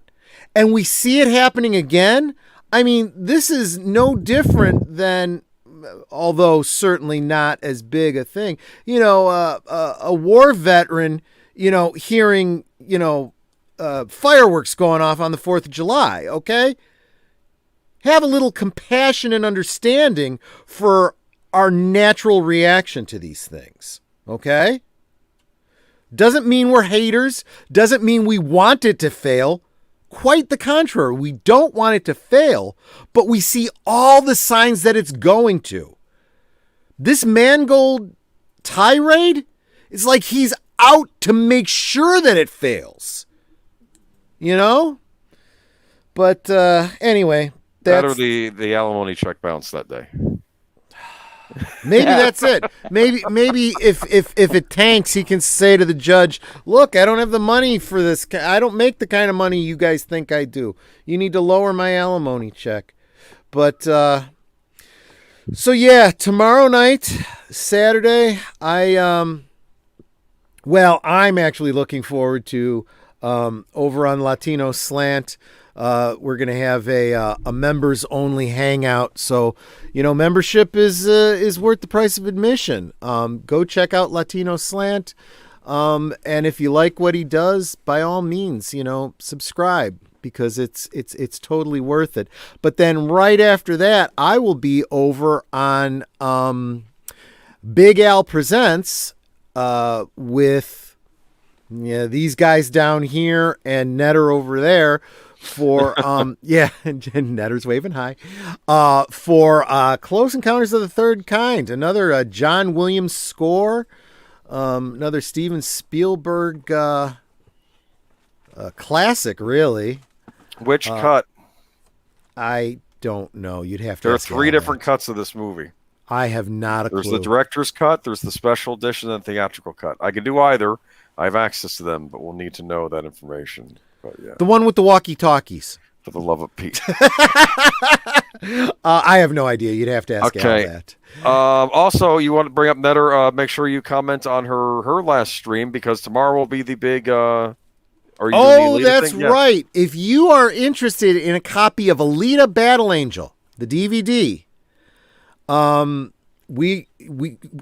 S1: And we see it happening again. I mean, this is no different than, although certainly not as big a thing, you know, a war veteran, you know, hearing, you know, fireworks going off on the 4th of July, okay? Have a little compassion and understanding for our natural reaction to these things, okay? Doesn't mean we're haters. Doesn't mean we want it to fail. Quite the contrary. We don't want it to fail, but we see all the signs that it's going to. This Mangold tirade is like he's out to make sure that it fails. You know? But anyway,
S3: that or the alimony check bounced that day.
S1: Maybe that's it. Maybe if it tanks, he can say to the judge, "Look, I don't have the money for this. I don't make the kind of money you guys think I do. You need to lower my alimony check." But so yeah, tomorrow night, Saturday, I'm actually looking forward to over on Latino Slant. We're going to have a members only hangout. So, you know, membership is worth the price of admission. Go check out Latino Slant. And if you like what he does, by all means, you know, subscribe, because it's totally worth it. But then right after that, I will be over on Big Al Presents with these guys down here and Netter over there. For and Netter's waving high. For Close Encounters of the Third Kind, another John Williams score, another Steven Spielberg classic, really.
S3: Which cut?
S1: I don't know. You'd have to.
S3: There are 3 different cuts of this movie.
S1: I have not a clue.
S3: There's the director's cut, there's the special edition, and the theatrical cut. I can do either. I have access to them, but we'll need to know that information. But yeah.
S1: The one with the walkie-talkies.
S3: For the love of Pete.
S1: I have no idea. You'd have to ask Al that.
S3: Also, you want to bring up Netter, make sure you comment on her last stream, because tomorrow will be the big... that's
S1: right. If you are interested in a copy of Alita Battle Angel, the DVD,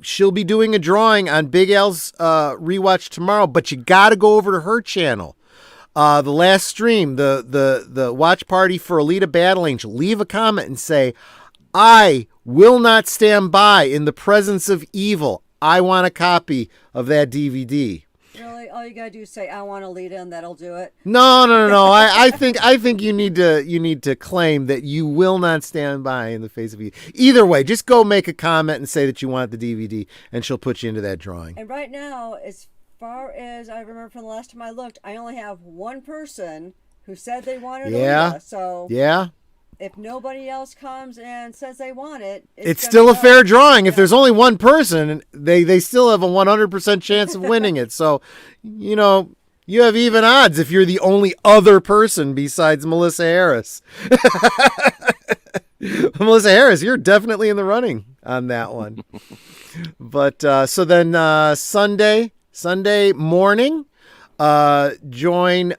S1: she'll be doing a drawing on Big Al's rewatch tomorrow, but you got to go over to her channel. The last stream, the watch party for Alita Battle Angel, leave a comment and say, "I will not stand by in the presence of evil. I want a copy of that DVD."
S4: Really? All you gotta do is say, "I want Alita," and that'll do it?
S1: No. I think you need to claim that you will not stand by in the face of evil. Either way, just go make a comment and say that you want the DVD, and she'll put you into that drawing.
S4: And right now, as far as I remember from the last time I looked, I only have one person who said they wanted
S1: Yeah.
S4: Alita. So
S1: Yeah.
S4: if nobody else comes and says they want it,
S1: It's still a fair drawing. If there's only one person, they still have a 100% chance of winning it. So, you know, you have even odds if you're the only other person besides Melissa Harris. Melissa Harris, you're definitely in the running on that one. But so then Sunday morning, join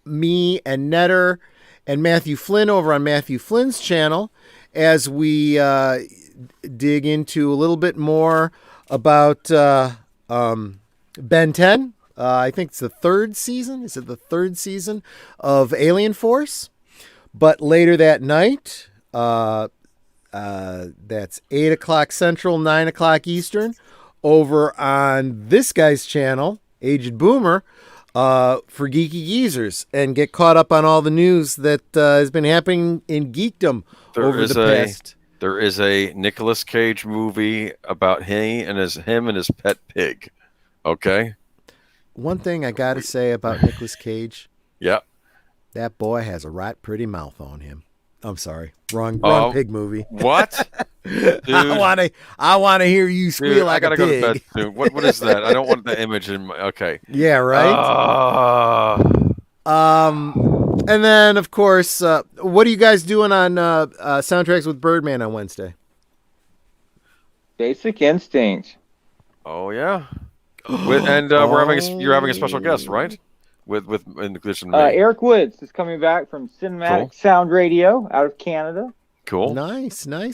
S1: me and Netter and Matthew Flynn over on Matthew Flynn's channel as we dig into a little bit more about Ben 10. I think it's the third season. Is it the third season of Alien Force? But later that night, that's 8 o'clock Central, 9 o'clock Eastern, over on this guy's channel, Aged Boomer, for Geeky Geezers, and get caught up on all the news that has been happening in geekdom over the past.
S3: There is a Nicolas Cage movie about him and his pet pig. Okay.
S1: One thing I got to say about Nicolas Cage.
S3: Yeah.
S1: That boy has a right pretty mouth on him. I'm sorry. Wrong pig movie.
S3: What? Dude,
S1: I want to hear you squeal like a pig. I gotta go to bed
S3: soon. What is that? I don't want the image in my... Okay.
S1: Yeah, right? And then, of course, what are you guys doing on Soundtracks with Birdman on Wednesday?
S2: Basic Instinct.
S3: Oh, yeah. You're having a special guest, right? With in addition to me.
S2: Eric Woods is coming back from Cinematic Sound Radio out of Canada.
S3: Cool.
S1: Nice.
S2: Yeah.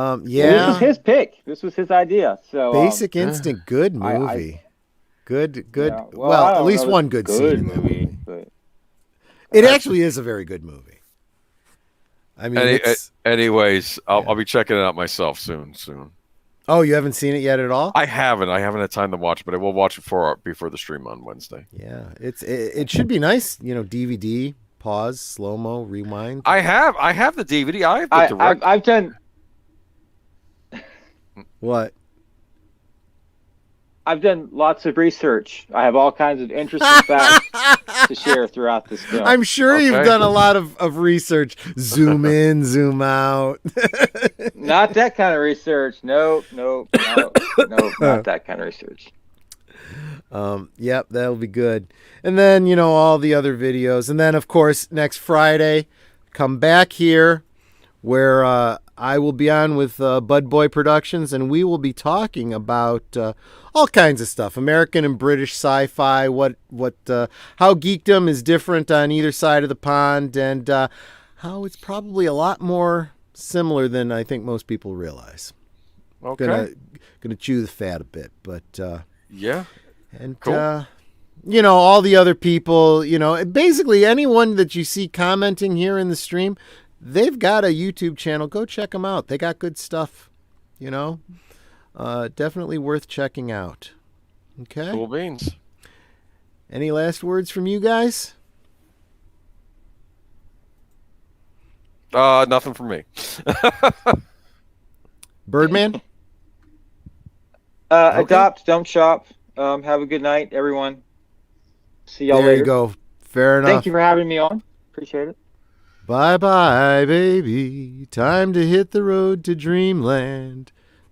S1: This
S2: was his pick. This was his idea. So
S1: Basic Instinct, good movie. Good.
S2: Yeah,
S1: well, at least one good scene in that movie.
S2: But
S1: it actually is a very good movie. I mean,
S3: anyways, I'll be checking it out myself soon.
S1: Oh, you haven't seen it yet at all?
S3: I haven't had time to watch it, but I will watch it before the stream on Wednesday.
S1: Yeah, it should be nice. You know, DVD, pause, slow mo, rewind.
S3: I have the DVD.
S2: I've done.
S1: What?
S2: I've done lots of research. I have all kinds of interesting facts to share throughout this film.
S1: I'm sure you've done a lot of research. Zoom in, zoom out.
S2: Not that kind of research. Nope, not that kind of research.
S1: Yep, that'll be good. And then, you know, all the other videos. And then, of course, next Friday, come back here where I will be on with Bud Boy Productions, and we will be talking about all kinds of stuff, American and British sci-fi, how geekdom is different on either side of the pond, and how it's probably a lot more similar than I think most people realize.
S3: Okay.
S1: Gonna chew the fat a bit, but
S3: yeah,
S1: and
S3: cool.
S1: You know, all the other people, you know, basically anyone that you see commenting here in the stream, they've got a YouTube channel. Go check them out. They got good stuff, you know. Definitely worth checking out. Okay.
S3: Cool beans.
S1: Any last words from you guys?
S3: Nothing from me.
S1: Birdman?
S2: Okay. Adopt, don't shop. Have a good night, everyone. See y'all later.
S1: There you go. Fair enough.
S2: Thank you for having me on. Appreciate it.
S1: Bye-bye, baby. Time to hit the road to dreamland.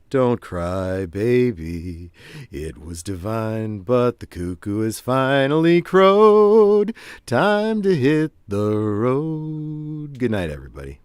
S1: Don't cry, baby. It was divine, but the cuckoo has finally crowed. Time to hit the road. Good night, everybody.